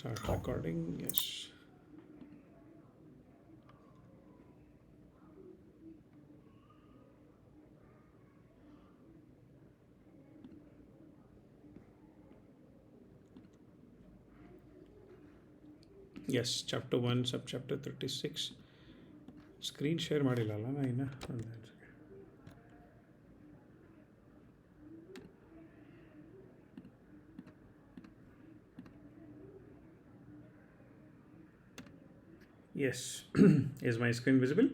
Start recording. Yes. Yes, chapter 1, subchapter 36. Screen share ಮಾಡಿಲ್ಲಲ್ಲ ನಾ ಇನ್ನು Yes. Is my screen visible?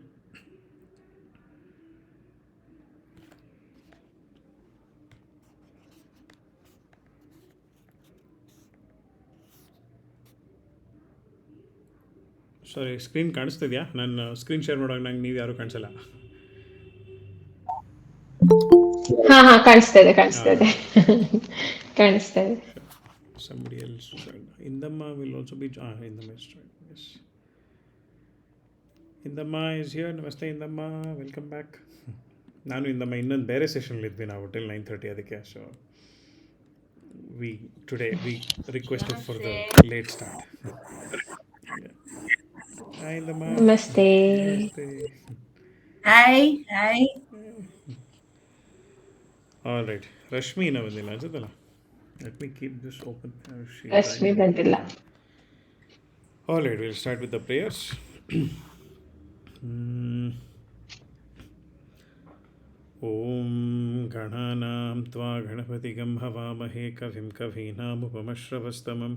Sorry, screen ಕಾಣಿಸ್ತಿದ್ಯಾ? ನಾನು screen share ಮಾಡೋಕೆ ನಂಗೆ ನೀವು ಯಾರು ಕಾಣಿಸಲ್ಲ. ಹಾ ಕಾಣಿಸ್ತಾ ಇದೆ ಕಾಣಿಸ್ತಾ ಇದೆ. Somebody else join. Indamma will also be Indamma is joined. Yes. Indamma is here. Namaste Indamma. Welcome back. ನಾನು ಇಂದಮ್ಮ ಇನ್ನೊಂದು ಬೇರೆ ಸೆಷನ್ಲಿದ್ವಿ ನಾವು ಟಿಲ್ 9:30 ಅದಕ್ಕೆ. So we requested for the late start. Yeah. Hi Indamma. ನಮಸ್ತೆ. Namaste. Hi. All right. Rashmi ನ ಬಂದಿಲ್ಲ ಅನ್ಸುತ್ತಲ್ಲ. Let me keep this open. Rashmi ಬಂದಿಲ್ಲ. All right, we'll start with the prayers. ॐ गणानां त्वा गणपतिगं हवामहे कविं कवीनामुपमश्रवस्तमं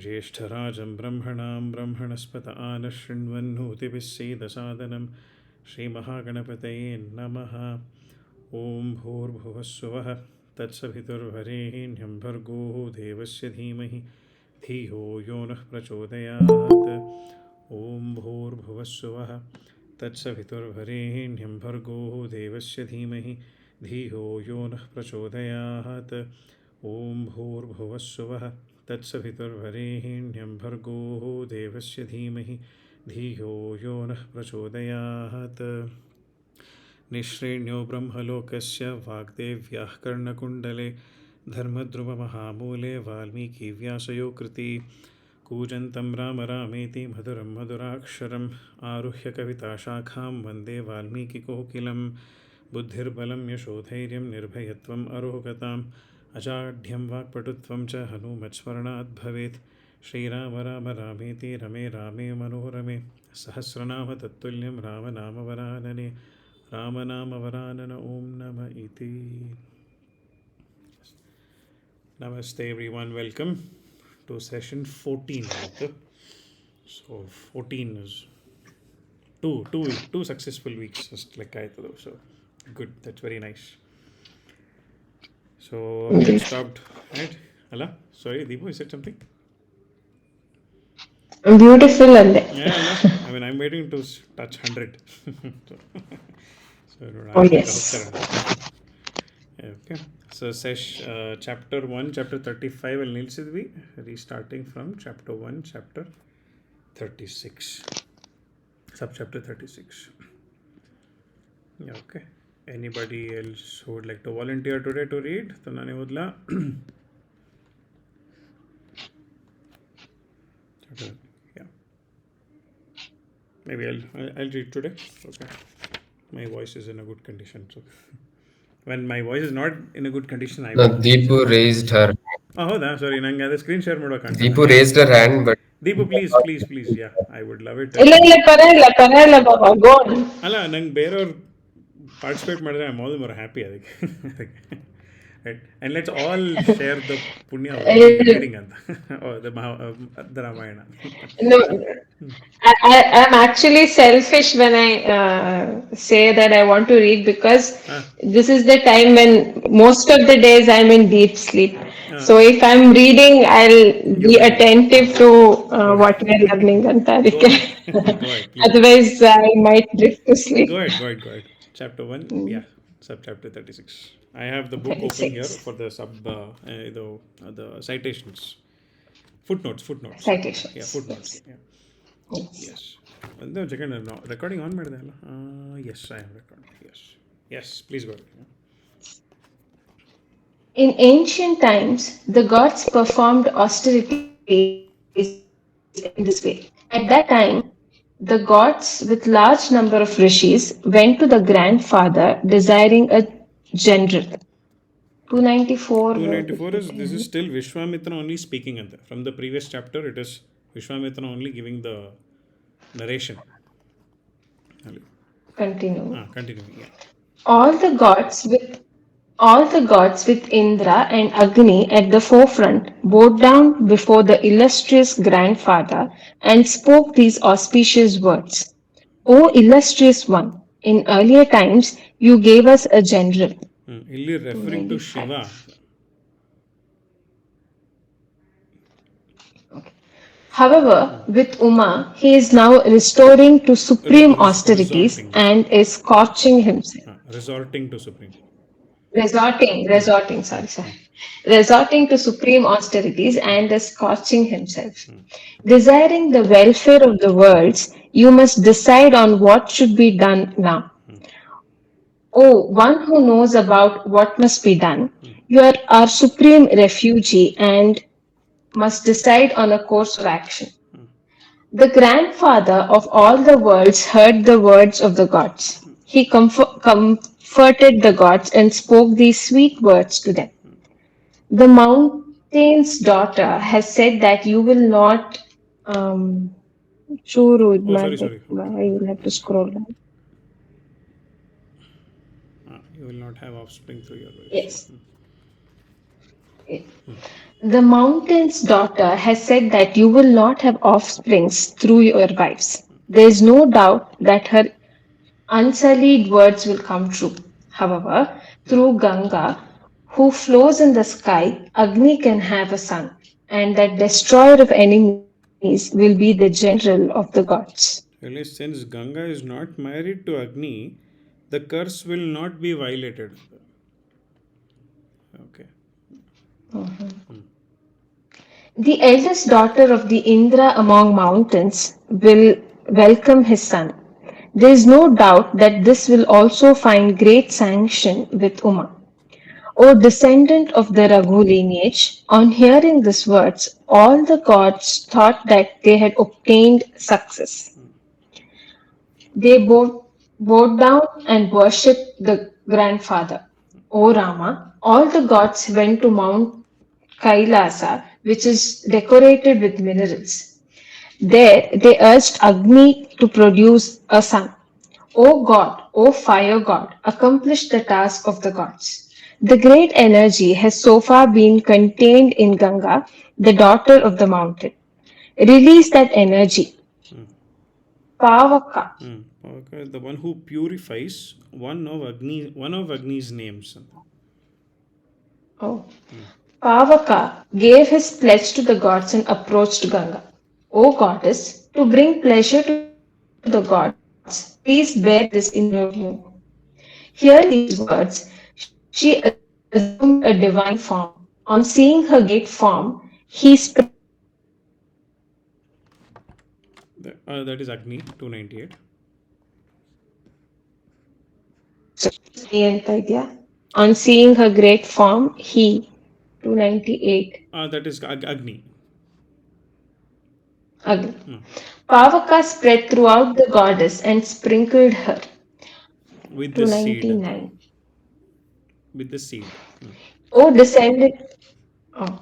ज्येष्ठराजं ब्रह्मणां ब्रह्मणस्पत आनशृण्वन्नोतिभिः सीदसादनं श्रीमहागणपतये नमः. ॐ भूर्भुवः स्वः तत्सवितुर्वरेण्यं भर्गो देवस्य धीमहि धियो यो नः प्रचोदयात्. ॐ भूर्भुवः स्वः तत्सवितुर्वरेण्यं भर्गो देवस्य धीमहि धियो यो नः प्रचोदयात्. ॐ भूर्भुवः स्वः तत्सवितुर्वरेण्यं भर्गो देवस्य धीमहि धियो यो नः प्रचोदयात्. निःश्रेण्यो ब्रह्मलोकस्य वाग्देव्याः कर्णकुण्डले धर्मद्रुममहामूले वाल्मीकिव्यासयो कृति कूजन्तं राम रामेति मधुरं मधुराक्षरम् आरुह्य कविताशाखां वन्दे वाल्मीकिकोकिलं. बुद्धिर्बलं यशोधैर्यं निर्भयत्वम् अरोगताम् अजाढ्यं वाक्पटुत्वं च हनूमत्स्मरणात् भवेत्. श्रीराम राम रामेति रमे रामे मनोरमे सहस्रनाम तत्तुल्यं रामनामवरानने रामनामवरानन ॐ नम इति. Namaste everyone, welcome to session 14. So 14 is two successful weeks, just like I thought. So good, that's very nice. So get stopped, right? Allah, sorry Deepu, you said something? Beautiful ಅಂದೆ. Yeah, Allah. I mean, I'm waiting to touch 100. So Oh, yes. Okay. So chapter 1, chapter 35 will ನಿಲ್ಲಿಸಿದ್ವಿ. Restarting from chapter 1, chapter 36. Subchapter 36. Yeah, okay. Anybody else who would like to volunteer today to read? तो नाने ओदला. Yeah. Maybe I'll read today. Okay. My voice is in a good condition. So when my voice is not in a good condition, I will. Deepu raised her. ಹೌದಾ, ಸಾರಿ, ನಂಗೆ ಅದು screen share ಮಾಡೋಕೆ Deepu raised her hand, but Deepu please yeah I would love it. ಇಲ್ಲ ಪರವಾಗಿಲ್ಲ ಬಾಬಾ, go on. ಅಲ್ಲ, ನಂಗೆ ಬೇರೆಯವ್ರು participate ಮಾಡಿದ್ರೆ I am all more happy ಅದಕ್ಕೆ. Right, and let's all share the punya reading ಅಂತ the Ramayana. No, I'm actually selfish when I say that I want to read, because this is the time when most of the days I'm in deep sleep. So if I'm reading, I'll be attentive to what we're learning. Otherwise, I might drift to sleep. Go ahead. Chapter 1, yeah, subchapter 36. I have the book 36. open here for the the citations. Footnotes. Citations. Yeah, footnotes. Yes. Yeah. Yes. One second, recording on ಮಾಡಿದೆ ಅಲ್ಲ? Yes, I am recording. Yes, please go ahead. In ancient times, the gods performed austerities in this way. At that time, the gods with large number of rishis went to the grandfather desiring a general. 294, where did 294 it is, this is end? still Vishwamitra only speaking. From the previous chapter, it is Vishwamitra only giving the narration. Continue. Continuing, yeah. All the gods with all the gods with Indra and Agni at the forefront bowed down before the illustrious grandfather and spoke these auspicious words. O illustrious one, in earlier times you gave us a general. Illy referring to 295. Shiva. However, with Uma, he is now restoring to supreme austerities Resorting. and is scorching himself. Resorting to Supreme. Resorting to supreme austerities and is scorching himself. Desiring the welfare of the worlds, you must decide on what should be done now. Oh, one who knows about what must be done, you are our supreme refugee and must decide on a course of action. The grandfather of all the worlds heard the words of the gods. He comforted the gods and spoke these sweet words to them. The mountain's daughter has said that you will not. Churu, ಇದು Oh, sorry, sorry. ಮಾಡ್ಬೇಕು. Okay. I will have to scroll down. You will not have offspring through your wives. Yes. The mountain's daughter has said that you will not have offsprings through your wives. There is no doubt that her unsullied words will come true. However, through Ganga, who flows in the sky, Agni can have a son, and that destroyer of enemies will be the general of the gods. Really, since Ganga is not married to Agni, the curse will not be violated. Okay. The eldest daughter of the Indra among mountains will welcome his son. There is no doubt that this will also find great sanction with Uma. O descendant of the Raghu lineage, on hearing these words, all the gods thought that they had obtained success. They bowed down and worshipped the grandfather. O Rama, all the gods went to Mount Kailasa, which is decorated with minerals. There they urged Agni to produce a son. O God, O fire god, accomplish the task of the gods. The great energy has so far been contained in Ganga, the daughter of the mountain. Release that energy. Pavaka. Okay, the one who purifies one of Agni's names. Oh. Pavaka gave his pledge to the gods and approached Ganga. O goddess, to bring pleasure to the gods, please bear this in your womb. Hearing these words, she assumed a divine form. On seeing her great form, he spread throughout the goddess and sprinkled her. That is Agni 298. On seeing her great form, he 298. That is Agni. Agni. Pavaka spread throughout the goddess and sprinkled her. With the seed. 299. With the seed. O descendant, oh,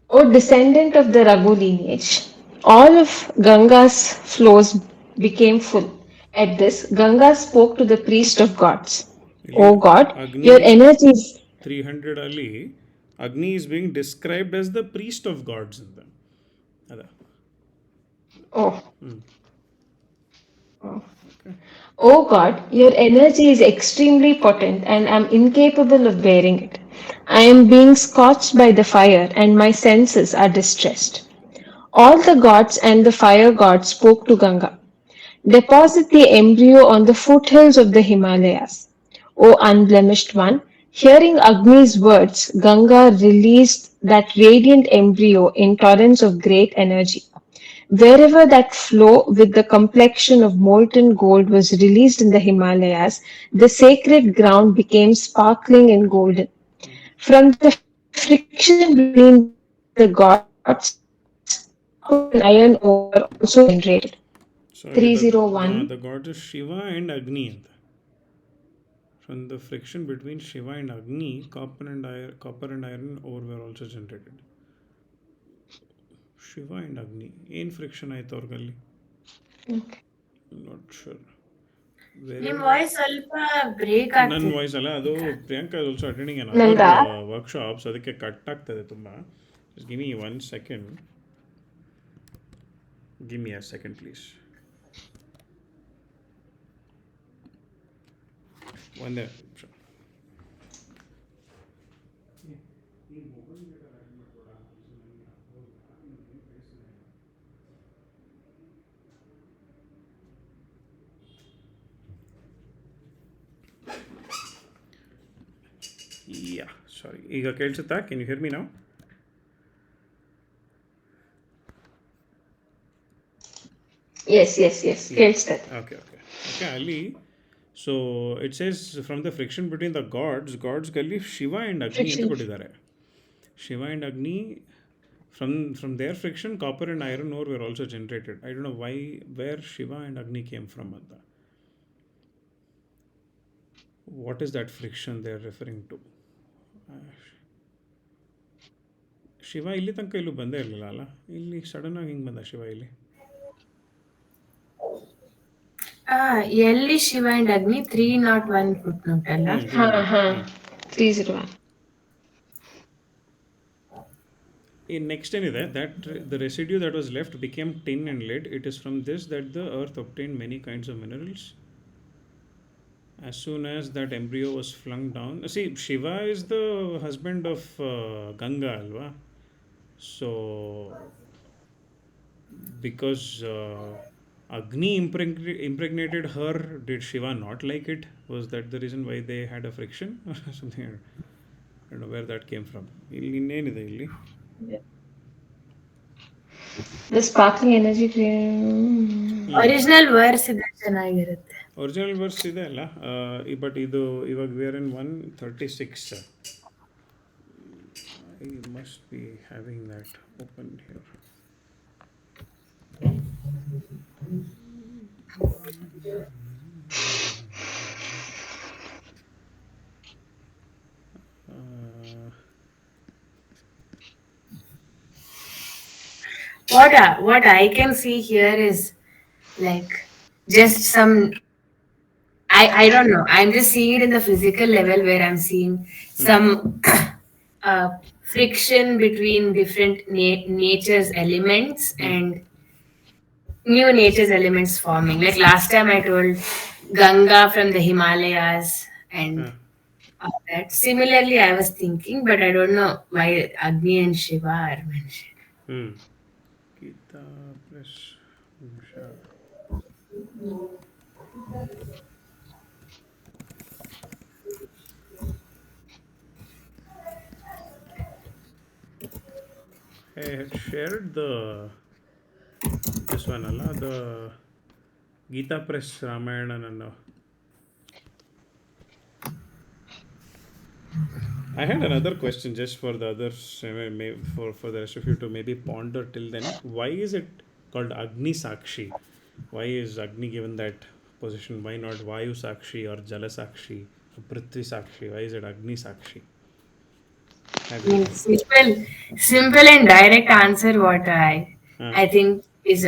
O descendant of the Raghu lineage, all of Ganga's flows became full. At this, Ganga spoke to the priest of gods. O God, your energy is 300 Ali. Agni is being described as the priest of gods in them. Oh. O God, your energy is extremely potent and I am incapable of bearing it. I am being scorched by the fire and my senses are distressed. All the gods and the fire god spoke to Ganga. Deposit the embryo on the foothills of the Himalayas. O unblemished one, hearing Agni's words, Ganga released that radiant embryo in torrents of great energy. Wherever that flow with the complexion of molten gold was released in the Himalayas, the sacred ground became sparkling and golden. From the friction between the gods, all the gods and iron ore also generated. Sorry, 301. the gods is Shiva and Agni ಅಂತ. From the friction between Shiva and Agni, copper and iron ore were also generated. Shiva and Agni. ಏನು friction ಆಯ್ತು ಅವ್ರಿಗಲ್ಲಿ? Okay. Not sure. ನಿಮ್ voice ಸ್ವಲ್ಪ break ನನ್ನ ಆಗ್ತಿದೆ. Voice ಅಲ್ಲ, ಅದು Priyanka also attending another ನಂದಾ? ವರ್ಕ್ಶಾಪ್ಸ್, ಅದಕ್ಕೆ ಕಟ್ ಆಗ್ತದೆ ತುಂಬ. Give me 1 second. Give me a second please. ಒಂದೇ ನಿಮಿಷ. ಯಾ ಸಾರಿ, ಈಗ ಕೇಳಿಸುತ್ತಾ? Can you hear me now? Yes, yes, yes. ಕೇಳಿಸ್ತದೆ. Okay. Ali. So it says from the friction between the gods, Shiva and Agni ಅಂತ Friction. ಕೊಟ್ಟಿದ್ದಾರೆ. Shiva and Agni, from their friction, copper and iron ore were also generated. I don't know where Shiva and Agni came from ಅಂತ. What is that friction they are referring to? Shiva ಇಲ್ಲಿ ತನಕ ಇಲ್ಲೂ ಬಂದೇ ಇರಲಿಲ್ಲ ಅಲ್ಲ, ಇಲ್ಲಿ sudden ಆಗಿ ಹಿಂಗೆ ಬಂದ ಶಿವ ಇಲ್ಲಿ? ಎಲ್ಲಿ ಶಿವ ಅಂಡ್ ಅಗ್ನಿ 301 ಫುಟ್ನೋಟ್ ಅಲ್ಲ? ಹಾ 301. ಈ ನೆಕ್ಸ್ಟ್ ಏನಿದೆ, that the residue that was left became tin and lead. It is from this that the earth obtained many kinds of minerals. As soon as that embryo was flung down, see, Shiva is the husband of Ganga, alva. So because Agni impregnated her, did Shiva not like it? Was that the reason why they had a friction or something? I don't know where that came from. ಇಲ್ಲಿ ಇನ್ನೇನಿದೆ ಇಲ್ಲಿ? The sparkling energy. Original verse ಇದ್ರೆ ಚೆನ್ನಾಗಿರುತ್ತೆ. Original verse ಇದೆ ಅಲ್ಲ, but ಇದು ಇವಾಗ we are in 136. I must be having that open here. What I can see here is like just some, I don't know, I'm just seeing it in the physical level where I'm seeing some friction between different nature's elements and new nature's elements forming. Like last time I told Ganga from the Himalayas and all that. Similarly, I was thinking, but I don't know why Agni and Shiva are mentioned. Gita plus Usha. I had shared this one, the Gita Press Ramayana Nano. I had another question just for the others, for the rest of you to maybe ponder till then. Why is it called Agni Sakshi? Why is Agni given that position? Why not Vayu Sakshi or Jala Sakshi or Prithvi Sakshi? Why is it Agni Sakshi? Simple and direct answer. What I think is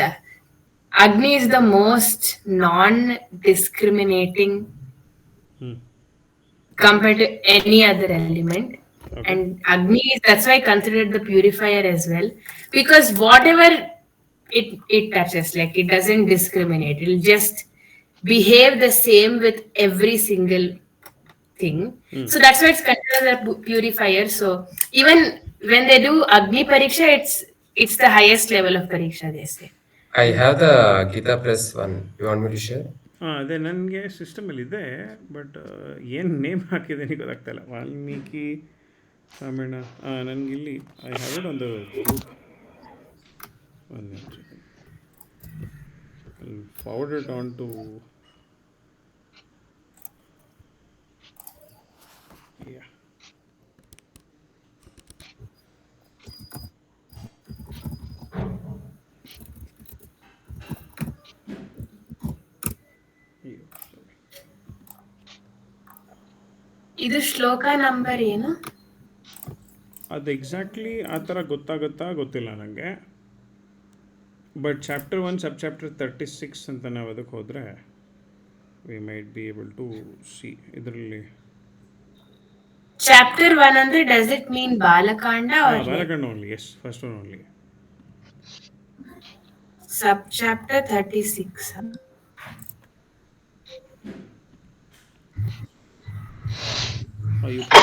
Agni is the most non-discriminating compared to any other element. Okay. And Agni is, that's why I considered the purifier as well, because whatever it touches, like it doesn't discriminate. It'll just behave the same with every single thing. So that's why it's considered a purifier. So even when they do Agni Pariksha, it's the highest level of Pariksha, they say. I have the Gita Press one. You want me to share? ಅದೇ ನನಗೆ ಸಿಸ್ಟಮಲ್ಲಿ ಇದೆ, but ಏನು name ಹಾಕಿದ್ದೀನಿ ಗೊತ್ತಾಗ್ತಾಯಿಲ್ಲ. ವಾಲ್ಮೀಕಿ ರಾಮಾಯಣ ನನಗಿಲ್ಲಿ I have it on the group. ಒಂದು forward it on to ಇದು ಶ್ಲೋಕ ನಂಬರ್ ಏನು? ಅದು ಎಕ್ಸಾಕ್ಟ್ಲಿ ಆ ಥರ ಗೊತ್ತಾಗುತ್ತಾ ಗೊತ್ತಿಲ್ಲ ನನಗೆ. ಬಟ್ ಚಾಪ್ಟರ್ 1 ಸಬ್ ಚಾಪ್ಟರ್ 36 ಅಂತ ನಾವು ಅದಕ್ಕೆ ಹೋದರೆ we might be able to see ಇದರಲ್ಲಿ. ಚಾಪ್ಟರ್ 1 ಅಂದ್ರೆ ಡಸ್ ಇಟ್ ಮೀನ್ ಬಾಲಕಾಂಡ ಹಾಂ, or Balakanda only. Yes, first one only. Sub chapter 36? You put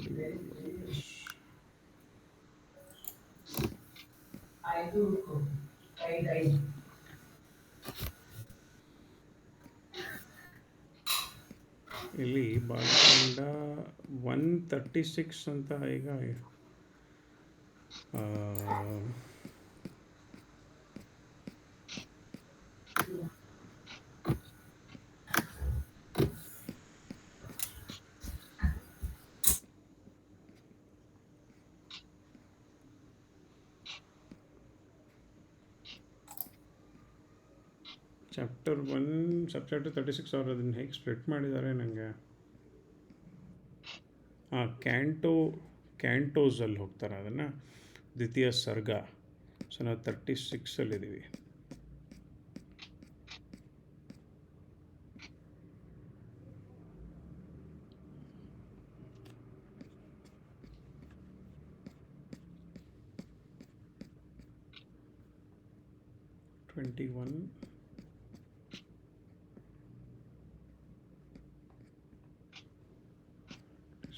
it downloading. Yes, ಇಲ್ಲಿ ಬಾಲಕಾಂಡ 136 ಅಂತ ಈಗ ಆ, ಚಾಪ್ಟರ್ 1 ಸಬ್ ಚಾಪ್ಟರ್ 36 ಅವ್ರು ಅದನ್ನು ಹೇಗೆ ಸ್ಪ್ಲಿಟ್ ಮಾಡಿದ್ದಾರೆ ನನಗೆ. ಹಾಂ, ಕ್ಯಾಂಟೋಸಲ್ಲಿ ಹೋಗ್ತಾರೆ ಅದನ್ನು, ದ್ವಿತೀಯ ಸರ್ಗ. ಸೊ ನಾವು 36ಅಲ್ಲಿದ್ದೀವಿ. One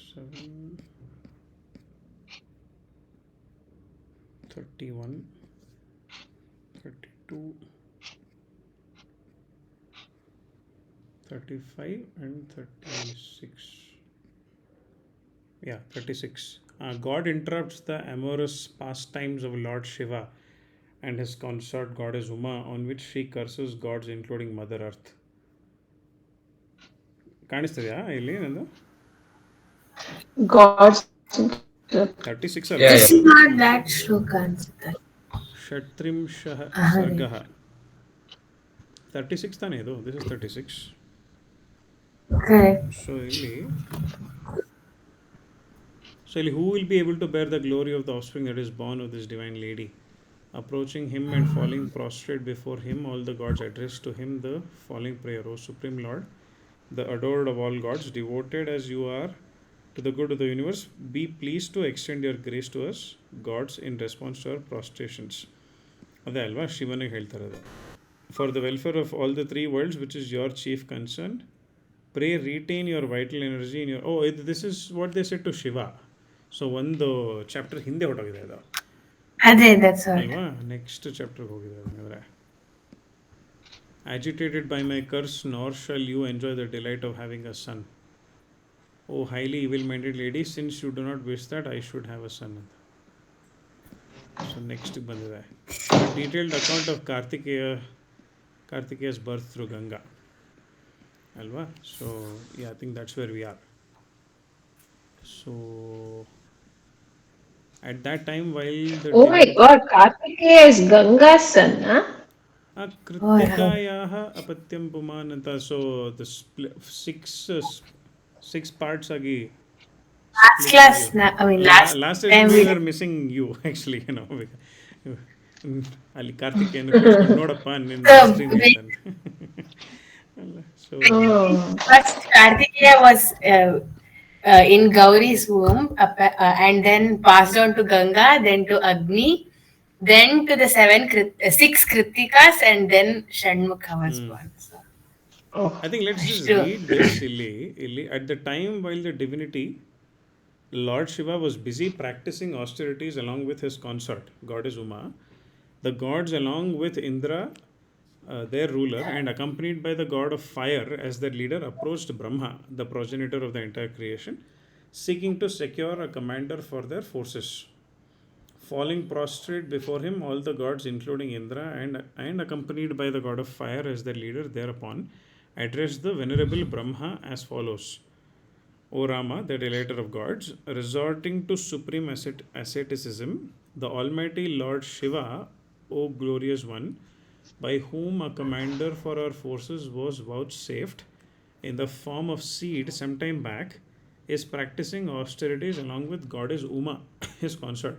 7 31 32 35 and 36. Yeah, 36. God interrupts the amorous pastimes of Lord Shiva and his consort goddess Uma, on which she curses gods including Mother Earth. ಕಾಣಿಸ್ತದೆಯಾ ಇಲ್ಲಿ ನಂದು? God's 36 Yeah, this yeah. Is not that ಶ್ಲೋಕ ಅನ್ಸುತ್ತೆ. ಷಟ್ತ್ರಿಂಶಃ ಸರ್ಗಃ. 36 ತಾನೇ ಇದು? This is 36. Correct. So ಇಲ್ಲಿ who will be able to bear the glory of the offspring that is born of this divine lady? Approaching him and falling prostrate before him, all the gods address to him the following prayer: O Supreme Lord, the adored of all gods, devoted as you are to the good of the universe, be pleased to extend your grace to us, gods, in response to our prostrations. ಅದೇ ಅಲ್ವಾ ಶಿವನಿಗೆ ಹೇಳ್ತಾರದು. For the welfare of all the three worlds, which is your chief concern, pray retain your vital energy in your... this is what they said to Shiva. So ಒಂದು chapter ಹಿಂದೆ ಹೊರಟೋಗಿದೆ ಅದು ಅದೇ that's what. ಅಲ್ವಾ? Next ಚಾಪ್ಟರ್ಗೆ ಹೋಗಿದೆ ಅಂದರೆ agitated by my curse, nor shall you enjoy the delight of having a son. O highly evil-minded lady, since you do not wish that I should have a son. So next ಬಂದಿದೆ detailed account of Kartikeya's birth through Ganga. Alva? So yeah, I think that's where we are. So at that time, while the Oh my God, Kartikeya is Ganga's son, huh? ಕೃತಿಕಾಯಾಹ ಅಪತ್ಯಂ ಪುಮಾನ್ ಅಂತ. So the six parts ಆಗಿ last we are missing you actually. ಏನೋ ಅಲ್ಲಿ ಕಾರ್ತಿಕೇಯನ ಕೂತ್ಕೊಂಡು ನೋಡಪ್ಪ ನಿನ್ನ ಅಲ್ಲ. So first Kartikeya was in Gauri's womb, and then passed on to Ganga, then to Agni, then to the six Kritikas, and then Shanmukha was born. So, I think let's just read this illi. At the time while the divinity Lord Shiva was busy practicing austerities along with his consort, goddess Uma, the gods along with Indra, their ruler, and accompanied by the god of fire as their leader, approached Brahma, the progenitor of the entire creation, seeking to secure a commander for their forces. Falling prostrate before him, all the gods, including Indra, and accompanied by the god of fire as their leader, thereupon addressed the venerable Brahma as follows: O Rama, the delighter of gods, resorting to supreme asceticism, the Almighty Lord Shiva, O glorious one, by whom a commander for our forces was vouchsafed in the form of seed some time back, is practicing austerities along with goddess Uma, his consort.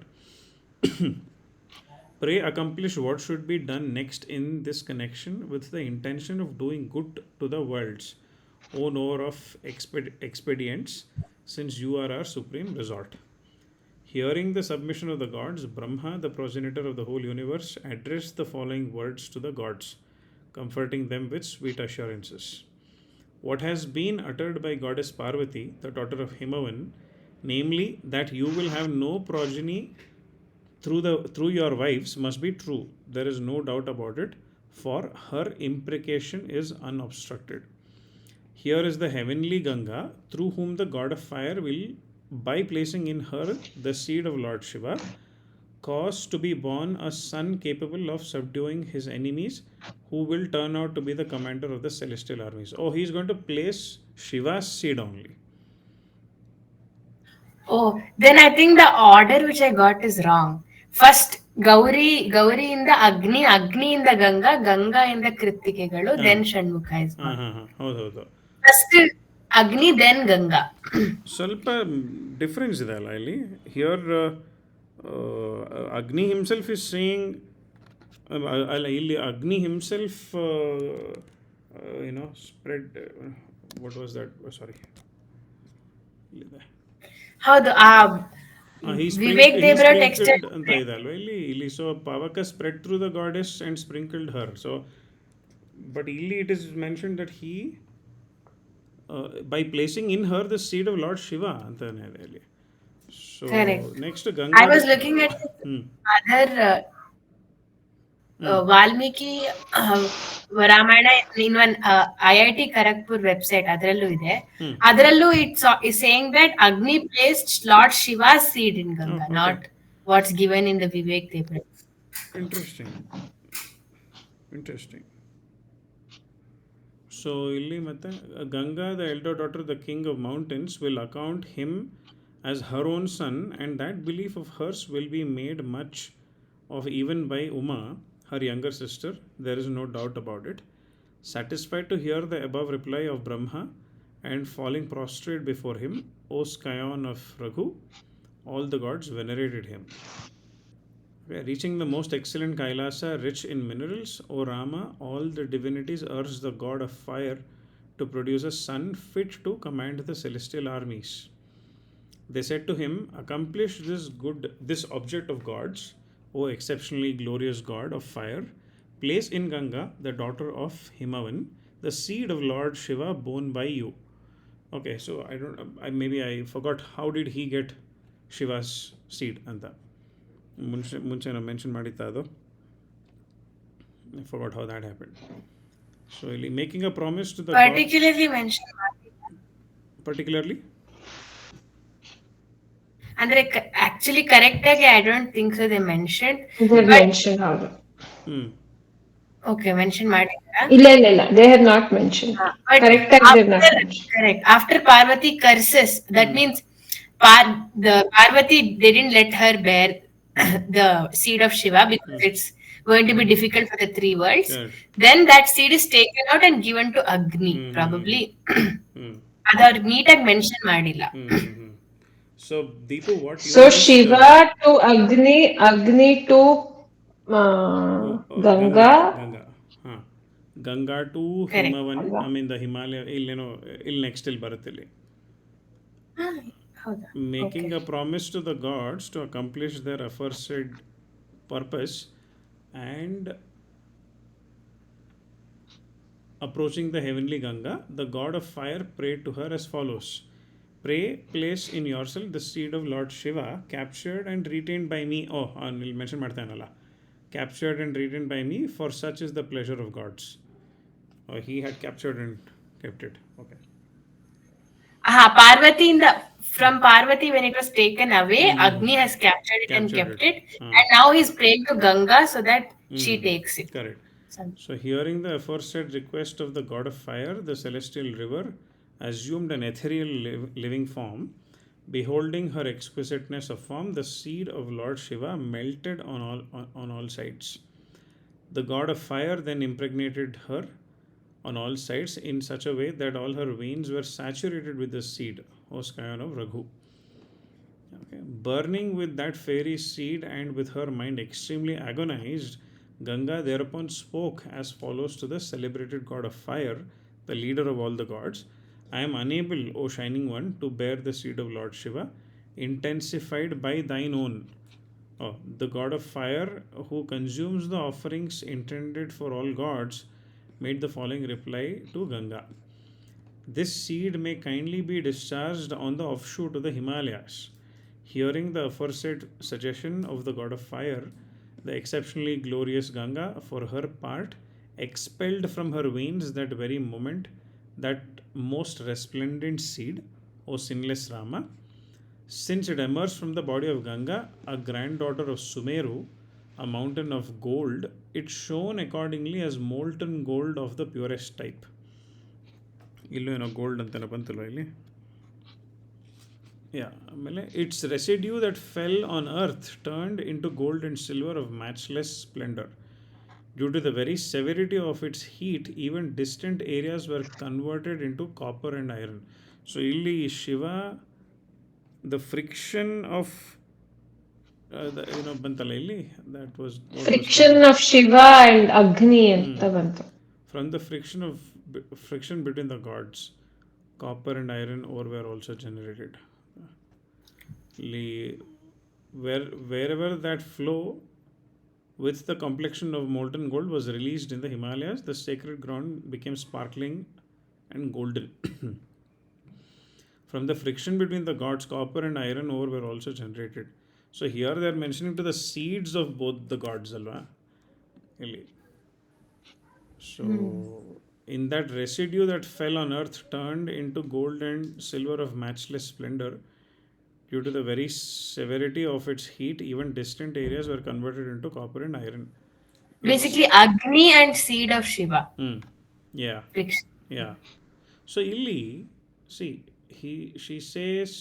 Pray accomplish what should be done next in this connection with the intention of doing good to the worlds, O knower of expedients, since you are our supreme resort. Hearing the submission of the gods, Brahma, the progenitor of the whole universe, addressed the following words to the gods, comforting them with sweet assurances. What has been uttered by goddess Parvati, the daughter of Himavan, namely that you will have no progeny through your wives, must be true. There is no doubt about it, for her imprecation is unobstructed. Here is the heavenly Ganga, through whom the god of fire will, by placing in her the seed of Lord Shiva, cause to be born a son capable of subduing his enemies, who will turn out to be the commander of the celestial armies. Oh, he's going to place Shiva's seed only. Oh, then I think the order which I got is wrong. First, Gauri in the Agni, Agni in the Ganga, Ganga in the Kritikegalu, ಹಾಂ then Shanmukha is ಹಾಂ born. ಹಾಂ ಹಾಂ ಹೌದು ಹೌದು. First Agni, then Ganga. ಸ್ವಲ್ಪ difference ಇದೆ ಅಲ್ಲ ಇಲ್ಲಿ. ಹಿಯರ್ ಅಗ್ನಿ ಹಿಮ್ಸೆಲ್ಫ್ ಇಸ್ ಸೇಯಿಂಗ್, ಅಲ್ಲ ಇಲ್ಲಿ Agni himself you know spread, what was that, sorry ಇಲ್ಲಿದೆ, ಹೌದು Vivek he Debroy sprinkled textile ಅಂತ ಇದೆ ಅಲ್ವಾ ಇಲ್ಲಿ. So Pavaka spread through the goddess and sprinkled her. So but ಇಲ್ಲಿ it is mention that he by placing in her the seed of Lord Shiva ಅಂತಾನೆ ಇದೆ ಇಲ್ಲಿ. So Correct. Next I Ganga. was looking at other Valmiki Ramayana in one IIT Kharagpur website ಅದರಲ್ಲೂ ಇದೆ. ಅದರಲ್ಲೂ it's saying that Agni placed Lord Shiva seed in Ganga, not what's given in the Vivek Debroy. Interesting. So ಇಲ್ಲಿ ಮತ್ತೆ Ganga the elder daughter the king of mountains will account him as her own son, and that belief of hers will be made much of even by Uma, her younger sister. There is no doubt about it. Satisfied to hear the above reply of Brahma, and falling prostrate before him, O scion of Raghu, all the gods venerated him. Okay, reaching the most excellent Kailasa, rich in minerals, O Rama, all the divinities urged the god of fire to produce a son fit to command the celestial armies. They said to him, accomplish this object of gods, O exceptionally glorious god of fire. Place in Ganga, the daughter of Himavan, the seed of Lord Shiva born by you. Okay, so maybe I forgot, how did he get Shiva's seed ಅಂತ ಮುಂಚೆ ನಾವು mention ಮಾಡಿತ್ತ ಅದು. I forgot how that happened. So making a promise to the particularly mention particularly ಅಂದ್ರೆ actually correct ಆಗಿ I don't think so they mention. ಹೌದು. Okay, mention ಮಾಡಿದ್ರಾ? ಇಲ್ಲ they have not mention. Correct ಆಗಿ they have not mention. Correct. After Parvati curses, that means the Parvati didn't let her bear the seed of Shiva because it's going to be difficult for the three worlds. Then that seed is taken out and given to Agni, probably. ಅದವ್ರು ನೀಟಾಗಿ mention ಮಾಡಿಲ್ಲ. So Deepu, what you So Shiva to Agni to Ganga. Ganga to Himavan. I mean the Himalaya. ಇಲ್ಲಿ next ಇಲ್ಲಿ ಬರುತ್ತೆ ಇಲ್ಲಿ. Making a promise to the gods to accomplish their aforesaid purpose, and approaching the heavenly Ganga, the god of fire prayed to her as follows. Pray, place in yourself the seed of Lord Shiva, captured and retained by me. Oh, I'll mention ಮಾಡ್ತಾನಲ್ಲ, captured and retained by me, for such is the pleasure of gods. Oh, he had captured and kept it. Okay. Parvati from Parvati, when it was taken away, Agni has captured it and kept it. And now he's praying to Ganga so that she takes it. Correct. So hearing the aforesaid request of the god of fire, the celestial river assumed an ethereal living form. Beholding her exquisiteness of form, the seed of Lord Shiva melted on all sides. The god of fire then impregnated her on all sides in such a way that all her veins were saturated with the seed, O scion of Raghu. Okay. Burning with that fairy seed and with her mind extremely agonized, Ganga thereupon spoke as follows to the celebrated god of fire, the leader of all the gods: I am unable, O Shining One, to bear the seed of Lord Shiva, intensified by thine own. Oh, the god of fire, who consumes the offerings intended for all gods, made the following reply to Ganga: This seed may kindly be discharged on the offshoot of the Himalayas. Hearing the aforesaid suggestion of the god of fire, the exceptionally glorious Ganga, for her part, expelled from her veins that very moment that most resplendent seed, O sinless Rama. Since it emerged from the body of Ganga, a granddaughter of Sumeru, a mountain of gold, it shone accordingly as molten gold of the purest type. ಇಲ್ಲೂ ಏನೋ gold ಅಂತಾನೆ ಬಂತಲ್ವ ಇಲ್ಲಿ. ಆಮೇಲೆ its residue that fell on earth turned into gold and silver of matchless splendour. Due to the very severity of its heat, even distant areas were converted into copper and iron. So ಇಲ್ಲಿ Shiva, the friction of ಏನೋ ಬಂತಲ್ಲ ಇಲ್ಲಿ, that was friction of Shiva and Agni ಅಂತ ಬಂತು. From the friction between the gods, copper and iron ore were also generated. Wherever that flow with the complexion of molten gold was released in the Himalayas, the sacred ground became sparkling and golden. From the friction between the gods, copper and iron ore were also generated. So here they are mentioning to the seeds of both the gods, alva. So, in that residue that fell on earth turned into gold and silver of matchless splendor. Due to the very severity of its heat, even distant areas were converted into copper and iron. Basically, Agni and seed of Shiva. Yeah. Friction. Yeah. So, illi, see, she says,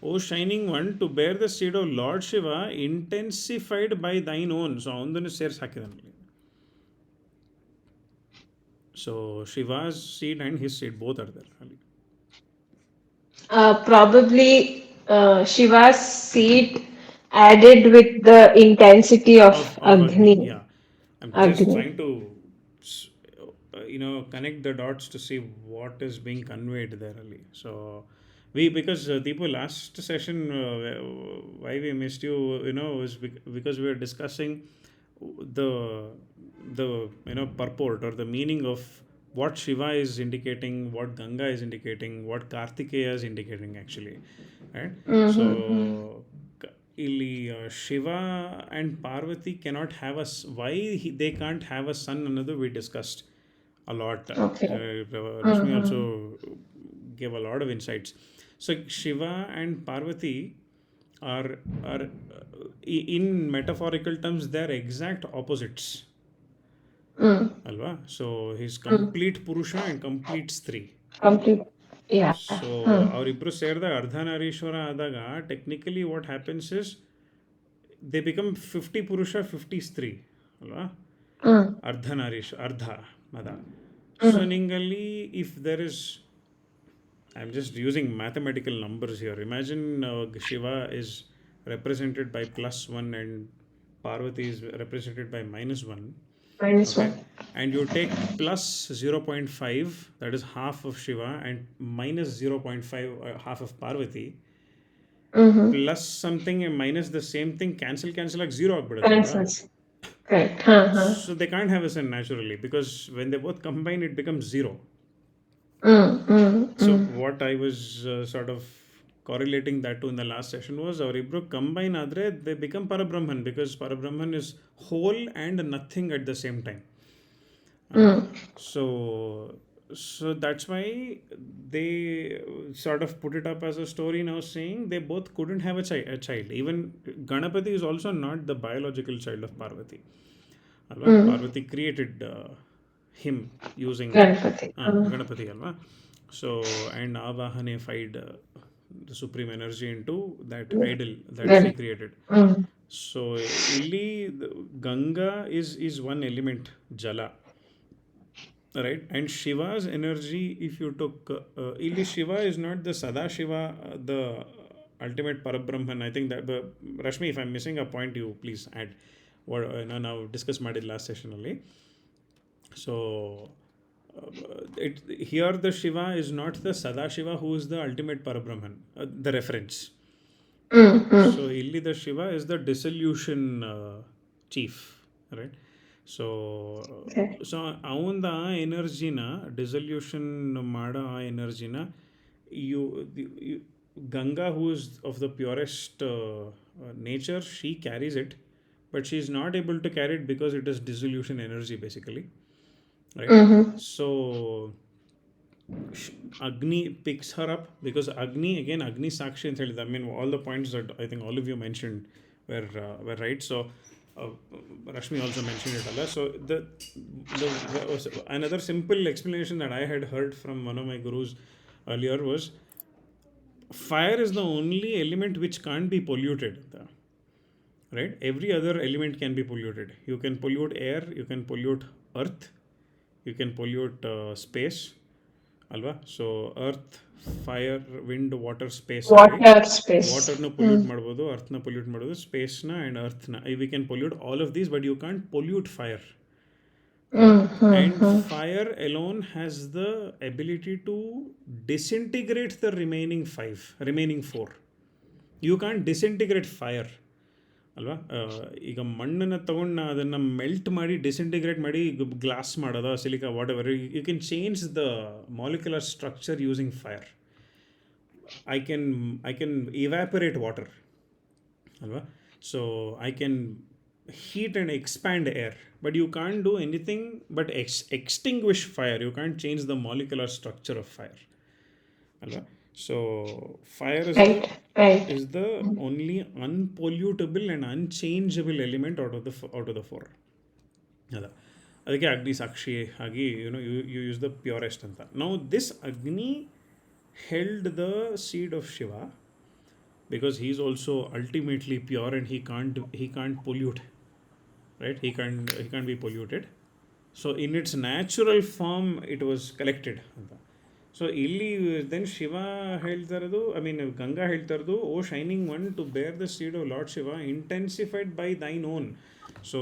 O Shining One, to bear the seed of Lord Shiva, intensified by thine own. So, ಅವನದನ್ನು ಸೇರಿಸಿ ಹಾಕಿದಾನಲ್ಲಿ. So, Shiva's seed and his seed both are there. Probably Shiva's seed added with the intensity of Agni. Yeah. I'm just trying to connect the dots to see what is being conveyed there. So, because Deepu, last session, why we missed you, was because we were discussing the purport or the meaning of what Shiva is indicating, what Ganga is indicating, what Kartikeya is indicating actually, right? So ಇಲ್ಲಿ Shiva and Parvati cannot have why they can't have a son ಅನ್ನೋದು we discussed a lot. Rashmi also gave a lot of insights. So Shiva and Parvati are in metaphorical terms they are exact opposites. Alva? So he's complete Purusha and complete Stree. Complete. Yeah. So ಅವರಿಬ್ರು ಸೇರಿದಾಗ ಅರ್ಧನಾರೀಶ್ವರ ಆದಾಗ technically what happens is they become 50 purusha 50 stree ಅಲ್ವಾ, ಅರ್ಧ ಅದ. So ನಿಂಗಲ್ಲಿ if there is, I am just using mathematical numbers here. Imagine Shiva is represented by +1 and Parvati is represented by -1. -1. And you take plus 0.5, that is half of Shiva, and minus 0.5, half of Parvati, plus something and minus the same thing, cancel like 0 Cancels. Correct. So they can't have a son naturally, because when they both combine it becomes 0. So what I was sort of correlating that to in the last session was ಅವರಿಬ್ರು combine ಆದರೆ they become Parabrahman, because Parabrahman is whole and nothing at the same time. So that's why they sort of put it up as a story now, saying they both couldn't have a child. Even Ganapati is also not the biological child of Parvati. Parvati created him using Ganapati alva. So and Avahane fied the supreme energy into that idol that she Then, created. mm, So illi Ganga is one element, Jala, right? And Shiva's energy, if you took illi Shiva is not the Sada Shiva, the ultimate Parabrahman. I think that Rashmi, if I'm missing a point, you please add. What now discuss ಮಾಡಿದ last session ಅಲ್ಲಿ. So here the Shiva is not the Sadashiva who is the ultimate Parabrahman, the reference. Okay, mm, so mm. Illi the Shiva is the dissolution chief, right? So Okay. so aವಂದ ಆ ಎನರ್ಜಿನ dissolution ಮಾಡೋ ಆ ಎನರ್ಜಿನ you Ganga, who is of the purest nature, she carries it, but she is not able to carry it because it is dissolution energy basically, right? Mm-hmm. So Agni picks her up because Agni, again, Agni Sakshi and ಹೇಳಿದ. I mean, all the points that I think all of you mentioned were right. So uh, Rashmi also mentioned it. Allah. So another simple explanation that I had heard from one of my gurus earlier was fire is the only element which can't be polluted. Right? Every other element can be polluted. You can pollute air, you can pollute earth, you can pollute space, ಅಲ್ವಾ? So earth, fire, wind, water, ಸ್ಪೇಸಲ್ಲಿ Water space. ವಾಟರ್ನ pollute ಮಾಡ್ಬೋದು, ಅರ್ಥನ pollute ಮಾಡ್ಬೋದು, ಸ್ಪೇಸ್ನ and ಅರ್ಥನ we can pollute all of these, but you can pollute fire, ಅಲ್ವಾ? And Mm-hmm. Fire alone has the ability to disintegrate the remaining four. You can't disintegrate fire, ಅಲ್ವಾ? ಈಗ ಮಣ್ಣನ್ನು ತಗೊಂಡು ಅದನ್ನು ಮೆಲ್ಟ್ ಮಾಡಿ ಡಿಸಿಂಟಿಗ್ರೇಟ್ ಮಾಡಿ ಗ್ಲಾಸ್ ಮಾಡೋದು, silica, whatever, you can change the molecular structure using fire. I can evaporate water, ಅಲ್ವಾ? So I can heat and expand air, but you can't do anything but extinguish fire. You can't change the molecular structure of fire, ಅಲ್ವಾ? So fire Right, right. is the only unpollutable and unchangeable element out of the four. ಅದ ಅದಕ್ಕೆ ಅಗ್ನಿ ಸಾಕ್ಷಿ ಆಗಿ you use the purest ಅಂತ. ನಾವು this ಅಗ್ನಿ held the seed of Shiva because he is also ultimately pure and he can't pollute, right? He can't be polluted. So in its natural form it was collected ಅಂತ. So ಇಲ್ಲಿ then Shiva ಹೇಳ್ತಾ ಇರೋದು, I mean Ganga ಹೇಳ್ತಾ ಇರೋದು, O shining one, to bear the seed of Lord Shiva intensified by thine own. So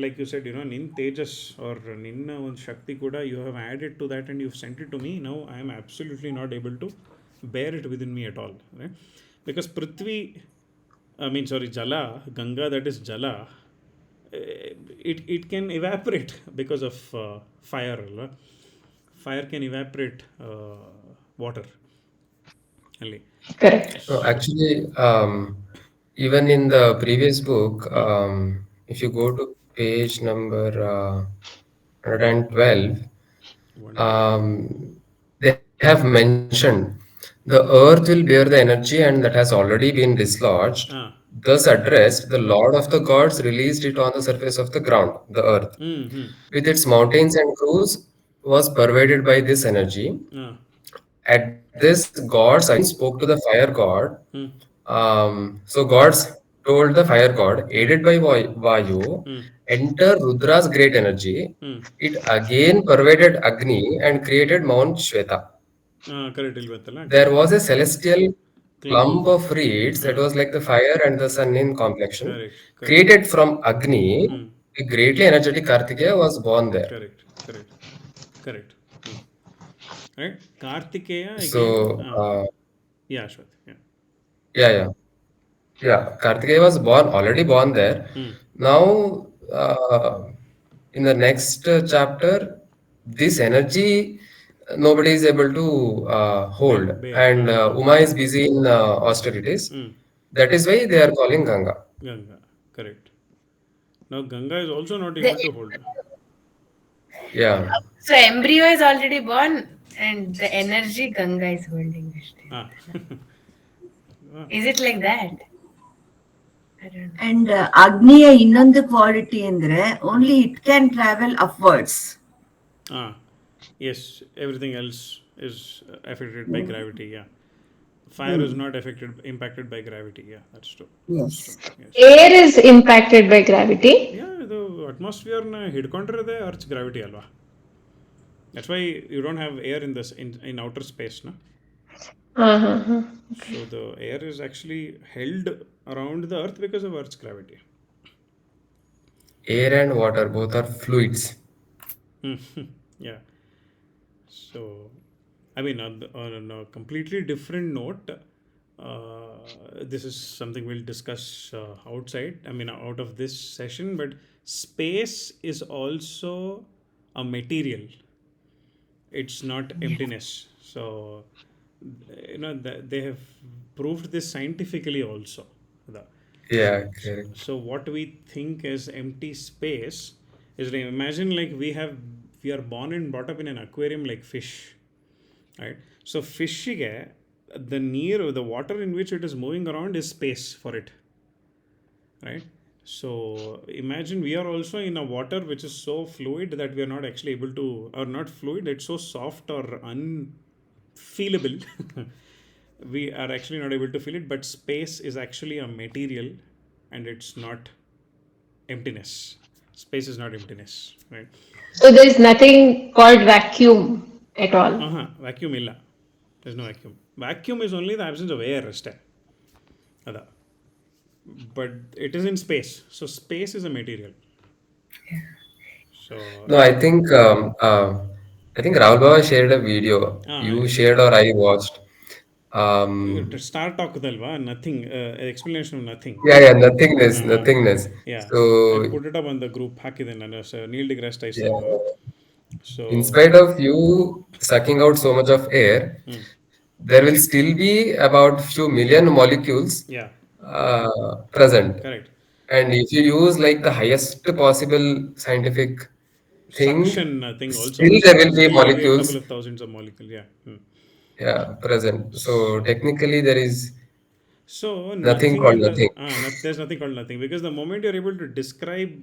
like you said, ನಿನ್ನ ತೇಜಸ್ or ನಿನ್ನ ಒಂದು ಶಕ್ತಿ ಕೂಡ you have added to that and you sent it to me. Now I am absolutely not able to bear it within me at all, right? Because ಪೃಥ್ವಿ, ಜಲ, Ganga, that is ಜಲ, it can evaporate because of fire, ಅಲ್ವಾ? Fire can evaporate water ಅಲ್ಲಿ. Correct. No, actually, even in the previous book, if you go to page number 112, they have mentioned the earth will bear the energy and that has already been dislodged. Thus addressed, the Lord of the gods released it on the surface of the ground, the earth, with its mountains and groves, was pervaded by this energy. At this, gods again spoke to the fire god. So gods told the fire god, aided by Vayu, enter Rudra's great energy. It again pervaded Agni and created Mount Shweta. Correct ಇಲ್ಲಿ ಬಂತಲ್ಲ. There was a celestial Clump clump of of reeds that was like the fire and the sun in complexion. correct, Created from Agni, a greatly energetic Kartikeya was born there. correct. Right? Kartikeya So, again. Yeah, Ashwath. yeah. Yeah, Kartikeya was already born there. Now, in the next chapter, this energy nobody is able to hold, Bear. and Uma is busy in austerities. That is why they are calling Ganga. Ganga, correct. Now Ganga is also not The- able to hold. Yeah. So embryo is already born and the energy Ganga is holding. Ah. Is it like that? I don't know. And ಅಗ್ನಿಯ ಇನ್ನೊಂದು quality ಅಂದ್ರೆ only it can travel upwards. Yes, everything else is affected by gravity. Yeah, Fire is not impacted by gravity. Yeah, that's true. That's true. Yes. Yes. Air is impacted by gravity. Yeah, the atmosphere na hidkondirade Earth's gravity alva. That's why you don't have air in this in outer space, no? Uh-huh. So the air is actually held around the Earth because of Earth's gravity. Air and water both are fluids. Yeah. So, I mean, on a completely different note, this is something we'll discuss outside. I mean, out of this session, but space is also a material. It's not emptiness. So, they have proved this scientifically also. The- Yeah, correct. so what we think as empty space is like, imagine like we are born and brought up in an aquarium like fish, right? So fishiಗೆ the near the water in which it is moving around is space for it, right? So imagine we are also in a water which is so fluid that we are not actually able to, or not fluid, it's so soft or unfeelable. We are actually not able to feel it, but space is actually a material and it's not emptiness. Space is not emptiness, right? So there's nothing called vacuum at all. Vacuum illa. There's no vacuum. Vacuum is only the absence of air ಅಷ್ಟೇ ಅದ, but it is in space, so space is a material. So No, I think Rahul Baba shared a video. You it shared or I watched. start talkದಲ್ವಾ nothing, explanation of nothing. Yeah, nothingness. Yeah, I So put it up on the group ಹಾಕಿದೆ ನಾನು, Neil deGrasse Tyson. yeah, So in spite of you sucking out so much of air, there will still be about few million molecules yeah, present. correct. And if you use like the highest possible scientific thing, Suction thing also, still there will be still there'll be a couple molecules, of thousands of molecules. Yeah. yeah, present. So technically there is So nothing nothing called in the nothing. there's nothing called nothing, because the moment you're able to describe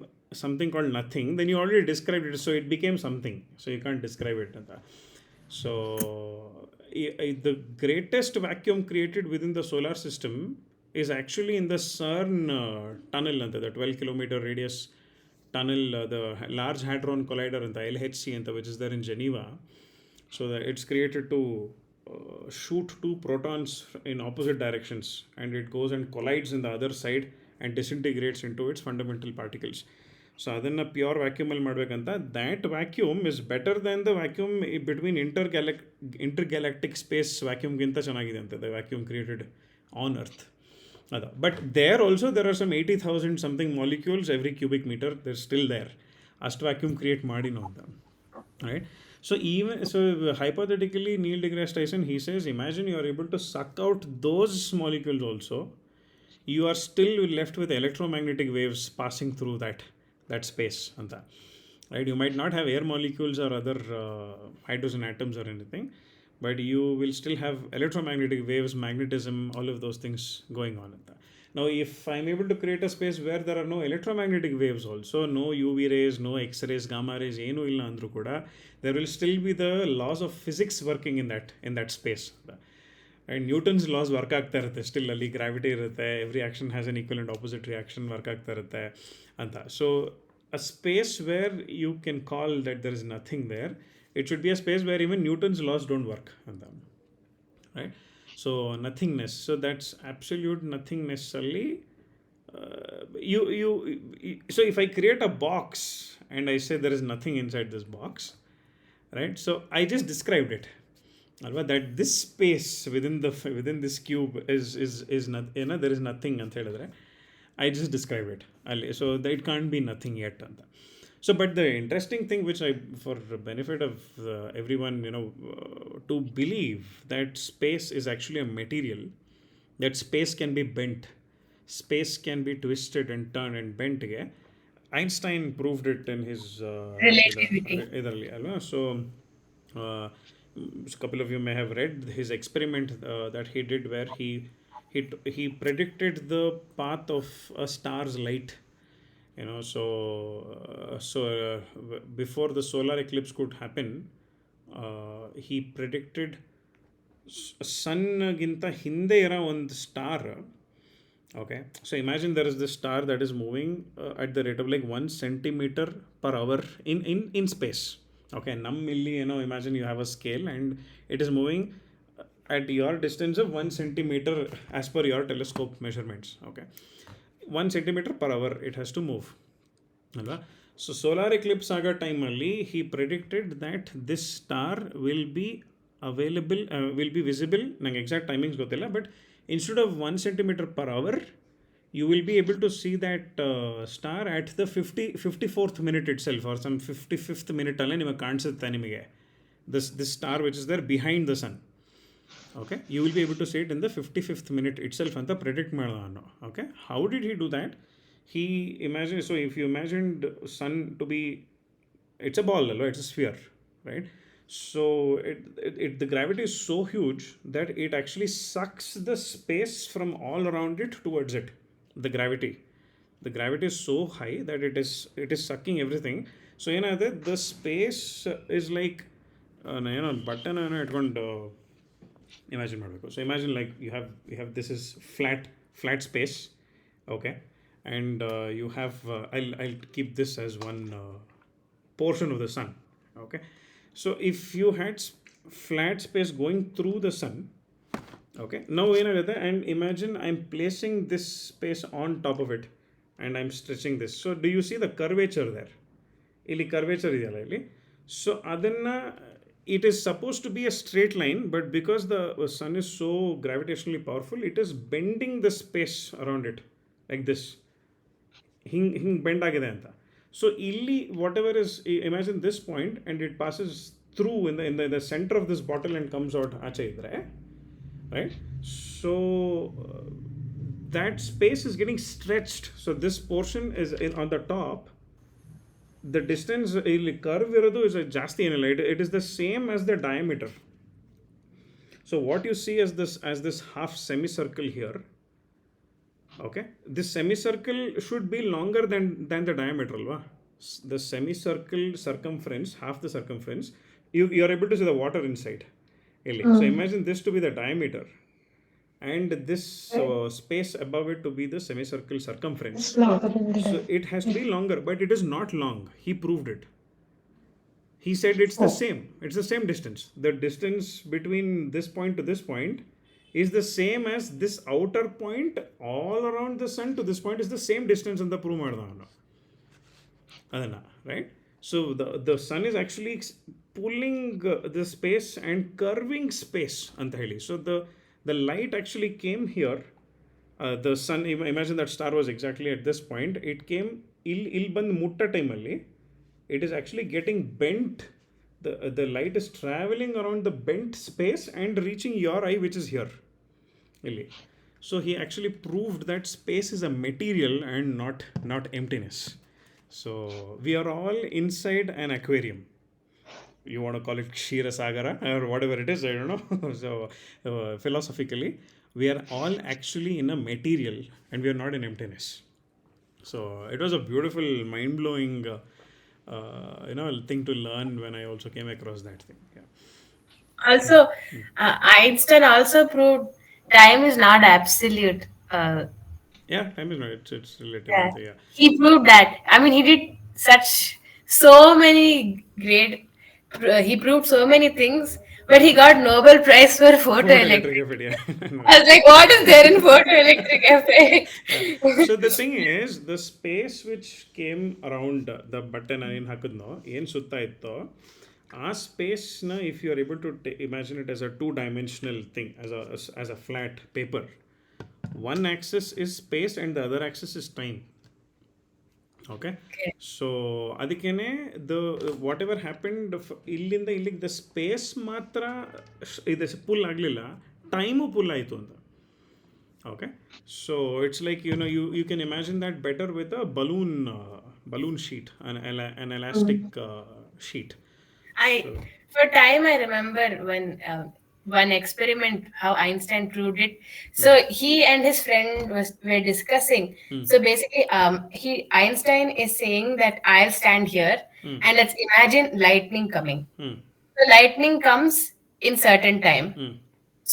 something called nothing, then you already described it, so it became something. So you can't describe it. So the greatest vacuum created within the solar system is actually in the CERN tunnel, the 12-kilometer radius tunnel, the Large Hadron Collider, and the LHC, which is there in Geneva. So that it's created to shoot two protons in opposite directions, and it goes and collides in the other side and disintegrates into its fundamental particles. So ಅದನ್ನು pure ವ್ಯಾಕ್ಯೂಮಲ್ಲಿ ಮಾಡಬೇಕಂತ, that vacuum is better than the vacuum between intergalactic space ವ್ಯಾಕ್ಯೂಮ್ಗಿಂತ ಚೆನ್ನಾಗಿದೆ ಅಂತ, the vacuum created on earth ಅದ. But there also there are some 80,000 something molecules every cubic metre, there still there. ಅಷ್ಟು vacuum create ಮಾಡಿನೋ ಅಂತ, right? So even so, hypothetically, Neil deGrasse Tyson, he says, imagine you are able to suck out those molecules also, you are still left with electromagnetic waves passing through that space, anta, right? You might not have air molecules or other hydrogen atoms or anything, but you will still have electromagnetic waves, magnetism, all of those things going on. Now, if I'm able to create a space where there are no electromagnetic waves also, no UV rays, no X-rays, gamma rays, ಏನು ಇಲ್ಲ ಅಂದ್ರೂ ಕೂಡ, there will still be the laws of physics working in that space. And Newton's laws work ಆಗ್ತಾ ಇರುತ್ತೆ still, ಅಲ್ಲಿ gravity ಇರುತ್ತೆ, every action has an equal and opposite reaction work ಆಗ್ತಾ ಇರುತ್ತೆ ಅಂತ. So a space where you can call that there is nothing there, it should be a space where even Newton's laws don't work, right? So nothingness, so that's absolute nothingness only. So if I create a box and I say there is nothing inside this box, right? So I just described it, that this space within this cube is not, there is nothing ಅಂತ ಹೇಳಿದ್ರೆ I just described it ಅಲ್ಲಿ. So that it can't be nothing yet ಅಂತ. So but the interesting thing which I, for benefit of everyone, to believe that space is actually a material, that space can be bent, space can be twisted and turned and bent again. Einstein proved it in his Relativity. ಇದರಲ್ಲಿ ಅಲ್ವಾ. So a couple of you may have read his experiment that he did, where he predicted the path of a star's light. Before the solar eclipse could happen, he predicted ಸನ್ಗಿಂತ ಹಿಂದೆ ಇರೋ ಒಂದು star. Okay, so imagine there is this star that is moving at the rate of like 1 centimeter per hour in space. Okay, num milli, imagine you have a scale and it is moving at your distance of 1 centimeter as per your telescope measurements. Okay, 1 centimeter per hour it has to move. ಅಲ್ವಾ? So solar eclipse ಆಗೋ ಟೈಮಲ್ಲಿ he predicted that this star will be visible. ನಂಗೆ exact timings ಗೊತ್ತಿಲ್ಲ, but instead of 1 centimeter per hour you will be able to see that star at the 54th minute itself, or some 55th minute ಅಲ್ಲೇ ನಿಮಗೆ ಕಾಣಿಸುತ್ತೆ ನಿಮಗೆ this star which is there behind the sun. Okay, you will be able to see it in the 55th minute itself ಅಂತ predict ಮಾಡ್ದ ನಾನು. Okay, how did he do that? He imagined, so if you imagined sun to be, it's a ball, it's a sphere, right? So the gravity is so huge that it actually sucks the space from all around it towards it. The gravity is so high that it is sucking everything. So the space is like button ಇಟ್ಕೊಂಡು imagine ಮಾಡಬೇಕು. So imagine like you have this is flat space. Okay, and you have I'll keep this as one portion of the sun. Okay, so if you had flat space going through the sun, okay, now and imagine I'm placing this space on top of it and I'm stretching this. So do you see the curvature there? ಇಲ್ಲಿ curvature ಇದೆಯಲ್ಲ ಇಲ್ಲಿ. So ಅದನ್ನ, it is supposed to be a straight line, but because the sun is so gravitationally powerful, it is bending the space around it like this. ಹಿಂಗೆ bend ಆಗಿದೆ ಅಂತ. So ಇಲ್ಲಿ what ever is, imagine this point and it passes through in the centre of this bottle and comes out ಆಚೆ ಇದ್ದರೆ, right? So that space is getting stretched. So this portion is on the top. The distance ಇಲ್ಲಿ curve ಇರೋದು is ಜಾಸ್ತಿ ಏನಿಲ್ಲ, it is the same as the diameter. So what you see as this half semicircle here, okay, this semicircle should be longer than the diameter, alva? The semicircle circumference, half the circumference, you are able to see the water inside. So imagine this to be the diameter and this space above it to be the semicircle circumference. So it has to be longer, but it is not long. He proved it. He said it's the same distance. The distance between this point to this point is the same as this outer point all around the sun to this point is the same distance ಅಂತ prove ಮಾಡ್ದ ಅವನು ಅದನ್ನು, right? So the sun is actually pulling the space and curving space ಅಂತ ಹೇಳಿ. So the light actually came here. The sun, imagine that star was exactly at this point. It came ಇಲ್ಲಿ ಬಂದು ಮುಟ್ಟ ಟೈಮಲ್ಲಿ it is actually getting bent. The light is traveling around the bent space and reaching your eye, which is here. So he actually proved that space is a material and not emptiness. So we are all inside an aquarium. You want to call it Kshira Sagara or whatever it is, I don't know. So philosophically, we are all actually in a material and we are not in emptiness. So it was a beautiful, mind-blowing thing to learn when I also came across that thing. Yeah. Also, Einstein also proved time is not absolute. Yeah, time is not. It's relative. Yeah. He proved that. I mean, he did so many great. He proved so many things, but he got Nobel Prize for photoelectric effect. Yeah. I was like, what is there in photoelectric effect? Yeah. So the thing is, the space which came around the button ಏನು ಹಾಕಿದ್ನೋ, ಏನು ಸುತ್ತ ಇತ್ತೋ, ಆ ಸ್ಪೇಸ್ನ if you are able to imagine it as a two-dimensional thing, as a flat paper, one axis is space and the other axis is time. Okay, so ಅದಕ್ಕೇನೆ what ever happened ಇಲ್ಲಿಂದ ಇಲ್ಲಿಗೆ the space ಮಾತ್ರ ಇದು full ಆಗಲಿಲ್ಲ, time full ಆಯಿತು ಅಂತ. Okay, so it's like you can imagine that better with a balloon sheet, an elastic sheet. For time I remember when one experiment how Einstein proved it. So he and his friend were discussing. So basically Einstein is saying that I'll stand here and let's imagine lightning coming. So lightning comes in certain time.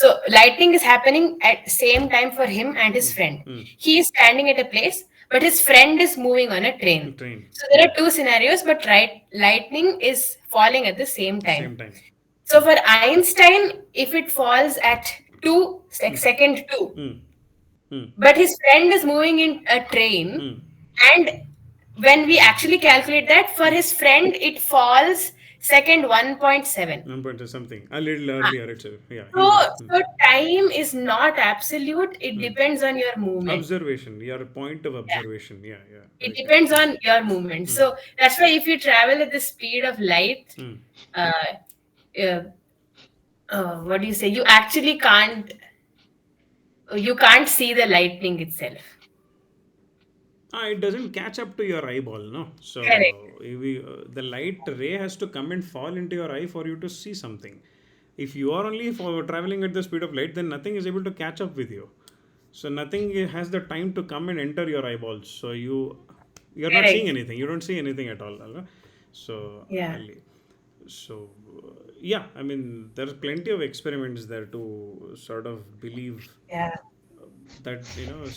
So lightning is happening at same time for him and his friend. He is standing at a place, but his friend is moving on a train. Train. So there are two scenarios, but lightning is falling at the same time. Same time. So for Einstein, if it falls at two, like second two, but his friend is moving in a train, and when we actually calculate that, for his friend, it falls second 1.7. 1 point something. A little earlier, itself. Yeah. So, so time is not absolute. It depends on your movement. Observation. Your point of observation. Yeah. Yeah. It Correct. depends on your movement. So that's why if you travel at the speed of light, uh, uh, what do you say? You can't see the lightning itself. It doesn't catch up to your eyeball, no. So Correct. the light ray has to come and fall into your eye for you to see something. If you are only for traveling at the speed of light, then nothing is able to catch up with you. So nothing has the time to come and enter your eyeballs. So you're not seeing Correct. anything. You don't see anything at all. Alva? So Yeah. so yeah, I mean there's plenty of experiments there to sort of believe Yeah. that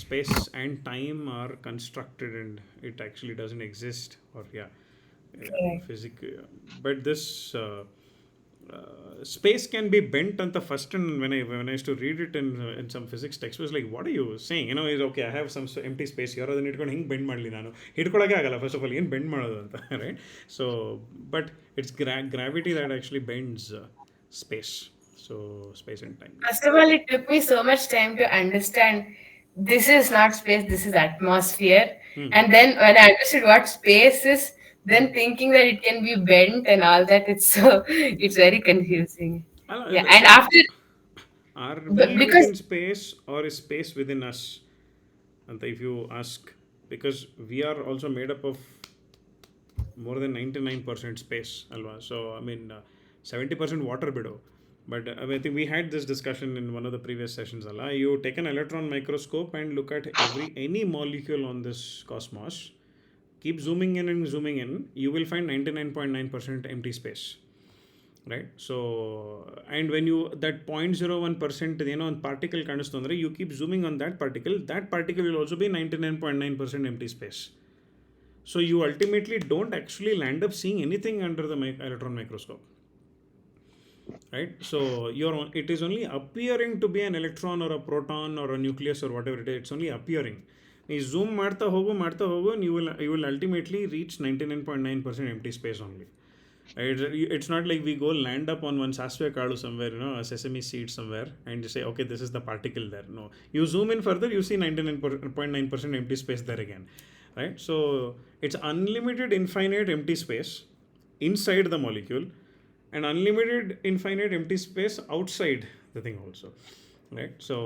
space and time are constructed and it actually doesn't exist, or Correct. but this space can be bent on the first, and when I used to read it in some physics text, was like, what are you saying? Is okay, I have some empty space here, ಅದನ್ನ ಇಟ್ಕೊಂಡು ಹಿಂಗೆ bend ಮಾಡಲಿ ನಾನು ಹಿಡ್ಕೊಳಕ್ಕೆ ಆಗಲ್ಲ first of all, ಏನು bend ಮಾಡೋದು ಅಂತ, right? So but it's gravity that actually bends space, so space and time. First of all, it took me so much time to understand this is not space, this is atmosphere. And then when I understood what space is, then thinking that it can be bent and all that, it's very confusing. Yeah, and So after are we because within space or is space within us? And if you ask, because we are also made up of more than 99% space, alwa. So I mean 70% water bido. But I think we had this discussion in one of the previous sessions, Allah. You take an electron microscope and look at any molecule on this cosmos, keep zooming in and zooming in, you will find 99.9% empty space, right? So and when you that 0.01% one particle kanistondre, you keep zooming on that particle will also be 99.9% empty space. So you ultimately don't actually land up seeing anything under the electron microscope, right? So it is only appearing to be an electron or a proton or a nucleus or whatever it is. It's only appearing. You zoom ಮಾಡ್ತಾ ಹೋಗು and you will ultimately reach 99.9% empty space only. It's not like we go land up on one sasve kaadu somewhere, a sesame seed somewhere, and you say, okay, this is the particle there. No, you zoom in further, you see 99.9% empty space there again, right? So it's unlimited infinite empty space inside the molecule, and unlimited infinite empty space outside the thing also, right? So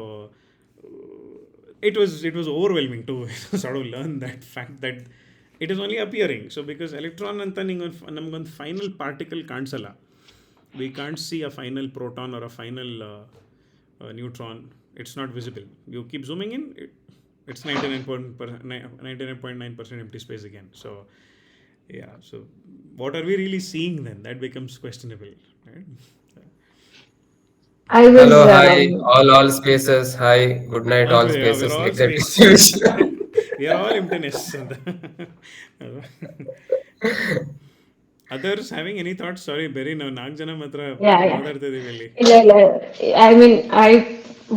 it was overwhelming to sort of learn that fact that it is only appearing. So because electron anta ನಮಗೊಂದು final particle ಕಾಣಿಸಲ್ಲ, we can't see a final proton or a final neutron. It's not visible. You keep zooming in, it's 99.9% empty space again. So yeah, so what are we really seeing then? That becomes questionable, right? I was Hello, hi, all spaces. Hi, good night, all Yeah, spaces. we're all Like that. space. We are all emptiness. Others having any thoughts? Sorry, Berry, ನಾವು 4 ಜನ ಮಾತ್ರ yeah. ಮಾತಾಡ್ತಾ ಇದೀವಿ ಇಲ್ಲಿ. I mean,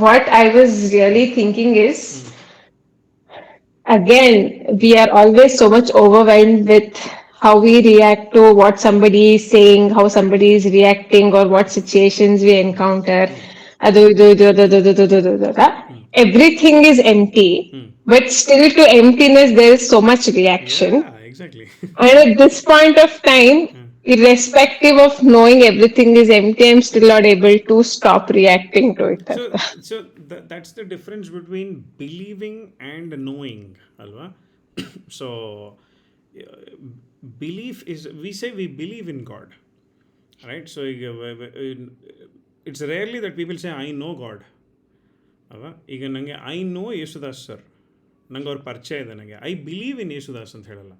what I was really thinking is, again, we are always so much overwhelmed with how we react to what somebody is saying, how somebody is reacting, or what situations we encounter. Everything is empty, but still to emptiness there is so much reaction. Yeah, exactly. And at this point of time, irrespective of knowing everything is empty, I'm still not able to stop reacting to it. So that's the difference between believing and knowing, alva. So belief is, we say we believe in God, right? So it's rarely that people say I know God, alva. ಈಗ ನನಗೆ I know Yesudas sir, ನಂಗೆ ಅವ್ರ ಪರಿಚಯ ಇದೆ, ನನಗೆ I believe in Yesudas ಅಂತ ಹೇಳಲ್ಲ.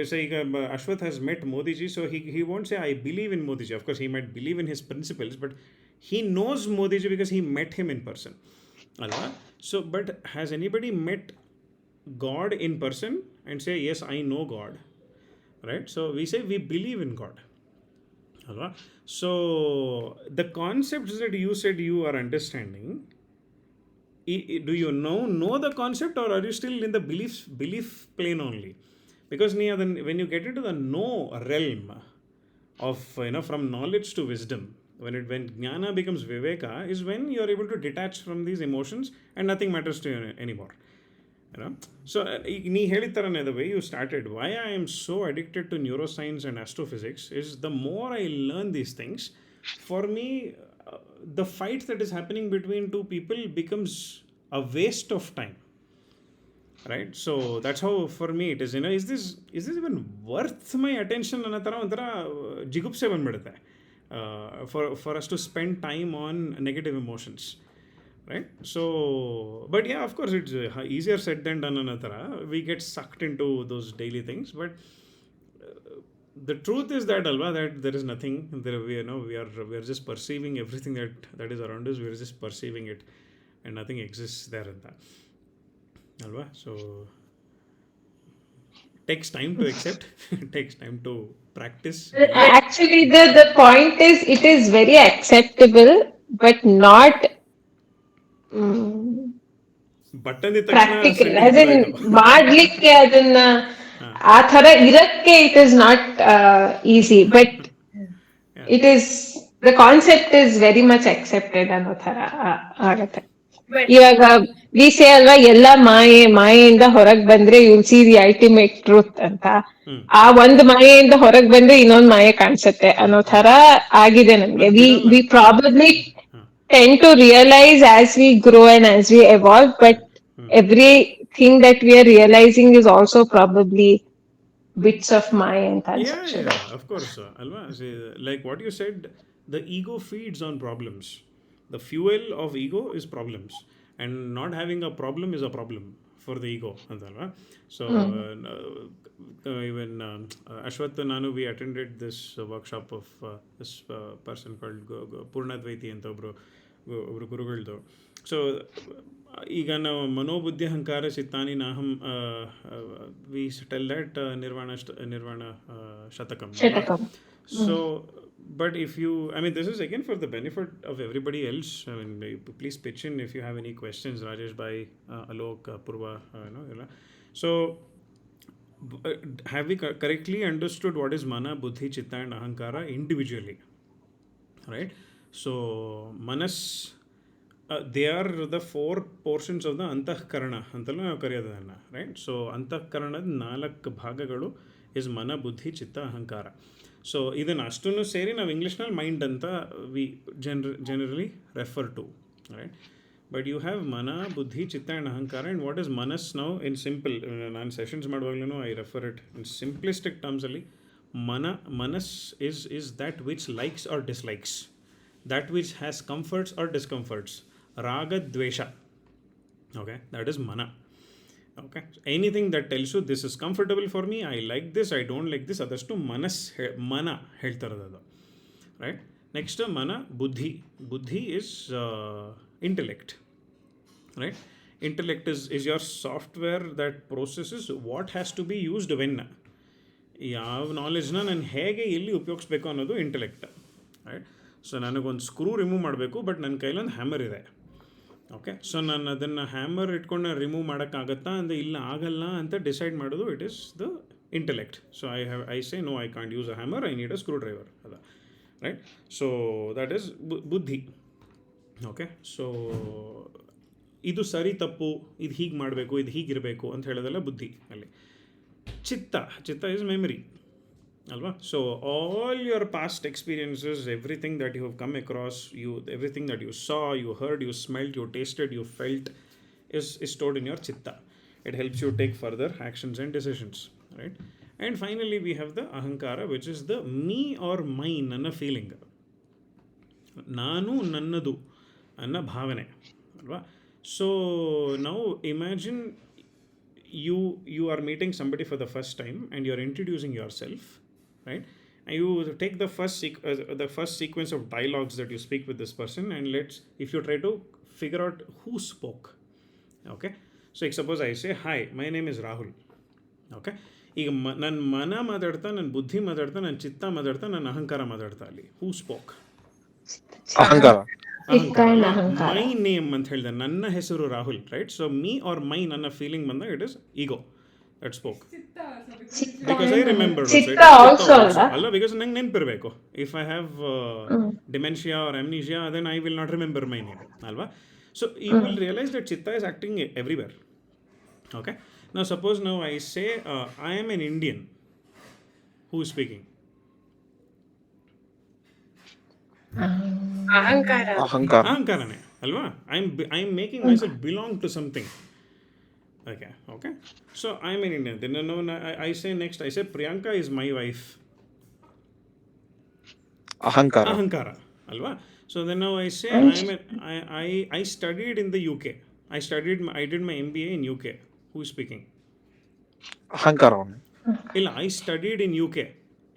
So ಈಗ Ashwath has met Modi ji, so he won't say I believe in Modi ji. Of course he might believe in his principles, but He knows Modiji because he met him in person. Alva? So, but has anybody met God in person and say, yes, I know God? Right? So, we say we believe in God. Alva? So, the concepts that you said you are understanding, do you know the concept, or are you still in the belief plane only? Because when you get into the know realm of, from knowledge to wisdom, when jnana becomes viveka, is when you are able to detach from these emotions and nothing matters to you anymore. You know? So, ನೀ ಹೇಳಿದ ಥರನೇ the way you started, why I am so addicted to neuroscience and astrophysics is the more I learn these things, for me, the fight that is happening between two people becomes a waste of time. Right? So that's how for me it is. Is this even worth my attention? ಅನ್ನೋ ಥರ ಒಂಥರ ಜಿಗುಪ್ಸೆ ಬಂದ್ಬಿಡುತ್ತೆ for us to spend time on negative emotions. Right? So, but yeah, of course, it's easier said than done. Anotara, we get sucked into those daily things, but the truth is that alva, that there is nothing there. We are just perceiving everything that is around us. We are just perceiving it, and nothing exists there in that. Alva, so takes time to accept. Takes time to practice. Actually, the point is, it is very acceptable, but not ಬಟ್ಟಂದಿದ ತಕ್ಷಣ practical. Sending as in ಬಿದ್ದೋಯ್ತು. ಮಾಡ್ಲಿಕ್ಕೆ ಅದನ್ನ ಆ ತರ ಇರಕ್ಕೆ it is not easy, but it is the concept is very much accepted ಅನ್ನೋ ತರ ಆಗತ್ತೆ. But ಇವಾಗ ವಿ ಸೇ ಅಲ್ವಾ, ಎಲ್ಲ ಮಾಯೆಯಿಂದ ಹೊರಗ್ ಬಂದ್ರೆ U see the ultimate truth ಅಂತ. ಆ ಒಂದ್ ಮಾಯೆಯಿಂದ ಹೊರಗ್ ಬಂದ್ರೆ ಇನ್ನೊಂದ್ ಮಾಯೆ ಕಾಣಿಸುತ್ತೆ ಅನ್ನೋ ತರ ಆಗಿದೆ ನಮ್ಗೆ. ಅದು ವಿ ಬಿಡಲ್ಲ. We probably tend to realize as we grow and as we evolve, but everything that we are realizing is also probably bits of Maya and conception. Yeah, of course. Alva, see, like what you said, the ego feeds on problems. The fuel of ego is problems, and not having a problem is a problem for the ego. Alva. So, even Ashwath Nanu, we attended this workshop of this person called Purnadvaiti ಅಂತ ಒಬ್ರು ಗುರುಗಳದು. So ಈಗ ನಾವು ಮನೋಬುದ್ಧಿ ಅಹಂಕಾರ ಚಿತ್ತಾನಿ ನಾಹಂ, we tell that Nirvana Shatakam. So, but if you, I mean, this is again for the benefit of everybody else. I mean, please pitch in if you have any questions, Rajesh Bhai, Alok, Purva, So, have we correctly understood what is mana, buddhi, chitta and ahankara individually? Right? So, manas, they are the four portions of the ಅಂತಃಕರಣ ಅಂತಲೂ ನಾವು ಕರೆಯೋದನ್ನು. Right? So ಅಂತಃಕರಣದ 4 ಭಾಗಗಳು is ಮನ, ಬುದ್ಧಿ, ಚಿತ್ತ, ಅಹಂಕಾರ. So ಇದನ್ನು ಅಷ್ಟನ್ನು ಸೇರಿ ನಾವು ಇಂಗ್ಲೀಷ್ನಲ್ಲಿ ಮೈಂಡ್ ಅಂತ we generally refer to. Right? But you have ಮನ, ಬುದ್ಧಿ, ಚಿತ್ತ ಆ್ಯಂಡ್ ಅಹಂಕಾರ. ಆ್ಯಂಡ್ ವಾಟ್ ಇಸ್ ಮನಸ್ ನಾವು ಇನ್ ಸಿಂಪಲ್, ನಾನು ಸೆಷನ್ಸ್ ಮಾಡುವಾಗಲೂ I refer it in simplistic ಟರ್ಮ್ಸಲ್ಲಿ. Manas is that which likes or dislikes, that which has comforts or discomforts, raga dvesha. Okay, that is mana. Okay, so anything that tells you this is comfortable for me, I like this, I don't like this, others to mana ಹೇಳ್ತಾರದು. Right? Next, mana, buddhi is intellect. Right? Intellect is your software that processes what has to be used when. ಯಾವ ನಾಲೆಜ್ನ ನಾನು ಹೇಗೆ ಎಲ್ಲಿ ಉಪಯೋಗಿಸ್ಬೇಕು ಅನ್ನೋದು intellect. Right? So ನನಗೊಂದು screw remove ಮಾಡಬೇಕು, but ನನ್ನ ಕೈಲೊಂದು hammer ಇದೆ. Okay, so ನಾನು ಅದನ್ನು ಹ್ಯಾಮರ್ ಇಟ್ಕೊಂಡು ರಿಮೂವ್ ಮಾಡೋಕ್ಕಾಗತ್ತಾ ಅಂದರೆ ಇಲ್ಲ ಆಗಲ್ಲ ಅಂತ ಡಿಸೈಡ್ ಮಾಡೋದು it is the intellect. So I say no, I can't use a hammer, I need a screwdriver. ಅದ ರೈಟ್? ಸೊ ದ್ಯಾಟ್ ಈಸ್ ಬುದ್ಧಿ. ಓಕೆ, ಸೊ ಇದು ಸರಿ ತಪ್ಪು, ಇದು ಹೀಗೆ ಮಾಡಬೇಕು, ಇದು ಹೀಗಿರಬೇಕು ಅಂತ ಹೇಳೋದೆಲ್ಲ ಬುದ್ಧಿ. ಅಲ್ಲಿ ಚಿತ್ತ is memory. Alva? So all your past experiences, everything that you have come across, everything that you saw, you heard, you smelled, you tasted, you felt is stored in your chitta. It helps you take further actions and decisions. Right? And finally we have the ahankara, which is the me or mine ಅನ್ನೋ feeling. ನಾನು, ನನ್ನದು ಅನ್ನೋ ಭಾವನೆ. ಅಲ್ವಾ? So ನಾವು imagine you are meeting somebody for the first time and you're introducing yourself, right? you take the first sequence of dialogues that you speak with this person, and if you try to figure out who spoke. Okay, so suppose I say, hi, my name is Rahul. Okay, ಈಗ ನನ್ನ ಮನ ಮಾತಾಡ್ತಾ, ನನ್ನ ಬುದ್ಧಿ ಮಾತಾಡ್ತಾ, ನನ್ನ ಚಿತ್ತ ಮಾತಾಡ್ತಾ, ನನ್ನ ಅಹಂಕಾರ ಮಾತಾಡ್ತಾ, ಅಲ್ಲಿ ಹೂ ಸ್ಪೋಕ್? Chitta ಅಹಂಕಾರ and ಅಲ್ವಾ? ahankara. ಮೈ ನೇಮ್ ಅಂತ ಹೇಳಿದೆ, ನನ್ನ ಹೆಸರು Rahul, right? So me or my, ನನ್ನ ಫೀಲಿಂಗ್ ಬಂದಾಗ it is ego that spoke. Chitta because I and remembered also, Chitta also also ಅಲ್ವಾ? ಅಲ್ಲ, ಬಿಕಾಸ್ ನಂಗೆ ನೆನಪಿರಬೇಕು. If I have dementia or amnesia, then I will not remember my name, ಅಲ್ವಾ? So you will realise that ಚಿತ್ತ is acting everywhere. Okay, now suppose now I say, I am an Indian. Who is speaking? Ahankara. Ahankarane, alva? I'm making myself belong to something. Okay. So I'm an Indian. Then no, I say next. I say Priyanka is my wife. Ahankara, alva? So then now I say I studied in the UK. I did my MBA in UK. Who is speaking? ಅಹಂಕಾರವನ್ನೇ. ಇಲ್ಲ, I studied in UK.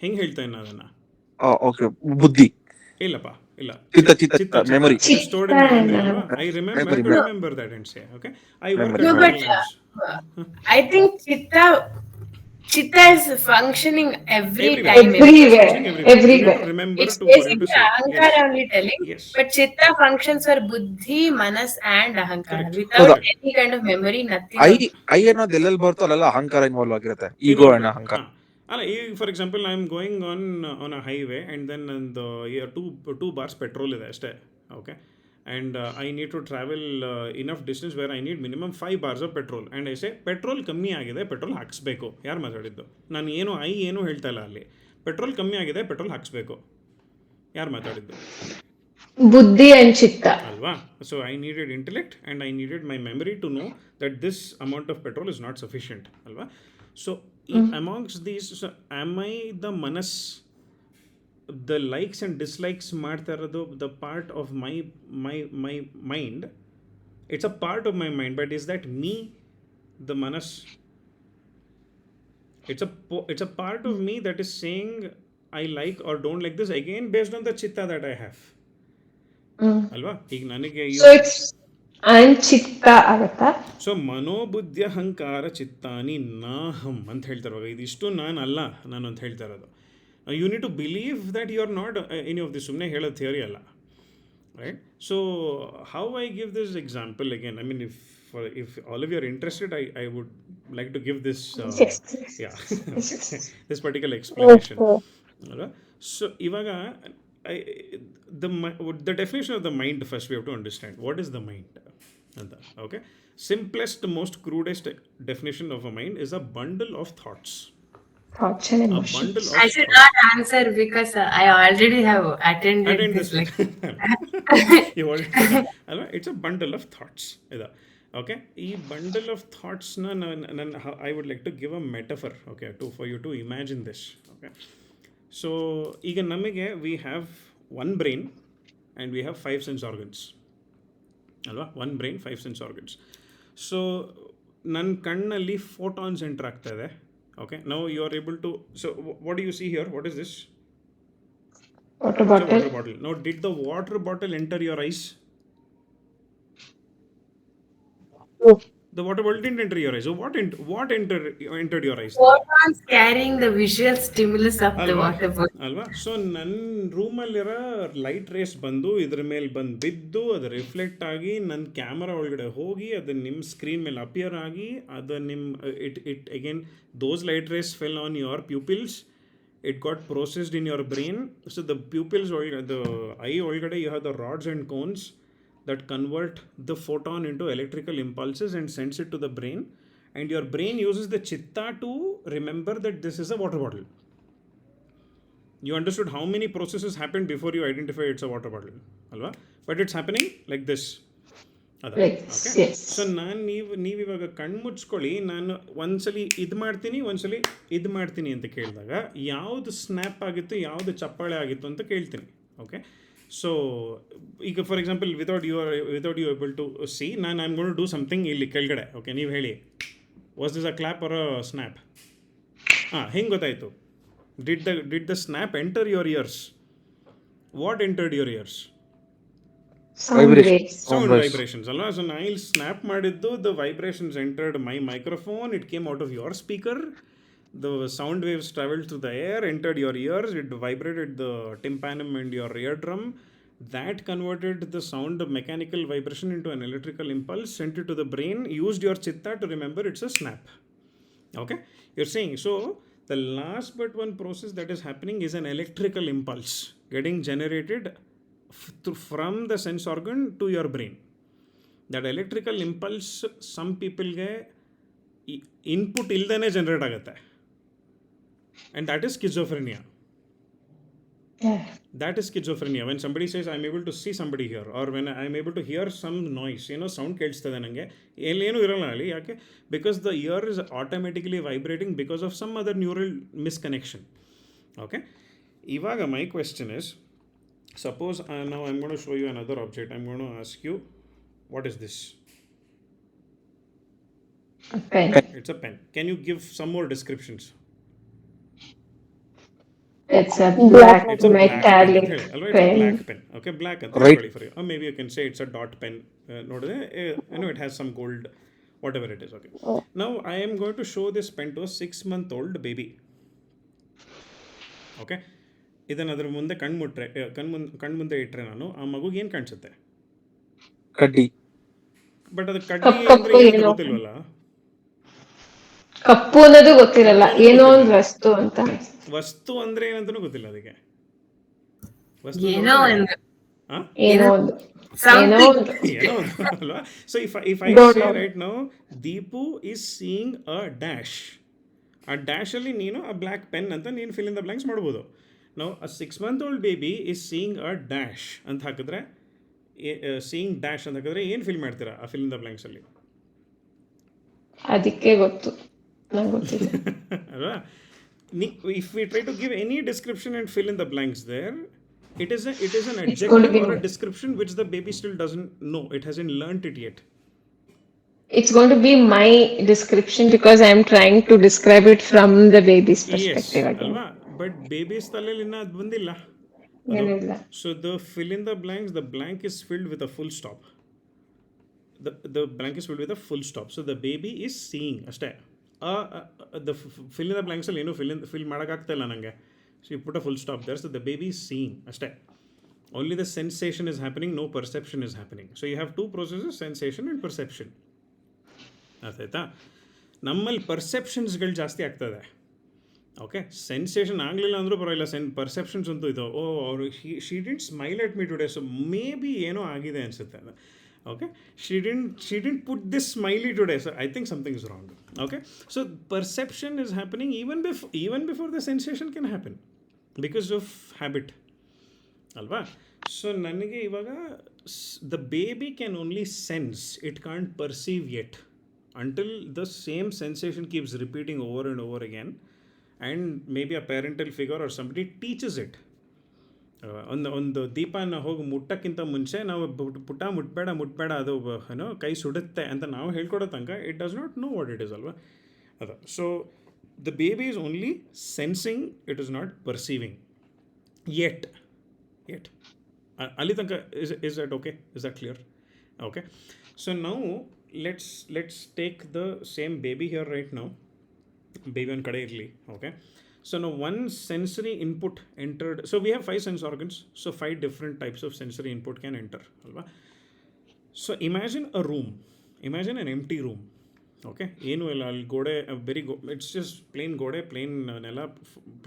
ಹೆಂಗೆ ಹೇಳ್ತಾ ಇನ್ನು ಅದನ್ನು? Okay, ಬುದ್ಧಿ. ಇಲ್ಲಪ್ಪ, ಇಲ್ಲ, ಚಿತ್ತ memory. Stored in my memory ಅಲ್ವಾ? I remember that and say, okay, I work No, at but labs. I think Chitta is functioning every Everywhere. time. Everywhere. You need to Everywhere. remember It's for you to basically say. Ahankara Yes. only telling. Yes. But Chitta functions for Buddhi, Manas and Ahankara. Correct. Without Correct. any kind of memory, nothing. I ಅನ್ನೋದು ಎಲ್ಲೆಲ್ಲಿ ಬರ್ತೋ ಅಲ್ಲೆಲ್ಲ ಅಹಂಕಾರ involve ಆಗಿರುತ್ತೆ. ಈಗೋ and ಅಹಂಕಾರ. ಅಲ್ಲ, ಈಗ for example I am going on a highway and then ಒಂದು two bars petrol ಇದೆ ಅಷ್ಟೇ. Okay, and I need to travel enough distance where I need minimum 5 bars of petrol. And I say petrol ಕಮ್ಮಿ ಆಗಿದೆ, petrol ಹಾಕಿಸ್ಬೇಕು. ಯಾರು ಮಾತಾಡಿದ್ದು? ನಾನು ಏನು ಹೇಳ್ತಾ ಇಲ್ಲ ಅಲ್ಲಿ. ಪೆಟ್ರೋಲ್ ಕಮ್ಮಿ ಆಗಿದೆ, ಪೆಟ್ರೋಲ್ ಹಾಕಿಸ್ಬೇಕು. ಯಾರು ಮಾತಾಡಿದ್ದು? Buddhi and Chitta. ಅಲ್ವಾ? So I needed intellect and I needed my memory to know that this amount of petrol is not sufficient, ಅಲ್ವಾ? So amongst these, so am I the ಮನಸ್, the likes and dislikes ಮಾಡ್ತಾ ಇರೋದು the part of my mind? It's a part of my mind, but is that me, the ಮನಸ್? It's a part of me that is saying I like or don't like this, again based on the chitta that I have. ಅಲ್ವಾ? ಈಗ ನನಗೆ So it's and Chitta ಆಗತ್ತಾ? So ಮನೋಬುದ್ಧಿ ಅಹಂಕಾರ ಚಿತ್ತಾನಿ ನಾಹಂ ಅಂತ ಹೇಳ್ತಾರೆ. ಇದಿಷ್ಟು ನಾನು ಅಂತ ಹೇಳ್ತಾ ಇರೋದು. You need to believe that you are not any of this. ಸುಮ್ಮನೆ ಹೇಳೋ ಥಿಯರಿ ಅಲ್ಲ, right? So how I give this example again, I mean if all of you are interested, I would like to give this this particular explanation. So ivaga the definition of the mind, first we have to understand what is the mind. Okay, simplest, most crudest definition of a mind is a bundle of thoughts. Thoughts and A emotions. bundle of I should not answer because I already have attended this. Like, you already, it's a bundle of thoughts. Okay, ಈ bundle of ಥಾಟ್ಸ್ನ I would like to give a metaphor, okay, for you to imagine this. Okay, so ಈಗ ನಮಗೆ we have 1 brain and we have 5 sense organs, ಅಲ್ವಾ? 1 brain, 5 sense organs. So ನನ್ನ ಕಣ್ಣಲ್ಲಿ photons enter ಆಗ್ತಾ ಇದೆ. Okay, now you are able to, so what do you see here? What is this? Water bottle. Water bottle. Now, did the water bottle enter your eyes? The water bottle didn't enter your eyes. So what entered your eyes? photons carrying the visual stimulus of the ಅಲ್ವಾ? water bottle. ಅಲ್ವಾ? So ನನ್ನ ರೂಮಲ್ಲಿರೋ light rays ಬಂದು ಇದ್ರ ಮೇಲೆ ಬಂದು ಬಿದ್ದು, ಅದು reflect ಆಗಿ ನನ್ನ ಕ್ಯಾಮರಾ ಒಳಗಡೆ ಹೋಗಿ ಅದು ನಿಮ್ಮ ಸ್ಕ್ರೀನ್ ಮೇಲೆ ಅಪಿಯರ್ ಆಗಿ, ಅದು ನಿಮ್ಮ it again those light rays fell on your pupils. It got processed in your brain. So the pupils, the eye ಒಳಗಡೆ you have the rods and cones that convert the photon into electrical impulses and sends it to the brain, and your brain uses the chitta to remember that this is a water bottle. You understood how many processes happened before you identify it's a water bottle, alva? But it's happening like this. Like this, yes. So ನೀವಿವಾಗ ಕಣ್ಮುಚ್ಕೊಳ್ಳಿ, ನಾನು ಒಂದ್ಸಲಿ ಇದು ಮಾಡ್ತೀನಿ ಅಂತ ಕೇಳಿದಾಗ ಯಾವುದು snap ಆಗಿತ್ತು, ಯಾವುದು ಚಪ್ಪಾಳೆ ಆಗಿತ್ತು ಅಂತ ಕೇಳ್ತೀನಿ. ಓಕೆ, ಸೊ ಈಗ for example without you able to see, I am gonna do something ಇಲ್ಲಿ ಕೆಳಗಡೆ. ಓಕೆ, ನೀವು ಹೇಳಿ, was this a clap or a snap? ಹೆಂಗೆ ಗೊತ್ತಾಯಿತು? Did the snap enter your ears? What entered your ears? Sound Vibration. waves. Sound waves. vibrations ಅಲ್ವಾ. So ನಾ ಇಲ್ಲಿ snap ಮಾಡಿದ್ದು the vibrations entered my microphone, it came out of your speaker, the sound waves traveled through the air, entered your ears, it vibrated the tympanum and your eardrum, that converted the sound of mechanical vibration into an electrical impulse, sent it to the brain, used your chitta to remember it's a snap. Okay, you're saying, so the last but one process that is happening is an electrical impulse getting generated from the sense organ to your brain. That electrical impulse some people ಗೆ input ಇಲ್ದೇನೆ generate ಆಗುತ್ತೆ, and that is schizophrenia. Yeah. That is schizophrenia. When somebody says I'm able to see somebody here, or when I'm able to hear some noise, sound ಕೇಳಿಸ್ತದೆ ನನಗೆ, ಏನು ಇರಲ್ಲ ಅಲ್ಲಿ. ಯಾಕೆ? Because the ear is automatically vibrating because of some other neural misconnection. Okay, ಇವಾಗ my question is, suppose now I'm going to show you another object. I'm going to ask you, what is this? A pen. It's a pen. Can you give some more descriptions? It's a black It's a black pen. metallic It's a pen. black pen. Okay, black and Right. for you. Or maybe you can say it's a dot pen. Nodide, it has some gold, whatever it is. Okay. Now I am going to show this pen to a 6-month-old baby. Okay. ಇದನ್ನು ಅದ್ರ ಮುಂದೆ ಕಣ್ಮುಂದೆ ಇಟ್ಟರೆ ನಾನು ಆ ಮಗುಗೆ ಏನು ಕಾಣಿಸುತ್ತೆ? ಕಡ್ಡಿ. ಬಟ್ ಅದು ಕಡ್ಡಿ ಕಪ್ಪು ಅಂದ್ರೆ ಏನು ಏನೋ. ಗೊತ್ತಿಲ್ವಲ್ಲ. ಕಪ್ಪು ಅನ್ನೋದು ಗೊತ್ತಿರಲ್ಲ, ಏನೋ ಒಂದು ವಸ್ತು ಅಂತ. ವಸ್ತು ಅಂದ್ರೆ ಏನಂತನೂ ಗೊತ್ತಿಲ್ಲ ಅದಕ್ಕೆ. ವಸ್ತು ಏನೋ ಒಂದು ಏನೋ ಒಂದು something. ಏನೋ ಒಂದು ಅಲ್ವಾ. So if I Don't say know. Right now Deepu is seeing a dash, ಆ ಡ್ಯಾಶಲ್ಲಿ ನೀನು ಆ ಬ್ಲ್ಯಾಕ್ ಪೆನ್ ಅಂತ ನೀನು ಫಿಲ್ ಇನ್ ದ ಬ್ಲ್ಯಾಂಕ್ಸ್ ಮಾಡ್ಬೋದು. ನಾವು ಅ 6-month-old baby is seeing a dash ಅಂತ ಹಾಕಿದ್ರೆ, ಸೀಯಿಂಗ್ ಡ್ಯಾಶ್ ಅಂತ ಹಾಕಿದ್ರೆ ಏನು ಫಿಲ್ ಮಾಡ್ತೀರಾ ಆ ಫಿಲ್ ಇನ್ ದ ಬ್ಲ್ಯಾಂಕ್ಸಲ್ಲಿ? ಅದಕ್ಕೆ ಗೊತ್ತು, ನಂಗೆ ಗೊತ್ತಿಲ್ಲ. ಅಲ್ವಾ? If we try to give any description and fill in the blanks there, it is an going to adjective be- or a description which the baby still doesn't know. It hasn't learnt it yet. It's going to be my description because I'm trying to describe it from the baby's Yes, perspective again. ಅಲ್ವಾ? But babies ತಲೆಯಲ್ಲಿ ಇನ್ನೂ ಅದು ಬಂದಿಲ್ಲ. ಏನಿಲ್ಲ. So the fill in the blanks, the blank is filled with a full stop. The blank is filled with a full stop. So the baby is seeing ಅಷ್ಟೇ. The fill in the blanks ಅಲ್ಲಿ ಏನು fill ಮಾಡೋಕ್ಕಾಗ್ತಾ ಇಲ್ಲ ನನಗೆ. So you put a full stop there. So the baby is seeing ಅಷ್ಟೇ. Only the sensation is happening, no perception is happening. So you have two processes, sensation and perception. ಅರ್ಥ ಆಯ್ತಾ? ನಮ್ಮಲ್ಲಿ ಪರ್ಸೆಪ್ಷನ್ಸ್ಗಳು ಜಾಸ್ತಿ ಆಗ್ತದೆ. ಓಕೆ, ಸೆನ್ಸೇಷನ್ ಆಗಲಿಲ್ಲ ಅಂದರೂ ಪರವಾಗಿಲ್ಲ, perceptions ಅಂತೂ ಇದು. ಓ ಅವರು she didn't smile at me today, so maybe ಏನೋ ಆಗಿದೆ ಅನಿಸುತ್ತೆ. Okay, she didn't put this smiley today, so I think something is wrong. Okay, so perception is happening even before the sensation can happen because of habit ಅಲ್ವಾ. So ನನಗೆ ಇವಾಗ the baby can only sense, it can't perceive yet until the same sensation keeps repeating over and over again, and maybe a parental figure or somebody teaches it. ಒಂದು ದೀಪನ ಹೋಗಿ ಮುಟ್ಟಕ್ಕಿಂತ ಮುಂಚೆ ನಾವು ಪುಟ್ಟ ಮುಟ್ಬೇಡ ಅದು ಕೈ ಸುಡುತ್ತೆ ಅಂತ ನಾವು ಹೇಳ್ಕೊಡೋ ತನಕ it does not know what it is ಅಲ್ವಾ. ಅದು so the baby is only sensing, it is not perceiving yet. ಅಲ್ಲಿ ತನಕ is that okay? Is that clear? Okay, so ನಾವು let's take the same baby here right now. Baby on kade irli. Okay, so now one sensory input entered. So we have 5 sense organs, so 5 different types of sensory input can enter alva. So imagine a room, imagine an empty room. Okay, ಏನು ಇಲ್ಲ ಅಲ್ಲಿ ಗೋಡೆ, very it's just plain ಗೋಡೆ, plain ನೆಲ,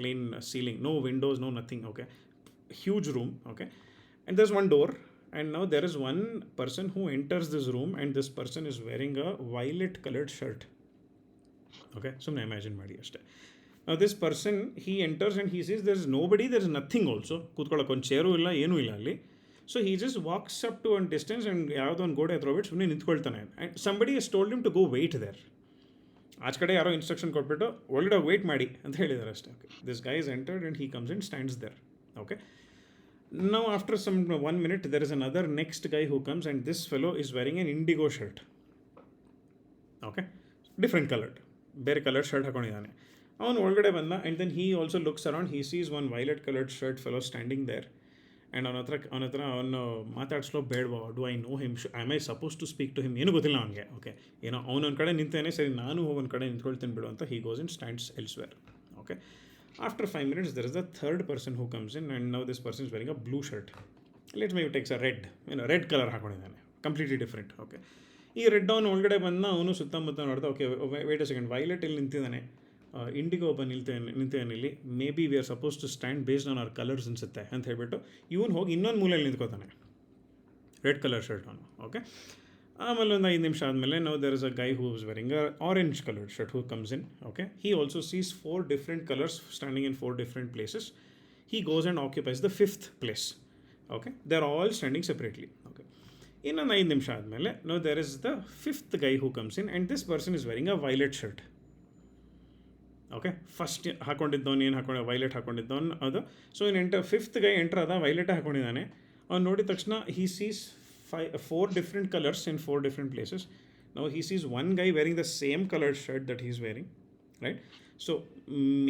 plain ceiling, no windows, no nothing. Okay, huge room. Okay, and there's one door. And now there is one person who enters this room, and this person is wearing a violet colored shirt. Okay, so imagine ಮಾಡಿ ಅಷ್ಟೇ. Now this person, he enters and he sees there is nobody, there is nothing also. ಕೂತ್ಕೊಳ್ಳೋಕೆ ಒಂದು chair ಇಲ್ಲ, ಏನೂ ಇಲ್ಲ ಅಲ್ಲಿ. So he just walks up to one distance and ಯಾವುದೋ ಒಂದು ಗೋಡೆ ಹತ್ರ ಹೋಗ್ಬಿಟ್ಟು ಸುಮ್ಮನೆ ನಿಂತ್ಕೊಳ್ತಾನೆ. And somebody has told him to go wait there. ಆಚ ಕಡೆ ಯಾರೋ ಇನ್ಸ್ಟ್ರಕ್ಷನ್ ಕೊಟ್ಬಿಟ್ಟು ಒಳಗಡೆ ವೇಟ್ ಮಾಡಿ ಅಂತ ಹೇಳಿದ್ದಾರೆ ಅಷ್ಟೇ. Okay, this guy is entered and he comes and stands there. Okay, now after some 1 minute there is another next guy who comes, and this fellow is wearing an indigo shirt. Okay, different colored, ಬೇರೆ colour shirt ಹಾಕೊಂಡಿದ್ದಾನೆ. ಅವನು ಒಳಗಡೆ ಬಂದ and then he also looks around, he sees one violet coloured shirt fellow standing there. And ಅವನ ಹತ್ರ ಅವನು ಮಾತಾಡ್ಸ್ಲೋ ಬೇಡವಾ, do I know him, I my suppose to speak to him, ಏನು ಗೊತ್ತಿಲ್ಲ ಅವನಿಗೆ. ಓಕೆ, ಏನೋ ಅವನು ಒಂದು ಕಡೆ ನಿಂತೇನೆ, ಸರಿ ನಾನು ಹೋಗಿ ಒಂದು ಕಡೆ ನಿಂತ್ಕೊಳ್ತೀನಿ ಬಿಡು ಅಂತ. He goes in stands elsewhere. Okay, after 5 minutes there is the third person who comes in, and now this person is wearing a blue shirt. Let's maybe takes a red color ಹಾಕೊಂಡಿದ್ದಾನೆ, completely different. Okay, ಈ red ಅವನು ಒಳಗಡೆ ಬಂದ, ಅವನು ಸುತ್ತಮುತ್ತ ನೋಡ್ದ. Okay, wait a second, violet ಇಲ್ಲಿ ನಿಂತಿದ್ದಾನೆ, ಇಂಡಿಗೋ ಒಬ್ಬ ನಿಂತಿದ್ದಾನೆ ಇಲ್ಲಿ, maybe we are suppose to stand based on our colours ಅನ್ಸುತ್ತೆ ಅಂತ ಹೇಳ್ಬಿಟ್ಟು ಇವನು ಹೋಗಿ ಇನ್ನೊಂದು ಮೂಲೆಯಲ್ಲಿ ನಿಂತ್ಕೋತಾನೆ, ರೆಡ್ ಕಲರ್ ಶರ್ಟ್ ಅವನು. ಓಕೆ, ಆಮೇಲೆ ಒಂದು 5 ನಿಮಿಷ ಆದಮೇಲೆ ನಾವು there is a guy who is wearing a orange coloured shirt who comes in. Okay, he also sees 4 different colours standing in 4 different places. He goes and occupies the 5th place. Okay, they are all standing separately. Okay, ಇನ್ನೊಂದು 5 ನಿಮಿಷ ಆದಮೇಲೆ now there is the 5th guy who comes in, and this person is wearing a violet shirt. Okay, first ಹಾಕೊಂಡಿದ್ದವನು ಏನು violet ಹಾಕೊಂಡಿದ್ದವನು ಅದು. So ಇನ್ನು 5th ಗೈ enter ಆದ, violet ಹಾಕೊಂಡಿದ್ದಾನೆ. ಅವ್ನು ನೋಡಿದ ತಕ್ಷಣ ಹಿ seize 4 different colors in 4 different places. Now he sees one guy wearing the same colored shirt that he is wearing, right? So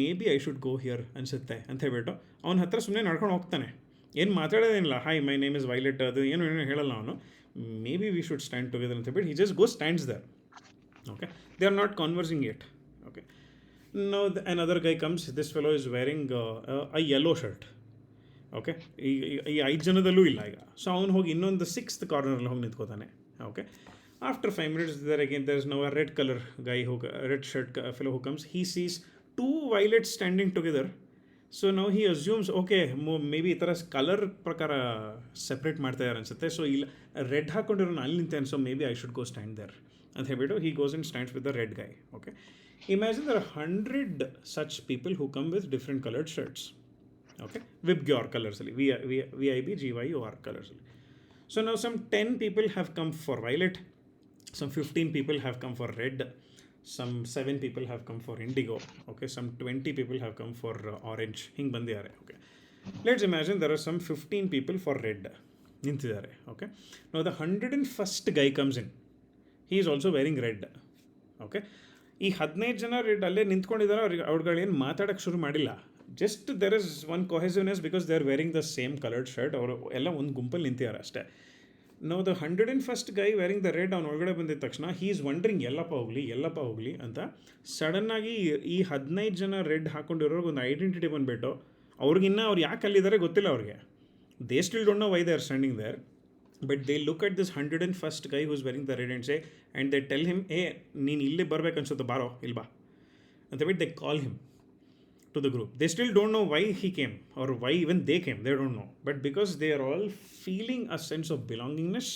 maybe I should go here ಅನ್ಸುತ್ತೆ ಅಂತ ಹೇಳ್ಬಿಟ್ಟು ಅವ್ನ ಹತ್ರ ಸುಮ್ಮನೆ ನಡ್ಕೊಂಡು ಹೋಗ್ತಾನೆ. ಏನು ಮಾತಾಡೋದೇನಿಲ್ಲ, hi my name is violet, ಅದು ಏನು ಹೇಳಲ್ಲ ಅವನು. Maybe we should stand together ಅಂತ ಹೇಳ್ಬಿಟ್ಟು he just go stands there. Okay, they are not conversing yet. Okay, now another guy comes, this fellow is wearing a yellow shirt. Okay, ಈ 5 ಜನದಲ್ಲೂ ಇಲ್ಲ ಈಗ. So ಅವ್ನು ಹೋಗಿ ಇನ್ನೊಂದು 6th ಕಾರ್ನರಲ್ಲಿ ಹೋಗಿ ನಿಂತ್ಕೋತಾನೆ. Okay, after 5 minutes there is now a red color guy red shirt fellow who comes. He sees 2 violets standing together. So ನಾವು ಹಿ ಅಸ್ಯೂಮ್ಸ್, ಓಕೆ ಮೇ ಬಿ ಈ ಥರ ಕಲರ್ ಪ್ರಕಾರ ಸೆಪ್ರೇಟ್ ಮಾಡ್ತಾ ಇದ್ದಾರೆ ಅನ್ಸುತ್ತೆ. ಸೊ ಇಲ್ಲ, ರೆಡ್ ಹಾಕೊಂಡಿರೋನು ಅಲ್ಲಿ ನಿಂತೇನೆ, so maybe I should go stand there ಅಂತ ಹೇಳ್ಬಿಟ್ಟು he goes in stands with the red guy. Okay, imagine there 100 such people who come with different colored shirts. Okay, VIBGYOR colorsally, VIBGYOR colorsally. So now some 10 people have come for violet, some 15 people have come for red, some 7 people have come for indigo. Okay, some 20 people have come for orange. Hing bandiyare. Okay, let's imagine there are some 15 people for red nintidare. Okay, now the 101st guy comes in. He is also wearing red. Okay, ಈ 15 ಜನ red ಅಲ್ಲೇ ನಿಂತ್ಕೊಂಡಿದ್ದಾರೆ. ಅವ್ರುಗಳೇನು ಮಾತಾಡೋಕ್ಕೆ ಶುರು ಮಾಡಿಲ್ಲ. Just there is one cohesiveness because they are wearing the same coloured shirt. ಅವರು ಎಲ್ಲ ಒಂದು ಗುಂಪಲ್ಲಿ ನಿಂತಿದ್ದಾರೆ ಅಷ್ಟೇ. ನಾವು the 101st guy wearing the red ಅವ್ನು ಒಳಗಡೆ ಬಂದಿದ ತಕ್ಷಣ ಹೀ ಈಸ್ ವಂಡ್ರಿಂಗ್ ಎಲ್ಲಪ್ಪ ಹೋಗಲಿ ಅಂತ. ಸಡನ್ನಾಗಿ ಈ 15 ಜನ ರೆಡ್ ಹಾಕೊಂಡಿರೋರ್ಗೆ ಒಂದು ಐಡೆಂಟಿಟಿ ಬಂದುಬಿಟ್ಟು ಅವ್ರಿಗಿನ್ನ ಅವ್ರು ಯಾಕೆ ಅಲ್ಲಿದ್ದಾರೆ ಗೊತ್ತಿಲ್ಲ ಅವ್ರಿಗೆ. They still don't know why they are standing there. But they look at this 101st guy who's wearing the red and they tell him, hey, ನೀನು ಇಲ್ಲಿ ಬರ್ಬೇಕು ಅನ್ಸುತ್ತೆ, ಬಾರೋ ಇಲ್ಲಿ ಬಾ ಅಂತ ಹೇಳ್ಬಿಟ್ಟು they call him to the group. They still don't know why he came or why even they came. They don't know. But because they are all feeling a sense of belongingness,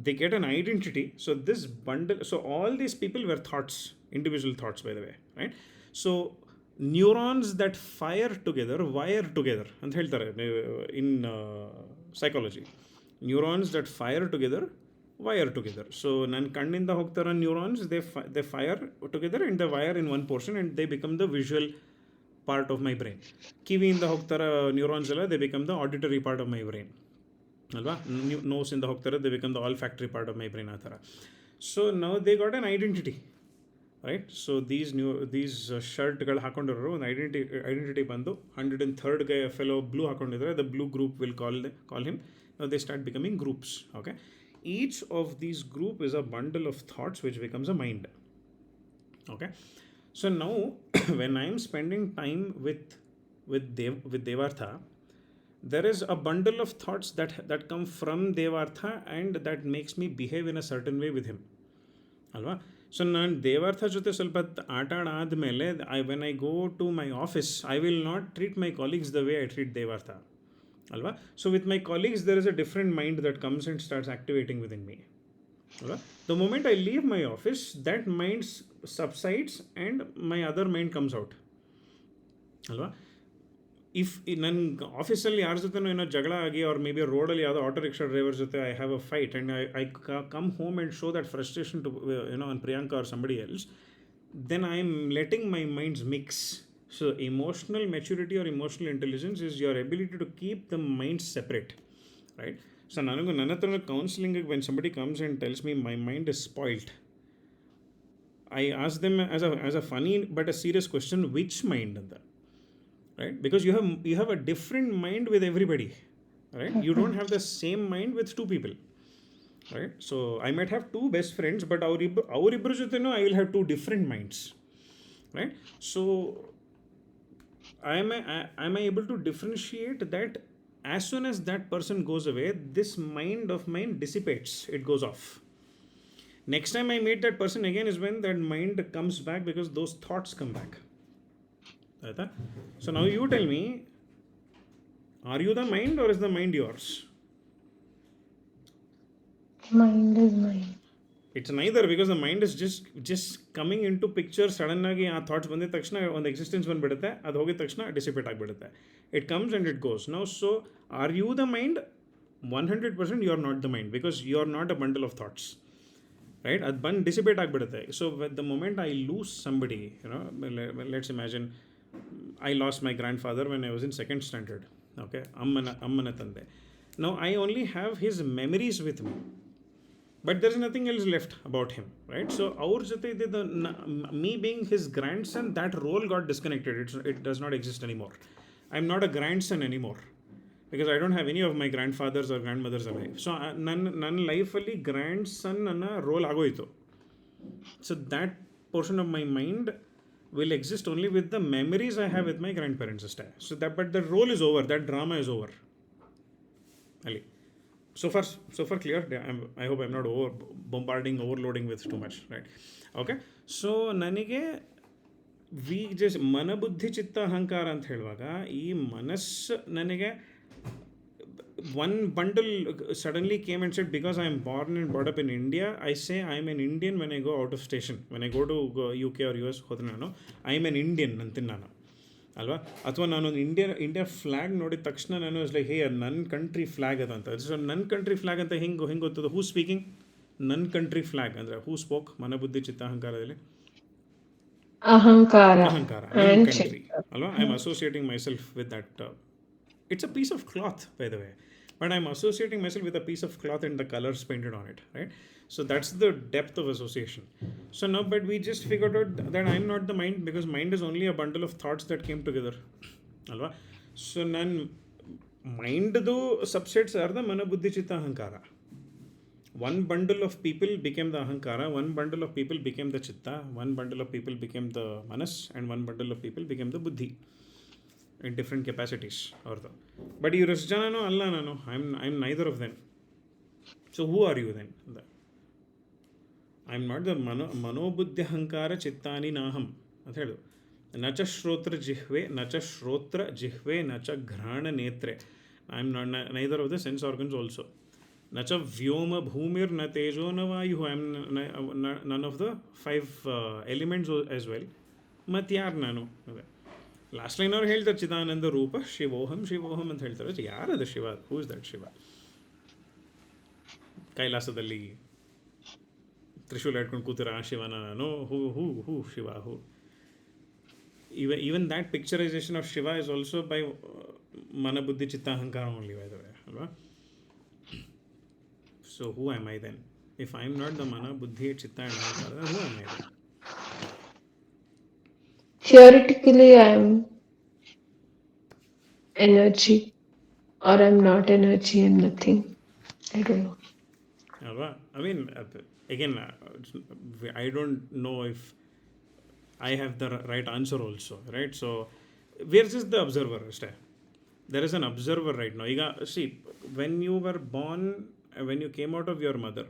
they get an identity. So this bundle, so all these people were thoughts, individual thoughts by the way, right? So neurons that fire together wire together ಅಂತ ಹೇಳ್ತಾರೆ in psychology. Neurons that fire together wire together. So ನನ್ನ ಕಣ್ಣಿಂದ ಹೋಗ್ತಾರ neurons, they fire together and they wire in one portion and they become the visual part of my brain. ಕಿವಿಯಿಂದ ಹೋಗ್ತಾರ neurons ಎಲ್ಲ, they become the auditory part of my brain ಅಲ್ವಾ. ನೋಸಿಂದ ಹೋಗ್ತಾರೆ, they become the olfactory part of my brain ಆ ಥರ. So now they got an identity, right? So these ಶರ್ಟ್ಗಳು ಹಾಕೊಂಡಿರೋರು ಒಂದು identity ಬಂದು 103rd guy fellow blue ಹಾಕೊಂಡಿದ್ರೆ the blue group will call him. Now they start becoming groups. Okay, each of these group is a bundle of thoughts which becomes a mind. Okay, so now when I am spending time with Devartha, there is a bundle of thoughts that come from Devartha and that makes me behave in a certain way with him ಅಲ್ವಾ. So ನಾನು ದೇವಾರ್ಥ ಜೊತೆ ಸ್ವಲ್ಪ ಆಟ ಆದಮೇಲೆ when I go to my office I will not treat my colleagues the way I treat Devartha ಅಲ್ವಾ. So with my colleagues there is a different mind that comes and starts activating within me ಅಲ್ವಾ. The moment I leave my office that mind subsides and my other mind comes out ಅಲ್ವಾ. If ನನ್ನ ಆಫೀಸಲ್ಲಿ ಯಾರ ಜೊತೆನೂ ಏನೋ ಜಗಳ ಆಗಿ ಅವ್ರ ಮೇ ಬಿ ರೋಡಲ್ಲಿ ಯಾವುದೋ ಆಟೋ ರಿಕ್ಷಾ ಡ್ರೈವರ್ ಜೊತೆ I have a fight and I come home and show that frustration to on Priyanka or somebody else, then I am letting my minds mix. So emotional maturity or emotional intelligence is your ability to keep the minds separate, right? So ನನ್ನ ಹತ್ರ ಕೌನ್ಸಿಲಿಂಗಿಗೆ when somebody comes and tells me my mind is spoilt, I asked them as a funny but a serious question, which mind ಅಂತ, right? Because you have a different mind with everybody, right? You don't have the same mind with two people, right? So I might have two best friends, but ಅವರಿಬ್ಬರ ಜೊತೆನೂ I will have two different minds, right? So am I able to differentiate that as soon as that person goes away, this mind of mine dissipates, it goes off. Next time I meet that person again is when that mind comes back, because those thoughts come back. ಆಯ್ತಾ? So now you tell me, are you the mind or is the mind yours? Mind is mind. It's neither, because the mind is just coming into picture. Sudden ಆಗಿ ಆ thoughts ಬಂದಿದ ತಕ್ಷಣ ಒಂದು existence ಬಂದ್ಬಿಡುತ್ತೆ, ಅದು ಹೋಗಿದ ತಕ್ಷಣ ಡಿಸಿಪೇಟ್ ಆಗಿಬಿಡುತ್ತೆ. It comes and it goes. Now so are you the mind? 100% you are not the mind, because you are not a bundle of thoughts, right? ಅದು ಬಂದು ಡಿಸಿಪೇಟ್ ಆಗಿಬಿಡುತ್ತೆ. So the moment I lose somebody, let's imagine I lost my grandfather when I was in second standard. Okay, ಅಮ್ಮನ ತಂದೆ. Now I only have his memories with me, but there is nothing else left about him, right? So our jate me being his grandson, that role got disconnected. It does not exist anymore. I'm not a grandson anymore, because I don't have any of my grandfathers or grandmothers alive. So ನನ್ನ ಲೈಫಲ್ಲಿ grandson ಅನ್ನೋ roll ಆಗೋಯಿತು. So that portion of my mind will exist only with the memories I have with my grandparents ಅಷ್ಟೇ. So that, but the role is over, that drama is over ಅಲ್ಲಿ. So far clear. I hope I'm not overloading with too much, right? Okay, so ನನಗೆ we just ಮನಬುದ್ಧಿ ಚಿತ್ತ ಅಹಂಕಾರ ಅಂತ ಹೇಳುವಾಗ, ಈ ಮನಸ್ಸು ನನಗೆ one bundle suddenly came and said, because I am born and brought up in India, I say I am an Indian when I go out of station. When I go to UK or US ಹೋದ್ರೆ ನಾನು I am an Indian ಅಂತೀನಿ ನಾನು, ಅಲ್ವಾ? ಅಥವಾ ನಾನು India flag ನೋಡಿದ ತಕ್ಷಣ ನಾನು ಲೈಕ್, ಹೇ ನನ್ನ ಕಂಟ್ರಿ ಫ್ಲ್ಯಾಗ್ ಅದ ಅಂತ. ಸೊ ನನ್ನ ಕಂಟ್ರಿ ಫ್ಲ್ಯಾಗ್ ಅಂತ ಹೆಂಗೆ ಗೊತ್ತದ? ಹೂ ಸ್ಪೀಕಿಂಗ್ ನನ್ನ ಕಂಟ್ರಿ ಫ್ಲ್ಯಾಗ್ ಅಂದರೆ ಹೂ ಸ್ಪೋಕ್ ಮನಬುದ್ಧಿ ಚಿತ್ತ ಅಹಂಕಾರದಲ್ಲಿ? ಅಹಂಕಾರ ನನ್ನ ಕಂಟ್ರಿ, ಅಲ್ವಾ? I am associating my self with that. It's a piece of cloth, by the way, but I'm associating myself with a piece of cloth and the colors painted on it, right? So that's the depth of association. So now, but we just figured out that I'm not the mind, because mind is only a bundle of thoughts that came together, alva? So nan mind do subsets are the mana buddhi chitta ahankara. One bundle of people became the ahankara, one bundle of people became the chitta, one bundle of people became the manas, and one bundle of people became the buddhi, in different capacities. ಅವ್ರದ್ದು. But ಇವರಷ್ಟು ಜನನೂ ಅಲ್ಲ ನಾನು. I am neither of them. So who are you then? I am not the ಮನೋಬುದ್ಧಿ ಅಹಂಕಾರ ಚಿತ್ತಾನಿ ನಾಹಂ ಅಂತ ಹೇಳು. ನ ಚ ಶ್ರೋತ್ರ ಜಿಹ್ವೆ ನ ಚ ಘ್ರಾಣ ನೇತ್ರೆ. I am neither of the sense organs also. ನ ಚ ವ್ಯೋಮ ಭೂಮಿರ್ ನ ತೇಜೋ ನ ವಾಯು. I am none of the 5 elements as well. ಮತ್ತು ಯಾರು ನಾನು? ಅದೇ ಲಾಸ್ಟ್ ಲೈನ್ ಅವ್ರು ಹೇಳ್ತಾರೆ, ಚಿದಾನಂದ ರೂಪ ಶಿವೋಹಂ ಶಿವೋಹಂ ಅಂತ ಹೇಳ್ತಾರೆ. ಯಾರದು Shiva? Who is that Shiva? ಕೈಲಾಸದಲ್ಲಿ ತ್ರಿಶೂಲ ಇಟ್ಕೊಂಡು ಕೂತಿರೋ ಆ ಶಿವನ ನಾನು? ಹೂ ಶಿವ? ಹೂ? even that picturization of Shiva is also by mana buddhi chitta ahankara only, by the way, alva? So who am I then? If I am not the mana buddhi chitta and ahankara, who am I then? Theoretically, I am energy, or I'm not energy, I'm nothing. I don't know. I mean, again, I don't know if I have the right answer also, right? So we're just the observer. There is an observer right now. See, when you were born, when you came out of your mother,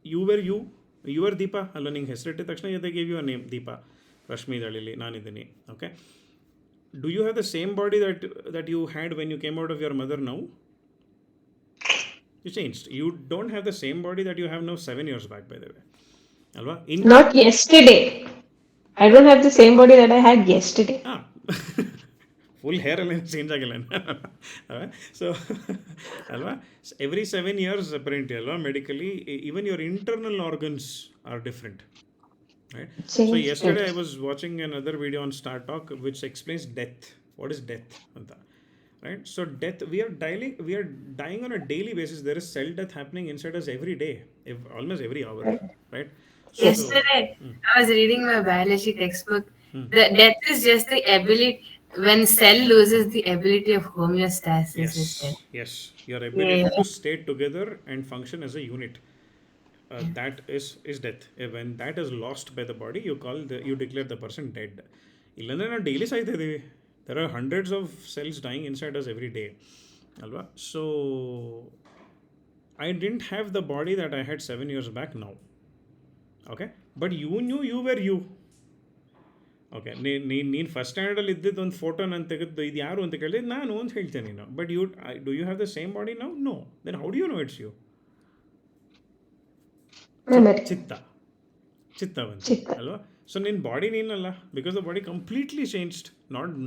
you were Deepa. Allo ninge ಹೆಸರಿಟ್ಟ ತಕ್ಷಣ they gave you a name, Deepa. Rashmi Dalili, ನಾನಿದ್ದೀನಿ. Okay, do you have the same body that you had when you came out of your mother now? You changed. You don't have the same body that you have now 7 years back, by the way, alva? Not yesterday. I don't have the same body that I had yesterday. Full hair ಎಲ್ಲ change ಆಗಿಲ್ಲ. So ಅಲ್ವಾ, every 7 years apparently, ಅಲ್ವಾ, medically even your internal organs are different, right? So yesterday I was watching another video on Star Talk which explains death. What is death anta, right? So death, we are dying on a daily basis. There is cell death happening inside us every day, almost every hour, right? So, Yesterday, I was reading my biology textbook. The death is just the ability when cell loses the ability of homeostasis. Is death. yes, your Yeah. ability to stay together and function as a unit. That is death. When that is lost by the body, you declare the person dead. ಇಲ್ಲಾಂದ್ರೆ ನಾವು daily ಸಾಯ್ತಾ ಇದ್ದೀವಿ. There are hundreds of cells dying inside us every day. ಅಲ್ವಾ? So I didn't have the body that I had 7 years back now. Okay? But you knew you were you. Okay ನೀನು first ಸ್ಟ್ಯಾಂಡರ್ಡಲ್ಲಿ ಇದ್ದಿದ್ದು ಒಂದು photo ನಾನು ತೆಗೆದು ಇದು ಯಾರು ಅಂತ ಕೇಳಿದ್ರೆ ನಾನು ಅಂತ ಹೇಳ್ತೇನೆ ನೀನು. But do you have the same body now? No. Then how do you know it's you? Memory. ಚಿತ್ತವಂತ Chitta. ಅಲ್ವಾ? ಸೊ ನಿನ್ನ ಬಾಡಿ ನೀನಲ್ಲ, because the body completely changed.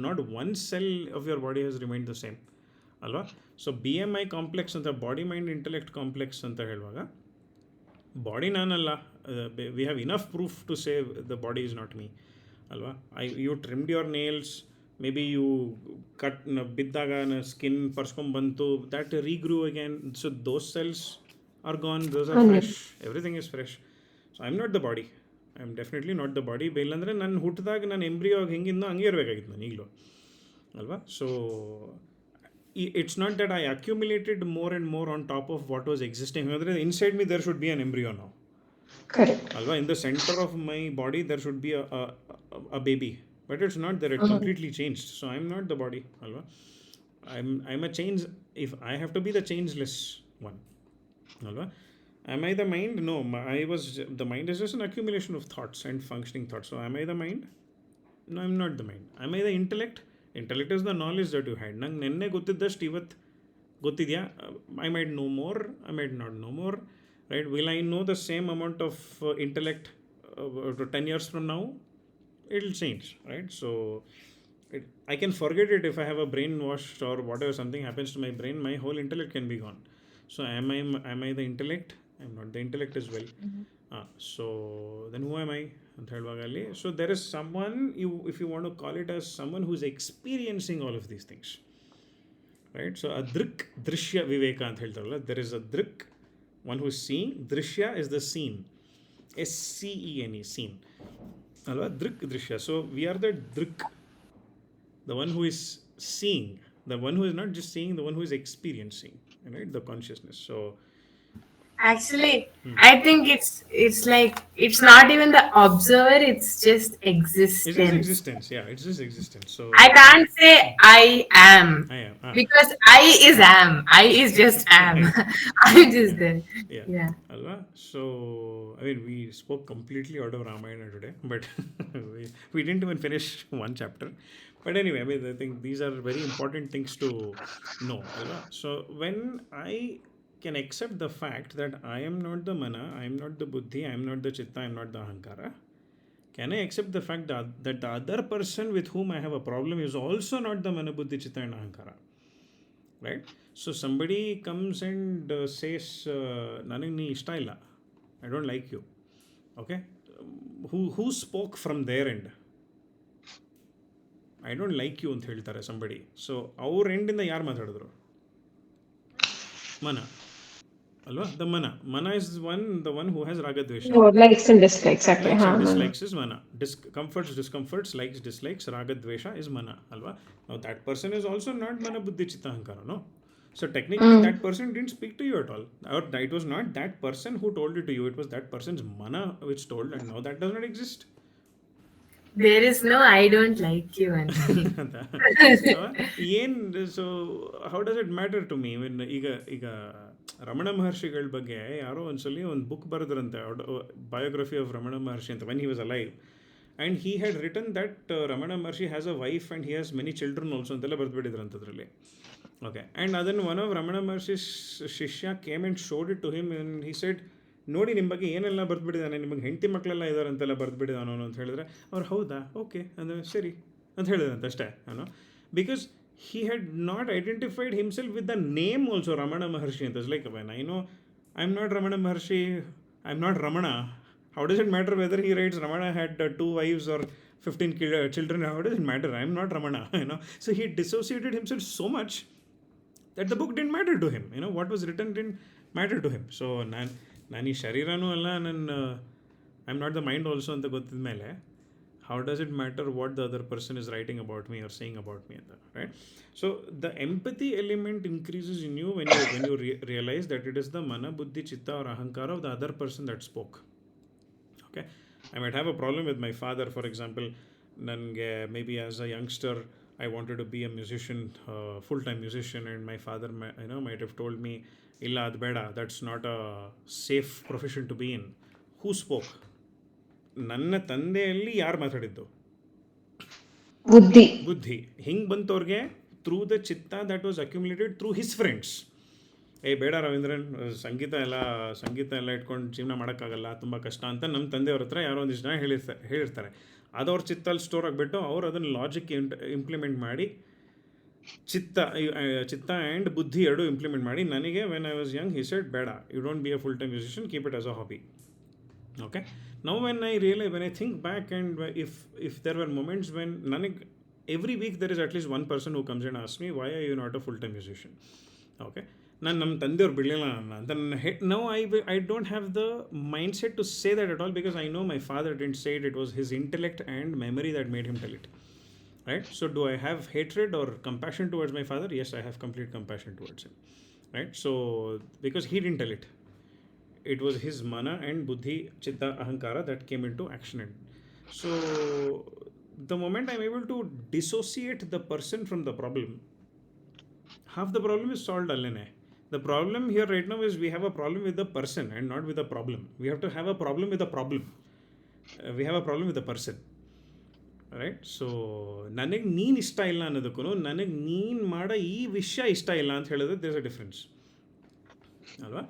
Not one cell of your body has remained the same ಅಲ್ವಾ? So BMI complex ಅಂತ, body mind intellect complex ಅಂತ ಹೇಳುವಾಗ body ನಾನಲ್ಲ. We have enough proof to save the body is not me ಅಲ್ವಾ? You trimmed your nails, maybe you ಬಿದ್ದಾಗ skin ಪರ್ಸ್ಕೊಂಡ್ಬಂತು, that regrew again. So those cells are gone, those are fresh, everything is fresh. So I am not the body, I am definitely not the body. ಇಲ್ಲಾಂದರೆ ನಾನು ಹುಟ್ಟಿದಾಗ ನಾನು embryo ಹೆಂಗಿದ್ನೋ ಹಂಗೆ ಇರಬೇಕಾಗಿತ್ತು ನಾನು ಈಗಲೂ ಅಲ್ವಾ? So it's not that I accumulated more and more on top of what was existing. Inside me there should be an embryo now. Correct. Alva, in the center of my body there should be a baby, but it's not there. It completely changed. So I'm not the body. Alva, I'm a change. If I have to be the changeless one. Alva, am I the mind? No, the mind is just an accumulation of thoughts and functioning thoughts. So am I the mind? No, I'm not the mind. Am I the intellect? Intellect is the knowledge that you had. ನಂಗೆ ನೆನ್ನೆ ಗೊತ್ತಿದ್ದಷ್ಟು ಇವತ್ತು ಗೊತ್ತಿದೆಯಾ? I might know more, I might not know more, right? Will I know the same amount of intellect 10 years from now? It will change, right? So I can forget it if I have a brainwashed or whatever, something happens to my brain, my whole intellect can be gone. So am I the intellect? I'm not the intellect as well. So then who am I ಅಂತ ಹೇಳುವಾಗ ಅಲ್ಲಿ, so there is someone, if you want to call it as someone who is experiencing all of these things, right? So ಆ ದೃಶ್ಯ ವಿವೇಕ ಅಂತ ಹೇಳ್ತಾರಲ್ಲ, there is a ದೃಕ್, one who is seeing. ದೃಶ್ಯ is the scene, SCENE, scene ಅಲ್ವಾ? ದೃಶ್ಯ. So we are the ದೃಕ್, the one who is seeing, the one who is not just seeing, the one who is experiencing, right? The consciousness. So Actually, I think it's like it's not even the observer; it's just it's existence. just existence. Yeah, it's just existence. So I can't say I am I am. because I is am. I is just am. I'm just there. Yeah. Yeah. Alva? So I mean, we spoke completely out of Ramayana today, but we didn't even finish one chapter. But anyway, I mean, I think these are very important things to know. Alva? So when I can accept the fact that I am not the mana, I am not the buddhi, I am not the chitta, I am not the ahankara, can I accept the fact that the other person with whom I have a problem is also not the mana, buddhi, chitta and ahankara, right? So somebody comes and says, ನನಗೆ ನೀ ಇಷ್ಟ ಇಲ್ಲ, I don't like you, okay? Who spoke from their end? I don't like you ಅಂತ ಹೇಳ್ತಾರೆ somebody. So ಅವ್ರ ಎಂಡಿಂದ ಯಾರು ಮಾತಾಡಿದ್ರು? ಮನ ಅಲ್ವಾ? ದ ಮನ is the one who has ragadvesha. No, likes and dislikes. Exactly. Likes and dislikes is mana. Comforts, discomforts, likes, dislikes, ragadvesha is mana. Alva? Now that person is also not mana, buddhi, chitta, ahankara, no? So technically that person didn't speak to you at all. Or it was not that person who told it to you. It was that person's mana which told, and now that does not exist. There is no I don't like you and so how does it matter to me? ಈಗ ರಮಣ ಮಹರ್ಷಿಗಳ ಬಗ್ಗೆ ಯಾರೋ ಒಂದ್ಸಲಿ ಒಂದು book ಬರೆದ್ರಂತೆ, biography of Ramana Maharshi ಅಂತ, when he was alive. And he had written that Ramana Maharshi has a wife and he has many children also ಅಂತೆಲ್ಲ ಬರೆದ್ಬಿಟ್ಟಿದ್ರಂಥದ್ರಲ್ಲಿ. ಓಕೆ, ಆ್ಯಂಡ್ ಅದನ್ನು ಒನ್ ಆಫ್ ರಮಣ ಮಹರ್ಷಿ ಶಿಷ್ಯ came and showed it to him and he said, ನೋಡಿ ನಿಮ್ಮ ಬಗ್ಗೆ ಏನೆಲ್ಲ ಬರೆದ್ಬಿಟ್ಟಿದ್ದಾನೆ, ನಿಮಗೆ ಹೆಂಡತಿ ಮಕ್ಕಳೆಲ್ಲ ಇದ್ದಾರೆ ಅಂತೆಲ್ಲ ಬರೆದ್ಬಿಟ್ಟಿದ್ದಾನೋ ಅಂತ ಹೇಳಿದ್ರೆ, ಅವ್ರು ಹೌದಾ, ಓಕೆ ಅಂದರೆ ಸರಿ ಅಂತ ಹೇಳಿದಂತೆ ಅಷ್ಟೇ ನಾನು. Because he had not identified himself with the name also, Ramana Maharshi. And it's like, when I know I'm not Ramana Maharshi, I'm not Ramana, how does it matter whether he writes Ramana had 2 wives or 15 children? How does it matter? I'm not Ramana, you know. So he dissociated himself so much that the book didn't matter to him. You know, what was written didn't matter to him. So ನಾನು ಈ ಶರೀರನೂ ಅಲ್ಲ, I'm not the mind also ಅಂತ ಗೊತ್ತಿದ ಮೇಲೆ how does it matter what the other person is writing about me or saying about me ಅಂತ, right? So the empathy element increases in you when you realize that it is the mana, buddhi, chitta or ahankara of the other person that spoke. Okay, I might have a problem with my father, for example. Nange maybe as a youngster I wanted to be a musician, full-time musician, and my father might have told me, illa ad beda, that's not a safe profession to be in. Who spoke? ನನ್ನ ತಂದೆಯಲ್ಲಿ ಯಾರು ಮಾತಾಡಿದ್ದು? ಬುದ್ಧಿ. ಬುದ್ಧಿ. ಹಿಂಗೆ ಬಂತವ್ರಿಗೆ through the ಚಿತ್ತ that was accumulated through his friends. ಬೇಡ ರವೀಂದ್ರನ್, ಸಂಗೀತ ಎಲ್ಲ ಇಟ್ಕೊಂಡು ಜೀವನ ಮಾಡೋಕ್ಕಾಗಲ್ಲ, ತುಂಬ ಕಷ್ಟ ಅಂತ ನಮ್ಮ ತಂದೆಯವ್ರ ಹತ್ರ ಯಾರೋ ಒಂದಿಷ್ಟು ಜನ ಹೇಳಿರ್ತಾರೆ. ಅದು ಅವ್ರ ಚಿತ್ತಲ್ಲಿ ಸ್ಟೋರ್ ಆಗಿಬಿಟ್ಟು ಅವ್ರು ಅದನ್ನು ಲಾಜಿಕ್ ಇಂಪ್ಲಿಮೆಂಟ್ ಮಾಡಿ ಚಿತ್ತ ಆ್ಯಂಡ್ ಬುದ್ಧಿ ಎರಡು ಇಂಪ್ಲಿಮೆಂಟ್ ಮಾಡಿ ನನಗೆ when I was young he said ಬೇಡ, you don't be a full time musician, keep it as a hobby. Okay, now when I think back, and if there were moments when every week there is at least one person who comes and asks me, why are you not a full-time musician? Okay, ನಾನು ನಮ್ಮ ತಂದೆಯವ್ರು ಬಿಡಲಿಲ್ಲ ನನ್ನ ಅಂತ now I don't have the mindset to say that at all, because I know my father didn't say it was his intellect and memory that made him tell it, right? So do I have hatred or compassion towards my father? Yes, I have complete compassion towards him, right? So because he didn't tell it, it was his mana and buddhi, chitta, ahankara that came into action. So the moment I'm able to dissociate the person from the problem, half the problem is solved allene. The problem here right now is we have a problem with the person and not with the problem. We have to have a problem with the problem. We have a problem with the person, right? So ನನಗೆ ನೀನು ಇಷ್ಟ ಇಲ್ಲ ಅನ್ನೋದಕ್ಕೂ ನನಗೆ ನೀನು ಮಾಡೋ ಈ ವಿಷಯ ಇಷ್ಟ ಇಲ್ಲ ಅಂತ ಹೇಳಿದ್ರೆ there's a difference ಅಲ್ವಾ?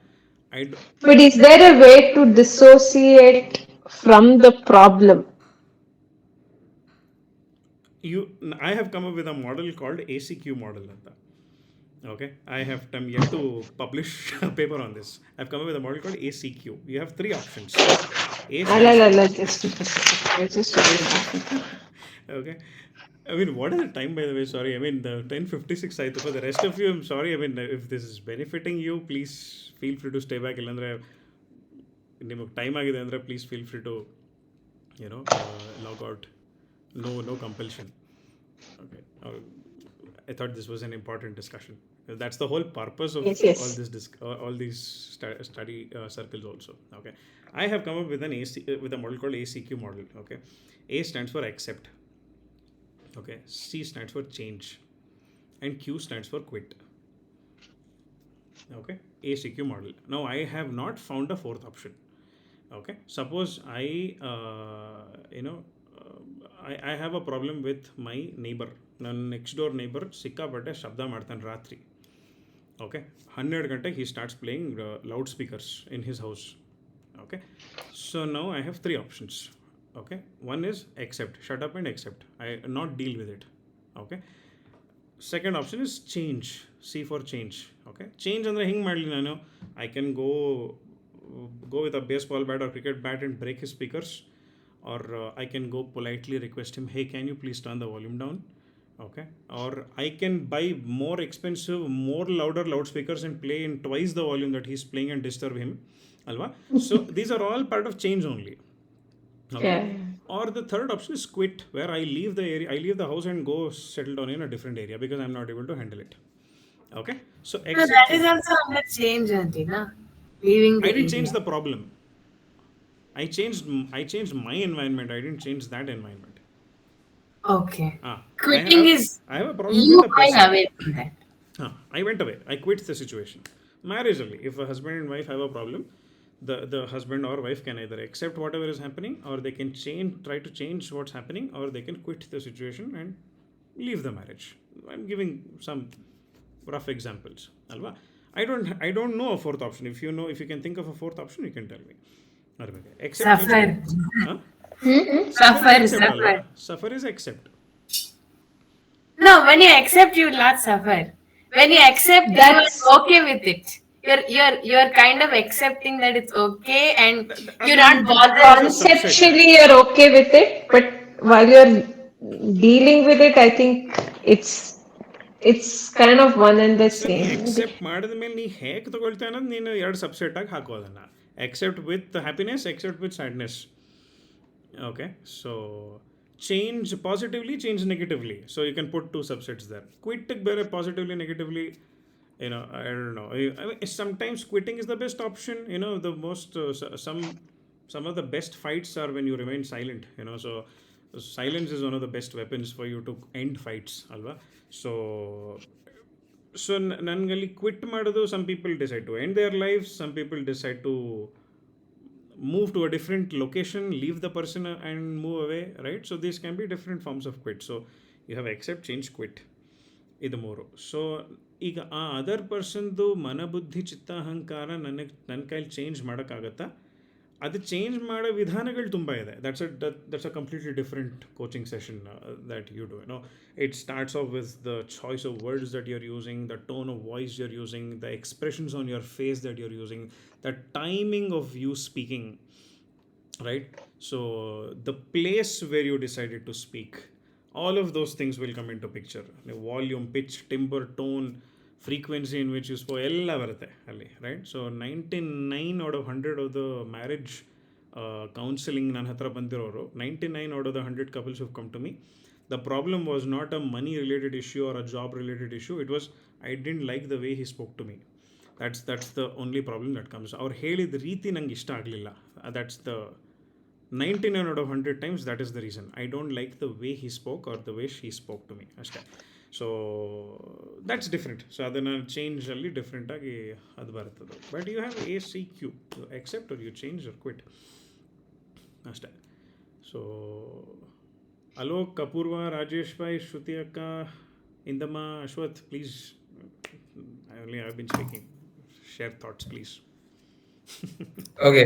But is there a way to dissociate from the problem? I have come up with a model called ACQ model. Okay, I have yet to publish a paper on this. I've come up with a model called ACQ. You have three options. Okay. I mean, what is the time, by the way? Sorry, I mean, the 10:56 ಆಯಿತು. For the rest of you, I'm sorry. I mean, if this is benefiting you, please feel free to stay back. ಇಲ್ಲಾಂದರೆ ನಿಮಗೆ time ಆಗಿದೆ ಅಂದರೆ please feel free to log out. No compulsion. Okay. I thought this was an important discussion. That's the whole purpose of Yes. all these study circles also. Okay. I have come up with with a model called ACQ model. Okay. A stands for accept. Okay, C stands for change, and Q stands for quit. Okay, ACQ model. Now I have not found a fourth option. Okay, suppose I have a problem with my neighbor. ನನ್ನ next door neighbor ಸಿಕ್ಕಾಪಟ್ಟೆ ಶಬ್ದ ಮಾಡ್ತಾನೆ ರಾತ್ರಿ. Okay, 12 ಗಂಟೆಗೆ he starts playing loudspeakers in his house. Okay, so now I have three options. Okay, one is accept, shut up and accept, I not deal with it. Okay, second option is change, C for change. Okay, change andre hing madli nanu, I can go with a baseball bat or cricket bat and break his speakers, or I can go politely request him, hey, can you please turn the volume down? Okay, or I can buy more expensive, more louder loudspeakers and play in twice the volume that he's playing and disturb him, alva? So these are all part of change only. Okay. Yeah. Or the third option is quit, where I leave the area, I leave the house and go settle down in a different area because I'm not able to handle it. Okay, so that is also under change, auntie, na? Leaving the I didn't area. change the problem. I changed my environment. I didn't change that environment. Okay. Quitting I have a problem you with the person. going away from that. I went away. I quit the situation. Marriage only. If a husband and wife have a problem, the husband or wife can either accept whatever is happening, or they can try to change what's happening, or they can quit the situation and leave the marriage. I'm giving some rough examples. Alva? I don't know a fourth option. If you can think of a fourth option, you can tell me. Suffer. Huh? Suffer is accept. No, when you accept, you will not suffer. When you accept, then you're okay with it. You're kind of accepting that it's okay, and you're not bothered. Conceptually, you're okay with it, but while you're dealing with it, I think it's kind of one and the same. Accept ಮಾಡಿದ ಮೇಲೆ ನೀ ಹೇಗೆ ತಗೊಳ್ತಾ ಅನ್ನೋದು ನೀನು ಎರಡು subset ಆಗಿ ಹಾಕೋದನ್ನ. Accept with happiness, accept with sadness. Okay, so change positively, change negatively. So you can put two subsets there. Quit better positively, negatively. I don't know. I mean, sometimes quitting is the best option. The most some of the best fights are when you remain silent. So silence is one of the best weapons for you to end fights, alva. So ನನಗಲ್ಲಿ quit ಮಾಡೋದು some people decide to end their lives, some people decide to move to a different location, leave the person and move away, right? So these can be different forms of quit. So you have accept, change, quit. ಇದು ಮೂರು. So ಈಗ ಆ other ಪರ್ಸನ್ದು ಮನಬುದ್ಧಿ ಚಿತ್ತಾಹಂಕಾರ ನನ್ನ ಕೈಲಿ change ಮಾಡೋಕ್ಕಾಗತ್ತಾ? ಅದು change ಮಾಡೋ ವಿಧಾನಗಳು ತುಂಬ ಇದೆ. That's a completely different coaching session that you do. It starts off with the choice of words that you are using, the tone of voice you are using, the expressions on your face that you are using, the timing of you speaking, right? So the place where you decided to speak, all of those things will come into picture. The volume, pitch, timbre, tone, frequency in which you spoke, ಎಲ್ಲ ಬರುತ್ತೆ ಅಲ್ಲಿ, right? So 99 out of 100 of the marriage counseling ನನ್ನ ಹತ್ರ ಬಂದಿರೋರು, 99 out of the 100 couples who've come to me, the problem was not a money related issue or a job related issue. It was, I didn't like the way he spoke to me. That's the only problem that comes. ಅವ್ರು ಹೇಳಿದ ರೀತಿ ನಂಗೆ ಇಷ್ಟ ಆಗಲಿಲ್ಲ. That's the 99 out of 100 times that is the reason. I don't like the way he spoke or the way she spoke to me ಅಷ್ಟೇ. So that's different. So ಅದನ್ನು ಚೇಂಜಲ್ಲಿ ಡಿಫ್ರೆಂಟಾಗಿ ಅದು ಬರ್ತದೆ. But you have ACQ, except or you change or quit ಅಷ್ಟೇ. So Alok, Apoorva, Rajesh bhai, Shruti akka, Indamma, Ashwath, please. I've been speaking. Share thoughts, please. Okay.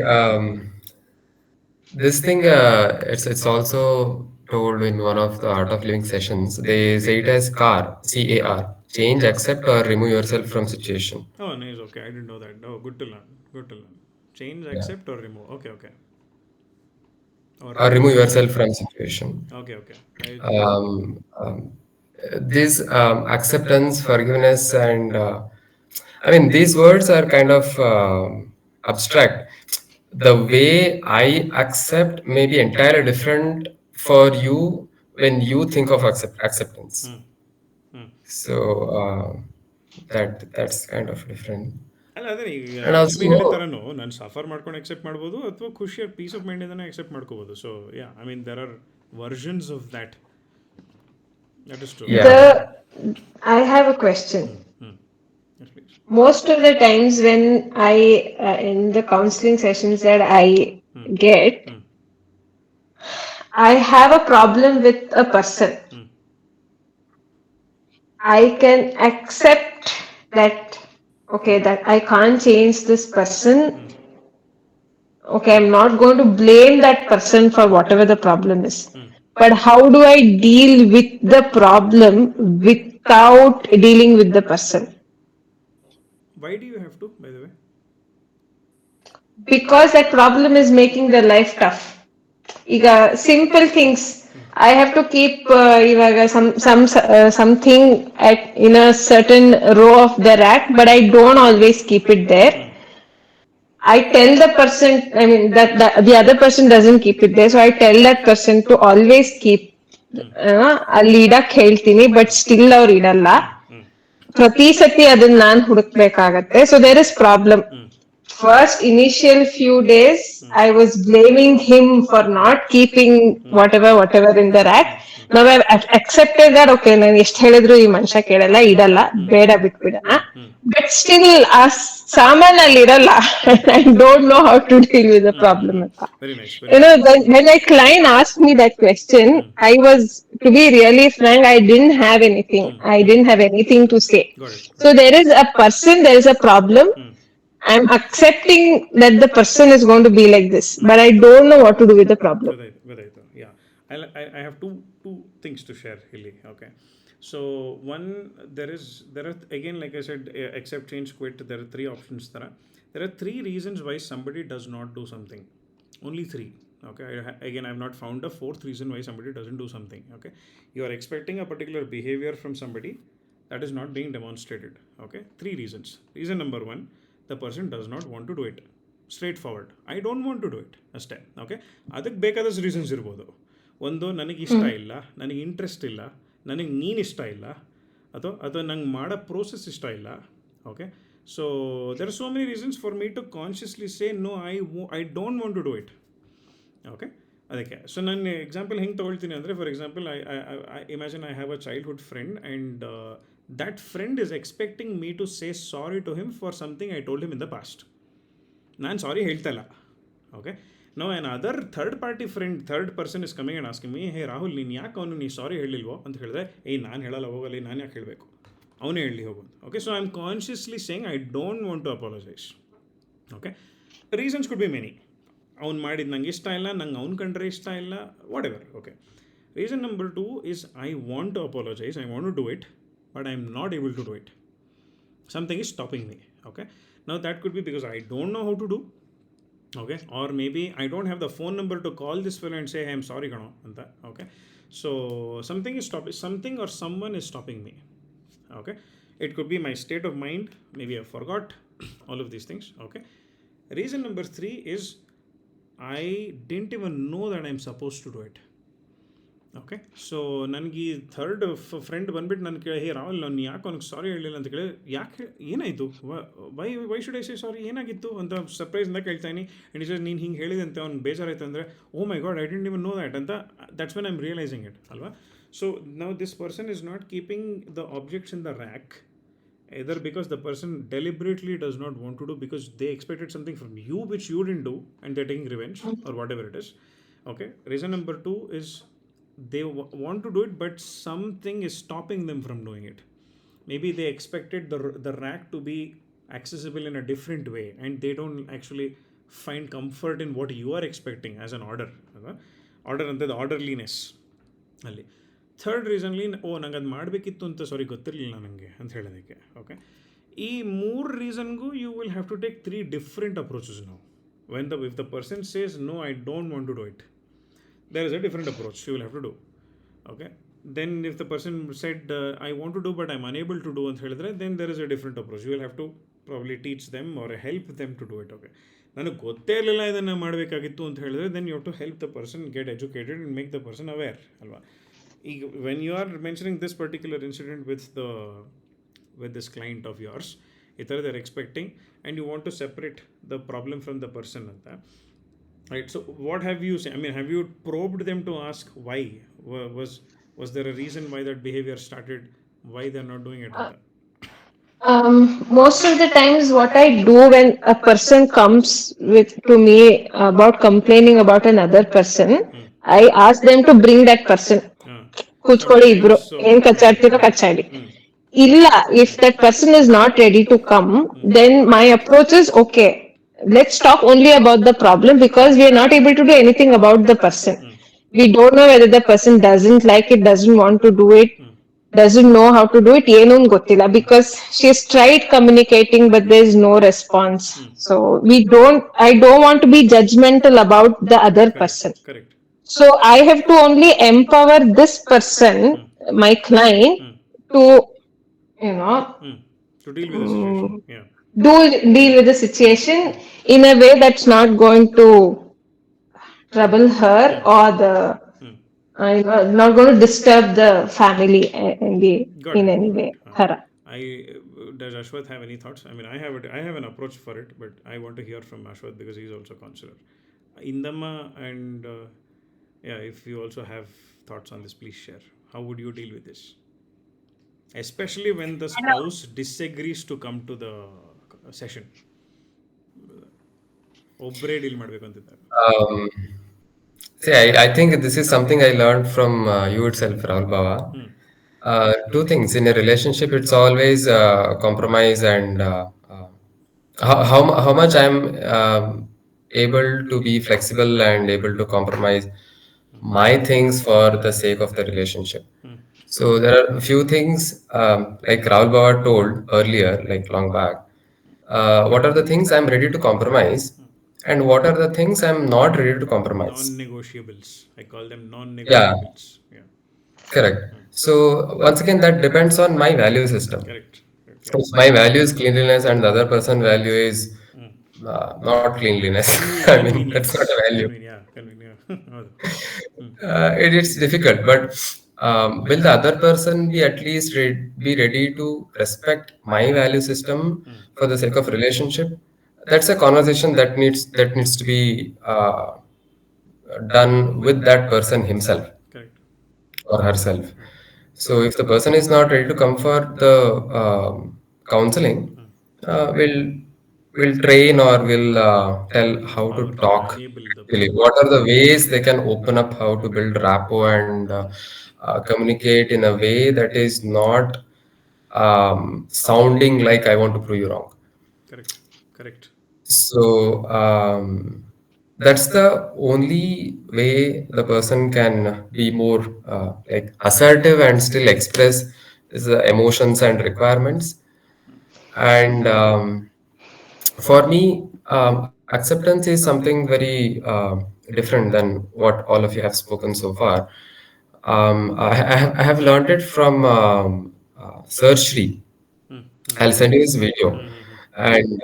This thing, it's also told in one of the Art of Living sessions. They say it as CAR, CAR. Change, accept, or remove yourself from situation. Oh, nice. Okay, I didn't know that. Oh, good to learn. Good to learn. Change, Yeah. accept, or remove. Okay, okay. Or remove yourself from situation. Okay, okay. Um, um, this acceptance, forgiveness, and I mean, these words are kind of abstract. The way I accept may be entirely different for you when you think of acceptance. So that's kind of different. ಅಲ್ಲ, ಅದೇ ಈಗ And Lakshmi also, ಹೇಳಿದ ನಾನು suffer ಮಾಡ್ಕೊಂಡು accept ಮಾಡ್ಬೋದು, ಅಥವಾ ಖುಷಿಯಾಗಿ piece of mind ಇದನ್ನು ಎಕ್ಸೆಪ್ಟ್ ಮಾಡ್ಕೋಬೋದು. So yeah, I mean there are versions of that. That is true. yeah. I have a question. Yes, please. Most of the times when I in the counseling sessions that I get, I have a problem with a person. I can accept that, okay, that I can't change this person. Okay, I'm not going to blame that person for whatever the problem is. But how do I deal with the problem without dealing with the person? Why do you have to, by the way? Because that problem is making their life tough. ಈಗ simple things. I have to keep ಇವಾಗ something in a certain row of the rack, but I don't always keep it there. I tell the person, I mean, that the other person doesn't keep it there, so I tell that person to always keep ಅಲ್ಲಿ ಇಡಕ್ ಹೇಳ್ತೀನಿ, but still ಅವ್ರು ಇಡಲ್ಲ. ಪ್ರತಿ ಸತಿ ಅದನ್ನ ನಾನು ಹುಡುಕ್ಬೇಕಾಗತ್ತೆ. So there is problem. First initial few days, I was blaming him for not keeping whatever in the rack. Now I've accepted that, okay, ನಾನು ಎಷ್ಟು ಹೇಳಿದ್ರು ಈ ಮನುಷ್ಯ ಕೇಳಲ್ಲ, ಇಡಲ್ಲ, ಬೇಡ ಬಿಟ್ಬಿಡೋಣ. But still, ಆ ಸಾಮಾನಲ್ಲಿ ಇರಲ್ಲ. I don't know how to deal with the problem. Very nice. When my client asked me that question, I was, to be really frank, I didn't have anything. I didn't have anything to say. Got it. So there is a person, there is a problem. I'm accepting that the person is going to be like this, but I don't know what to do with the problem. ಗೊತ್ತಾಯ್ತು. Yeah. I have two things to share, Hilly. Okay. So one, there are again, like I said, accept, change, quit. There are three options. There are three reasons why somebody does not do something. Only three. Okay. Again, I have not found a fourth reason why somebody doesn't do something. Okay. You are expecting a particular behavior from somebody that is not being demonstrated. Okay. Three reasons. Reason number one, the person does not want to do it. Straightforward. I don't want to do it ಅಷ್ಟೇ. Okay, ಅದಕ್ಕೆ ಬೇಕಾದಷ್ಟು reasons ಇರ್ಬೋದು. ಒಂದು, ನನಗೆ ಇಷ್ಟ ಇಲ್ಲ, ನನಗೆ interest ಇಲ್ಲ, ನನಗೆ ನೀನು ಇಷ್ಟ ಇಲ್ಲ, ಅಥವಾ ನಂಗೆ ಮಾಡೋ ಪ್ರೋಸೆಸ್ ಇಷ್ಟ ಇಲ್ಲ. Okay, so there are so many reasons for me to consciously say no, I don't want to do it. Okay, ಅದಕ್ಕೆ ಸೊ ನಾನು ಎಕ್ಸಾಂಪಲ್ ಹೆಂಗೆ ತೊಗೊಳ್ತೀನಿ ಅಂದರೆ, for example, I imagine I have a childhood friend and that friend is expecting me to say sorry to him for something I told him in the past. ನಾನು sorry ಹೇಳ್ತಾ ಇಲ್ಲ. Okay, no another third party friend, third person is coming and asking me, hey Rahul, ನೀನು ಯಾಕೆ ನೀ ಸಾರಿ ಹೇಳಿಲ್ವೋ ಅಂತ ಹೇಳಿದ್ರೆ, ನಾನು ಹೇಳಲ್ಲ, ಹೋಗಲಿ, ನಾನು ಯಾಕೆ ಹೇಳಬೇಕು, ಅವನೇ ಹೇಳಲಿ ಹೋಗೋದು. Okay, so I am consciously saying I don't want to apologise. Okay, reasons could be many. ಅವ್ನು ಮಾಡಿದ್ದು ನಂಗೆ ಇಷ್ಟ ಇಲ್ಲ, ನಂಗೆ ಅವ್ನು ಕಂಡ್ರೆ ಇಷ್ಟ ಇಲ್ಲ, what ever. Okay, reason number 2 is I want to apologize, I want to do it, but I am not able to do it. Something is stopping me. Okay, now that could be because I don't know how to do. Okay, or maybe I don't have the phone number to call this fellow and say, hey, I'm sorry kano anta. Okay, so something is stopping, something or someone is stopping me. Okay, it could be my state of mind, maybe I forgot all of these things. Okay, reason number 3 is I didn't even know that I'm supposed to do it. Okay, so ನನಗೆ ಈ third friend ಬಂದ್ಬಿಟ್ಟು ನಾನು ಕೇಳಿ, ಹೇ ರಾಹುಲ್, ನಾನು ಯಾಕೆ ಅವ್ನಿಗೆ ಸಾರಿ ಹೇಳಲಿಲ್ಲ ಅಂತ ಕೇಳಿ, ಯಾಕೆ, ಏನಾಯಿತು, ವೈ ಶುಡ್ ಐ ಸೇ ಸಾರಿ, ಏನಾಗಿತ್ತು ಅಂತ ಸರ್ಪ್ರೈಸಿಂದ ಕೇಳ್ತಾಯಿನಿ. ಆ್ಯಂಡ್ ಇಸ್ ನೀನು ಹಿಂಗೆ ಹೇಳಿದಂತೆ ಅವ್ನು ಬೇಜಾರಾಯ್ತು ಅಂದರೆ, oh my god, I didn't even know that ಅಂತ. That's when I am realising it, ಅಲ್ವಾ? So now this person is not keeping the objects in the rack, either because the person deliberately does not want to do, because they expected something from you which you didn't do and they're taking revenge or whatever it is. Okay, reason number 2 is they want to do it, but something is stopping them from doing it. Maybe they expected the rack to be accessible in a different way, and they don't actually find comfort in what you are expecting as an order. Order ante the orderliness ಅಲ್ಲಿ. Third ರೀಸನ್ಲಿ, ನಂಗೆ ಅದು ಮಾಡಬೇಕಿತ್ತು ಅಂತ ಸಾರಿ ಗೊತ್ತಿರಲಿಲ್ಲ ನನಗೆ ಅಂತ ಹೇಳೋದಕ್ಕೆ. Okay, ಈ 3 ರೀಸನ್ಗೂ you will have to take 3 different approaches ನಾವು. If the person says no, I don't want to do it, there is a different approach you will have to do. Okay, then if the person said I want to do but I'm unable to do ಅಂತ ಹೇಳಿದ್ರೆ, then there is a different approach. You will have to probably teach them or help them to do it. Okay, ನನಗೆ ಗೊತ್ತೇ ಇರಲಿಲ್ಲ ಇದನ್ನು ಮಾಡಬೇಕಾಗಿತ್ತು ಅಂತ ಹೇಳಿದ್ರೆ, then you have to help the person get educated and make the person aware, ಅಲ್ವಾ? ಈಗ when you are mentioning this particular incident with this client of yours, ಈ ಥರ they're expecting and you want to separate the problem from the person ಅಂತ. Right, so what have you said? I mean, have you probed them to ask why? Was there a reason why that behavior started? Why they're not doing it? Most of the times what I do when a person comes to me about complaining about another person, I ask them to bring that person. ಕೂತ್ಕೊಳ್ಳಿ ಇಬ್ರು, ಏನ್ ಕಚ್ಚಾಡ್ತಿರೋ ಕಚ್ಚಾಡಿ. ಇಲ್ಲ, if that person is not ready to come, then my approach is, okay, let's talk only about the problem, because we are not able to do anything about the person. We don't know whether the person doesn't like it, doesn't want to do it, doesn't know how to do it, ಏನು ಗೊತ್ತಿಲ್ಲ, because she's tried communicating but there is no response. So I don't want to be judgmental about the other person. Correct. So I have to only empower this person, my client, to to deal with the situation. Yeah, deal with the situation in a way that's not going to trouble her or not going to disturb the family in any way. Does Ashwath have any thoughts? I mean, I have an approach for it, but I want to hear from Ashwath because he's also a counselor. Indamma and if you also have thoughts on this, please share. How would you deal with this? Especially when the spouse disagrees to come to the session. ಒಬ್ಬರೇ deal ಮಾಡಬೇಕು ಅಂತಿದ್ದಾರೆ. See, I think this is something I learned from you itself, Rahul Baba. Two things in a relationship, it's always compromise and how much I'm able to be flexible and able to compromise my things for the sake of the relationship. So there are a few things like Rahul Baba told earlier, like long back. What are the things I'm ready to compromise? And what are the things I'm not ready to compromise? Non-negotiables. I call them non-negotiables. Yeah. Correct. So once again, that depends on my value system. Correct. If my value is cleanliness and the other person value is not cleanliness. I mean, that's not a Convenience. value. Yeah, convenient. ಹೌದು. ಹ್ಮ್. It's difficult, but will the other person be at least be ready to respect my value system for the sake of relationship? That's a conversation that needs to be done with that person himself Correct. or herself. So if the person is not ready to come for the counseling, we'll train or we'll tell how How to to talk. enable the Really, person. what are the ways they can open up, how to build rapport and communicate in a way that is not sounding like I want to prove you wrong. Correct. Correct. So that's the only way the person can be more like assertive and still express his emotions and requirements. And for me, acceptance is something very different than what all of you have spoken so far. I have learned it from Sir. Hmm. Hmm. I'll send you this video. Hmm. Hmm. And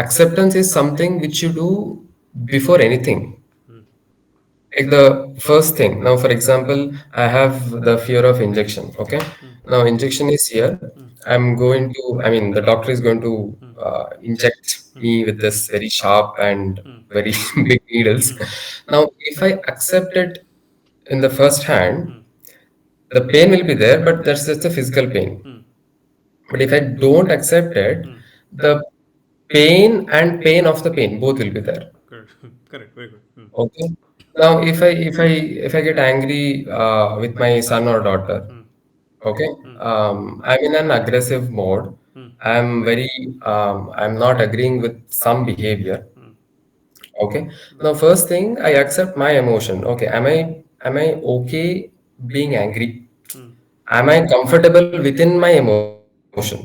acceptance is something which you do before anything. Hmm. Like the first thing. Now, for example, I have the fear of injection. Okay. Now, injection is here. I'm going to, I mean, the doctor is going to inject me with this very sharp and very big needles. Now, if I accept it in the first hand, the pain will be there, but that's just a physical pain. Hmm. But if I don't accept it, Hmm. the pain and pain of the pain both will be there. Correct. Correct. Very good. Hmm. Okay. Now, if I get angry with my son or daughter, Hmm. okay, Hmm. I'm in an aggressive mode. Hmm. I'm not agreeing with some behavior. Hmm. Okay. Now, first thing, I accept my emotion. Okay, am I okay being angry? Hmm. Am I comfortable within my emotion?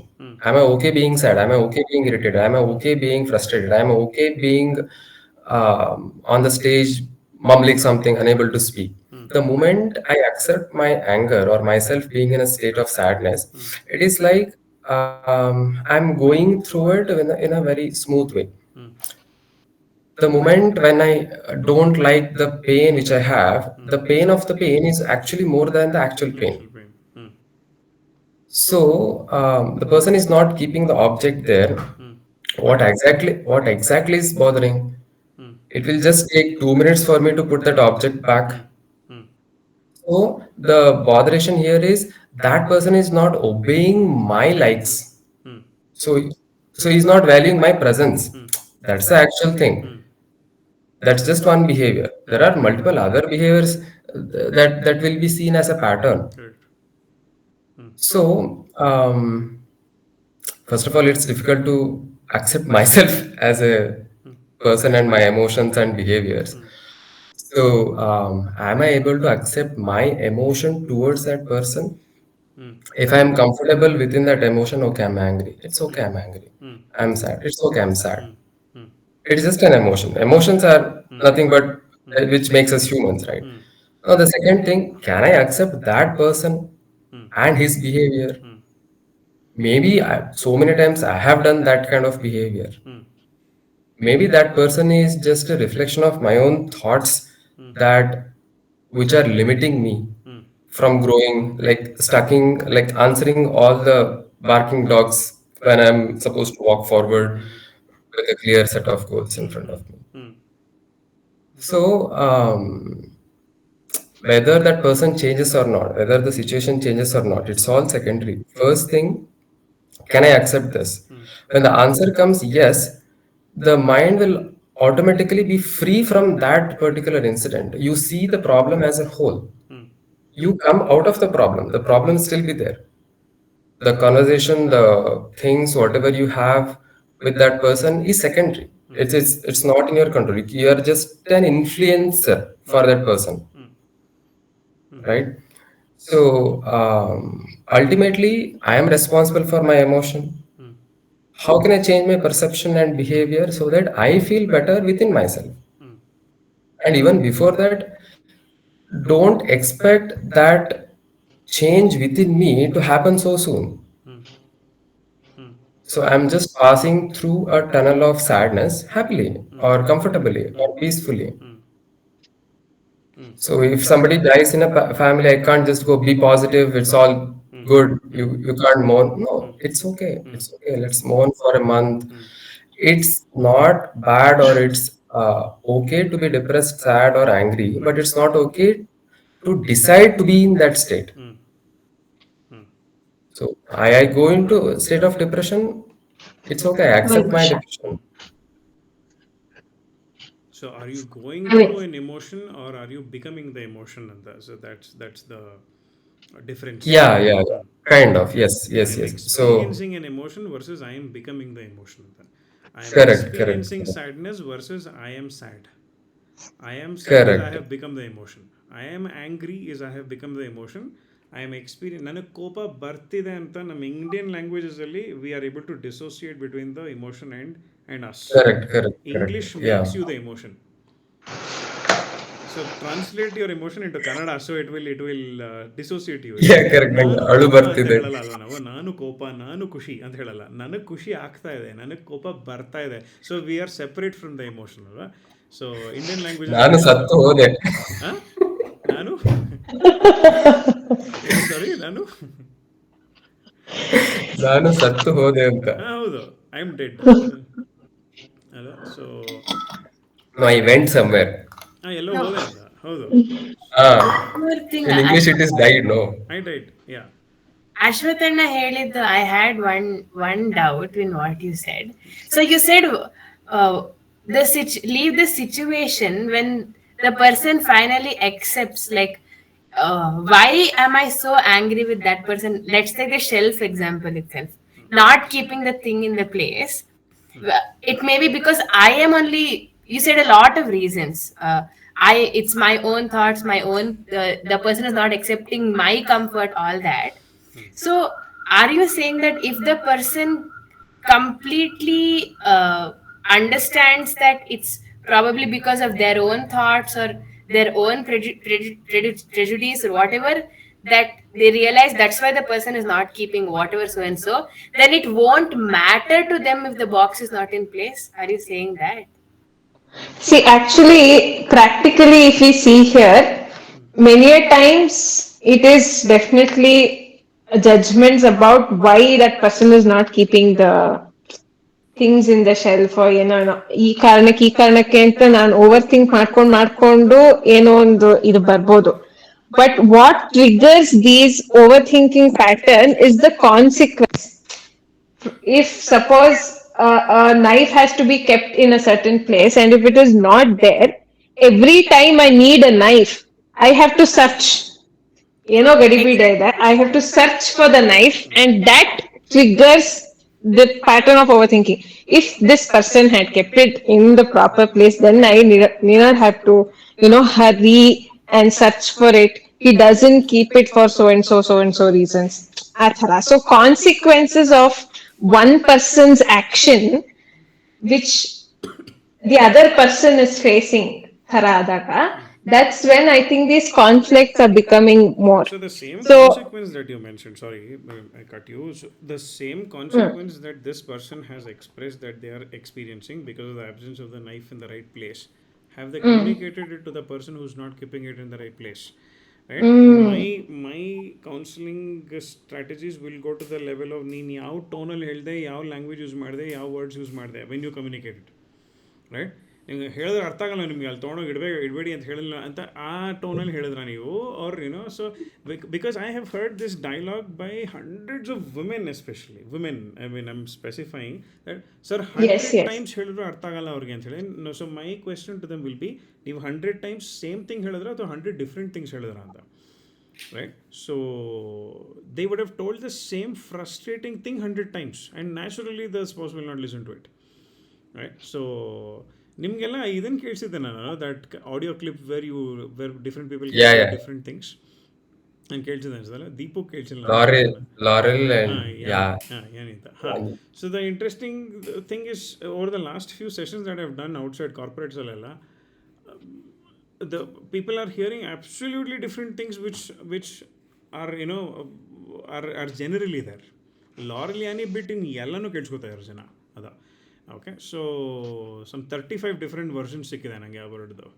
Am I okay Hmm. being sad? Am I okay being irritated? Am I okay being frustrated? Am I okay being on the stage mumbling something, unable to speak? Hmm. The moment I accept my anger or myself being in a state of sadness, Hmm. it is like I'm going through it in a very smooth way. Hmm. The moment when I don't like the pain which I have, the pain of the pain is actually more than the actual pain. Actual pain. Hmm. So the person is not keeping the object there. Hmm. What exactly is bothering? Hmm. It will just take 2 minutes for me to put that object Hmm. back. Hmm. So the botheration here is that person is not obeying my Hmm. likes. Hmm. So so he's not valuing my presence. Hmm. That's the actual thing. Hmm. That's just one behavior. There Hmm. are multiple other behaviors that will be seen as a pattern. Correct. Hmm. So first of all, it's difficult to accept myself as a Hmm. person and my emotions and behaviors. Hmm. So, am I able to accept my emotion towards that person? Hmm. If I'm comfortable within that emotion, okay, I'm angry. It's okay, Hmm. I'm angry. Hmm. I'm sad. It's okay, I'm sad. Hmm. Hmm. It's just an emotion. Emotions are Hmm. nothing but Hmm. which makes us humans, right? Hmm. Now, the second thing, can I accept that person Hmm. and his behavior? Hmm. Maybe so many times I have done that kind of behavior. Hmm. Maybe that person is just a reflection of my own thoughts Hmm. that which are limiting me Hmm. from growing, like stucking, like answering all the barking dogs when I'm supposed to walk forward Hmm. with a clear set of goals in Hmm. front Hmm. of me. Hmm. So, whether that person changes or not, whether the situation changes or not, it's all secondary. First thing, can I accept this? Hmm. When the answer comes yes, the mind will automatically be free from that particular incident. You see the problem as a whole. Hmm. You come out of the problem will still be there. The conversation, the things, whatever you have with that person is secondary. It's not in your control. You are just an influencer for that person, Hmm. Hmm. right? So ultimately, I am responsible for my emotion. Hmm. How can I change my perception and behavior so that I feel better within myself? Hmm. And even before that, don't expect that change within me to happen so soon. Hmm. Hmm. So I'm just passing through a tunnel of sadness happily or comfortably or peacefully. So if somebody dies in a family, I can't just go be positive. It's all good. You can't mourn. No, it's okay. It's okay. Let's mourn for a month. It's not bad or it's okay to be depressed, sad, or angry, but it's not okay to decide to be in that state. So I go into a state of depression. It's okay. I One accept my question. depression. So are you going I mean, through an emotion or are you becoming the emotion? And so that's the difference. Yeah, yeah, yeah. Kind of. Yes, I yes, am yes. So experiencing an emotion versus I am becoming the emotion. I am correct, correct, experiencing correct, sadness versus I am sad. I am sad is I correct, have become the emotion. I am angry is I have become the emotion. I am experiencing ನನಗೆ ಕೋಪ ಬರ್ತಿದೆ ಅಂತ ನಮ್ಮ Indian ಲ್ಯಾಂಗ್ವೇಜಸಲ್ಲಿ we are able to dissociate between the emotion and us. correct, correct, correct. English Yeah. makes you the emotion. So translate your emotion into Kannada, so it will dissociate you. Yeah, correct. ನಂಗೆ ನಾನು ಅಳು ಕೋಪ ಅಂತ ಬರ್ತಿದೆ. ಹೇಳಲ್ಲ ಅಲ್ವಾ ನಾವು, ನಾನು ಕೋಪ ನಾನು ಖುಷಿ ಅಂತ ಹೇಳಲ್ಲ, ನನಗೆ ಖುಷಿ ಆಗ್ತಾ ಇದೆ, ನನಗೆ ಕೋಪ ಬರ್ತಾ ಇದೆ. So we R separate from the emotion ಅಲ್ವಾ. ಸೊ ಇಂಡಿಯನ್ ಲ್ಯಾಂಗ್ವೇಜಸ್ ನಾನು ಸತ್ತು ಹೋದೆ. ಹಾಂ ನಾನು ಏನು ಸಾರಿ ನಾನು ನಾನು ಸತ್ತು ಹೋದೆ ಅಂತ. ಹಾಂ ಹೌದು, ಐ ಆಮ್ ಡೆಡ್ ಅಲ್ಲ. So No, I went somewhere. ಹಾಂ ಎಲ್ಲೋ No, ಹೋದೆ ಅಂತ ಹೌದು. Ah, one more thing. in English it is died, no? I died yeah. Ashwathana ಹೇಳಿದ್ದು, I had one doubt in what you said. So you said leave the situation when the person finally accepts, like, why am I so angry with that person? Let's take the shelf example itself. Not keeping the thing in the place. It may be because I am only. You said a lot of reasons. It's my own thoughts, my own. The person is not accepting my comfort, all that. So, are you saying that if the person completely understands that it's probably because of their own thoughts or their own prejudice or whatever, that they realize that's why the person is not keeping whatever so and so, then it won't matter to them if the box is not in place? Are you saying that? see, actually, practically, if we see here, many a times it is definitely judgments about why that person is not keeping the things in the shelf ಏನೋ ಈ ಕಾರಣಕ್ಕೆ ಅಂತ ನಾನು over think ಮಾಡ್ಕೊಂಡು ಏನೋ ಒಂದು ಇದು ಬರ್ಬೋದು. But what triggers these over thinking pattern is the consequence. If suppose a knife has to be kept in a certain place and if it is not there, every time I need a knife, I have to search. Gadibi Exactly. that I have to search for the knife, and that triggers the pattern of overthinking. If this person had kept it in the proper place, then I need not have to, hurry and search for it. He doesn't keep it for so and so reasons. Athara. So consequences of one person's action, which the other person is facing, that's when I think these conflicts are becoming more. So the same So, consequence that you mentioned, sorry, I cut you. So the same consequence that this person has expressed that they are experiencing because of the absence of the knife in the right place, have they communicated it to the person who's not keeping it in the right place? Right? My counseling strategies will go to the level of ನೀನು ಯಾವ ಟೋನಲ್ಲಿ ಹೇಳಿದೆ, ಯಾವ language use ಮಾಡಿದೆ, ಯಾವ words use ಮಾಡಿದೆ, when you communicate it. Right? ನಿಮ್ಗೆ ಹೇಳಿದ್ರೆ ಅರ್ಥ ಆಗಲ್ಲ ನಿಮಗೆ, ಅಲ್ಲಿ ತೊಗೊಂಡೋಗಿ ಇಡಬೇಡಿ ಅಂತ ಹೇಳಿಲ್ಲ ಅಂತ ಆ ಟೋನಲ್ಲಿ ಹೇಳಿದ್ರ ನೀವು, or so because I have heard this dialogue by hundreds of women, especially women. I mean I am specifying that sir 100 times ಹೇಳಿದ್ರು ಅರ್ಥ ಆಗಲ್ಲ ಅವ್ರಿಗೆ ಅಂತ ಹೇಳಿ. So my question to them will be, ನೀವು 100 ಟೈಮ್ಸ್ ಸೇಮ್ ಥಿಂಗ್ ಹೇಳಿದ್ರೆ ಅಥವಾ 100 different things ಹೇಳಿದ್ರ ಅಂತ. Right? So they would have told the same frustrating thing 100 times, and naturally the spouse will not listen to it. Right? So ನಿಮಗೆಲ್ಲ ಇದನ್ನು ಕೇಳಿಸಿದ್ದೆ ನಾನು, that audio clip where different people Yeah, yeah. Different things. ನಾನು ಕೇಳ್ಸಿದ್ದೆ ಅನ್ಸಲ್ಲ, Deepu ಕೇಳಿಸಿಲ್ಲ. Laurel and yeah. ಏನಿಂತ. ಹಾಂ. So the interesting thing is, over the last few sessions that have done outside ಕಾರ್ಪೊರೇಟ್ಸಲ್ಲೆಲ್ಲ, the people are hearing absolutely different things which are are generally there. ಲಾರೆಲಿಯಾನಿ ಬಿಟ್ಟು ಇನ್ನು ಎಲ್ಲನೂ ಕೇಳಿಸ್ಕೊತಾರೆ ಜನ ಅದ. Okay, so some 35 different versions ಸಿಕ್ಕಿದೆ ನನಗೆ ಆ ವರ್ಡ್ದು.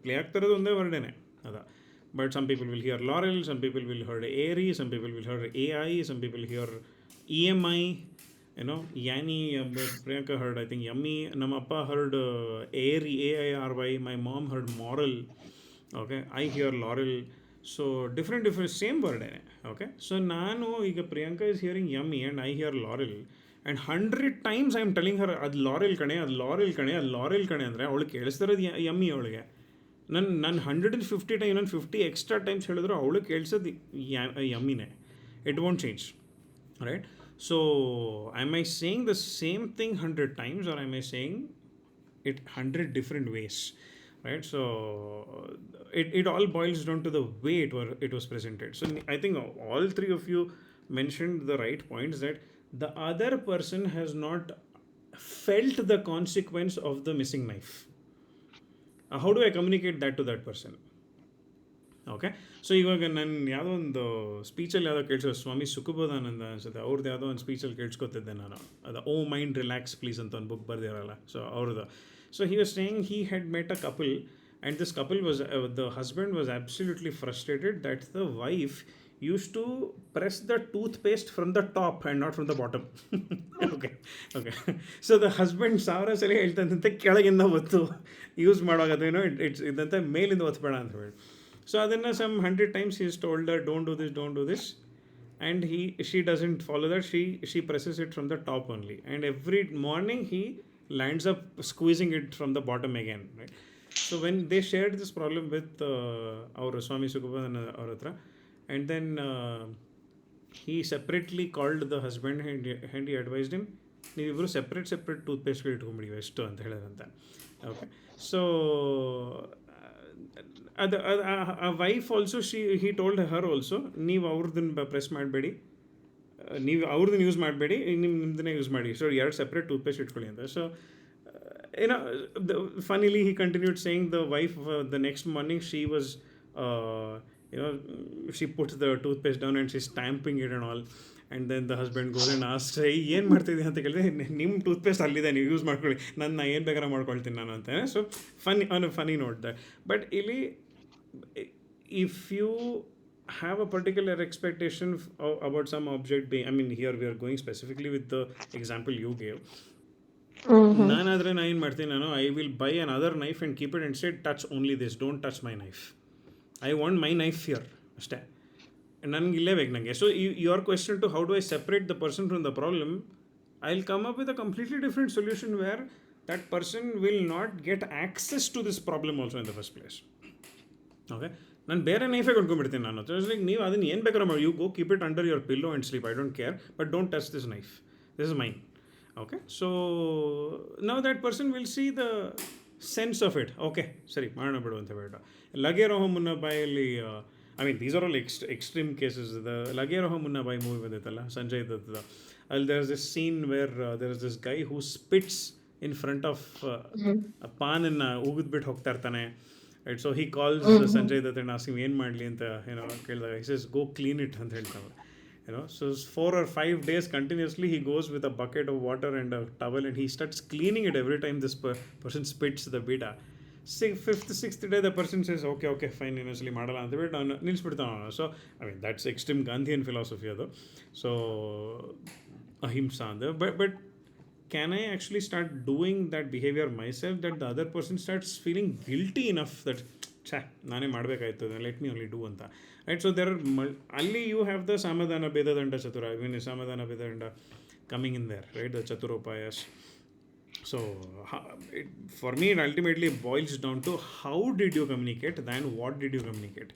ಪ್ಲೇ ಆಗ್ತಿರೋದು ಒಂದೇ ವರ್ಡೇನೆ ಅದ. But some people will hear laurel, some people will heard airy, some people will heard A I, some people hear E M I, ಏನೋ ಯಾನಿ. Priyanka heard I think yummy, ನಮ್ಮ ಅಪ್ಪ heard airy, AIRY, my mom heard moral. Okay, I hear laurel. So different ಸೇಮ್ ವರ್ಡೇನೆ. Okay, so ನಾನು ಈಗ Priyanka is hearing yummy and I hear laurel, and 100 times I am telling her ಅದು laurel ಕಣೆ, ಅದು laurel ಕಣೆ, ಅದು ಲಾರೆಲ್ ಕಣೆ ಅಂದರೆ ಅವಳಿಗೆ ಕೇಳಿಸ್ತಿರೋದು ಯಮ್ಮಿ ಅವಳಿಗೆ. ನಾನು 150 ಟೈಮ್, ಇನ್ನೊಂದು 50 ಎಕ್ಸ್ಟ್ರಾ ಟೈಮ್ಸ್ ಹೇಳಿದ್ರು ಅವಳಿಗೆ ಕೇಳಿಸೋದು ಯಮ್ಮಿನೇ. It won't change, right? So am I saying the same thing 100 times, or am I saying it 100 different ways, right? So it all boils down to the way it was presented. So I think all three of you mentioned the right points, that the other person has not felt the consequence of the missing knife. How do I communicate that to that person? Okay, so ಇವಾಗ ನಾನು ಯಾವುದೋ ಒಂದು ಸ್ಪೀಚಲ್ಲಿ ಯಾವುದೋ ಕೇಳಿಸೋ, ಸ್ವಾಮಿ ಸುಖಬೋಧಾನಂದ ಅನ್ಸುತ್ತೆ ಅವ್ರದ್ದು ಯಾವುದೋ ಒಂದು ಸ್ಪೀಚಲ್ಲಿ ಕೇಳಿಸ್ಕೊತಿದ್ದೆ ನಾನು. ಅದು ಓ ಮೈಂಡ್ ರಿಲ್ಯಾಕ್ಸ್ ಪ್ಲೀಸ್ ಅಂತ ಒಂದು ಬುಕ್ ಬರ್ದಿರಲ್ಲ, ಸೊ ಅವ್ರದ್ದು. So he was saying he had met a couple, and this couple was, the husband was absolutely frustrated that the wife used to press the toothpaste from the top and not from the bottom. Okay, okay. So the husband ಸಾವಿರ ಸಲ ಹೇಳ್ತಂತೆ ಕೆಳಗಿಂದ ಒತ್ತು use ಮಾಡುವಾಗ, ಏನೋ it's ಇದಂತೆ ಮೇಲಿಂದ ಒತ್ತಬೇಡ ಅಂತ ಹೇಳಿ. So ಅದನ್ನು some 100 times is told that don't do this, and she doesn't follow that. She presses it from the top only, and every morning he lands up squeezing it from the bottom again, right? So when they shared this problem with our Swami Sukhabodhan ಅವ್ರ ಹತ್ರ, and then he separately called the husband and he advised him, ನೀವಿಬ್ಬರು separate ಟೂತ್ಪೇಸ್ಟ್ಗಳು ಇಟ್ಕೊಂಬಿಡಿ ಎಷ್ಟು ಅಂತ ಹೇಳಿದ್ರಂತೆ. Okay, so ಅದು ಆ wife also he told Har also, ನೀವು ಅವ್ರದ್ದನ್ನು press ಮಾಡಬೇಡಿ, ನೀವು ಅವ್ರದ್ದನ್ನು ಯೂಸ್ ಮಾಡಬೇಡಿ, ನಿಮ್ಮದನ್ನೇ ಯೂಸ್ ಮಾಡಿ, ಸೊ 2 ಸೆಪ್ರೇಟ್ ಟೂತ್ಪೇಸ್ಟ್ ಇಟ್ಕೊಳ್ಳಿ ಅಂತ. ಸೊ ಏನೋ ಫನಿಲಿ he continued saying the wife, the next morning she was she puts the toothpaste down and she's stamping it and all, and then the husband goes and asks, ಏನು ಮಾಡ್ತಿದ್ದೆ ಅಂತ ಕೇಳಿದ್ರೆ, ನಿಮ್ಮ toothpaste ಅಲ್ಲಿದೆ, ನೀವು ಯೂಸ್ ಮಾಡ್ಕೊಳ್ಳಿ, ನಾನು ಏನು ಬೇಕಾದ್ರೆ ಮಾಡ್ಕೊಳ್ತೀನಿ ನಾನು ಅಂತ. So funny note that. But ಇಲ್ಲಿ if you have a particular expectation about some object being, I mean here we are going specifically with the example you gave. ನಾನಾದರೆ ನಾನು ಏನು ಮಾಡ್ತೀನಿ, I will buy another knife and keep it and say touch only this, don't touch my knife, I want my knife here ಅಷ್ಟೇ, ನನಗೆ ಇಲ್ಲೇ ಬೇಕು ನನಗೆ. So your question to how do I separate the person from the problem, I'll come up with a completely different solution where that person will not get access to this problem also in the first place. Okay, ನಾನು ಬೇರೆ ನೈಫೇ ಕೊಂಡ್ಕೊಂಡ್ಬಿಡ್ತೀನಿ ನಾನು. Like ನೀವು ಅದನ್ನು ಏನು ಬೇಕಾದ್ರೂ ಮಾಡಿ, you go keep it under your pillow and sleep, I don't care, but don't touch this knife, this is mine. Okay, so now that person will see the sense of it. Okay, ಸರಿ ಮಾಡೋಣ ಬಿಡು ಅಂತ ಬೇಡ. ಲಗೆ ರಹೋ ಮುನ್ನ ಬಾಯಲ್ಲಿ, I mean these are all extreme cases. The Lage Raho Munna Bhai movie ಬಂದಿತ್ತಲ್ಲ ಸಂಜಯ್ ದತ್ತ, ಅಲ್ಲಿ there is this scene where there is this guy who spits in front of ಪಾನನ್ನು ಉಗಿದ್ಬಿಟ್ಟು ಹೋಗ್ತಾ ಇರ್ತಾನೆ. Right, so he calls Sanjay Dutt and asks him ಏನು ಮಾಡಲಿ ಅಂತ ಕೇಳಿದಾಗ, he says go clean it ಅಂತ ಹೇಳ್ತಾವೆ. So 4 or 5 days continuously he goes with a bucket of water and a towel and he starts cleaning it every time this person spits the beta. 5th 6th day the person says okay fine, ಇನ್ನೊಂದ್ಸಲಿ ಮಾಡಲ್ಲ ಅಂತ ಬಿಟ್ಟು ಅವನು ನಿಲ್ಲಿಸ್ಬಿಡ್ತಾನೆ. So I mean that's extreme Gandhian philosophy ಅದು. So ಅಹಿಂಸಾ ಅಂದ, but can I actually start doing that behavior myself, that the other person starts feeling guilty enough that ನಾನೇ ಮಾಡಬೇಕಾಯ್ತು, ಲೆಟ್ ಮಿ ಓನ್ಲಿ ಡೂ ಅಂತ, ರೈಟ್? ಸೊ ದೇರ್ ಆರ್ ಅಲ್ಲಿ you have the ಸಮಾಧಾನ ಭೇದದಂಡ ಚತುರ, ಐ ಮೀನ್ ಸಮಾಧಾನ ಭೇದದಂಡ coming in there, right? The ಚತುರೋಪಾಯಸ್. So for me it ultimately boils down to how did you communicate than what did you communicate,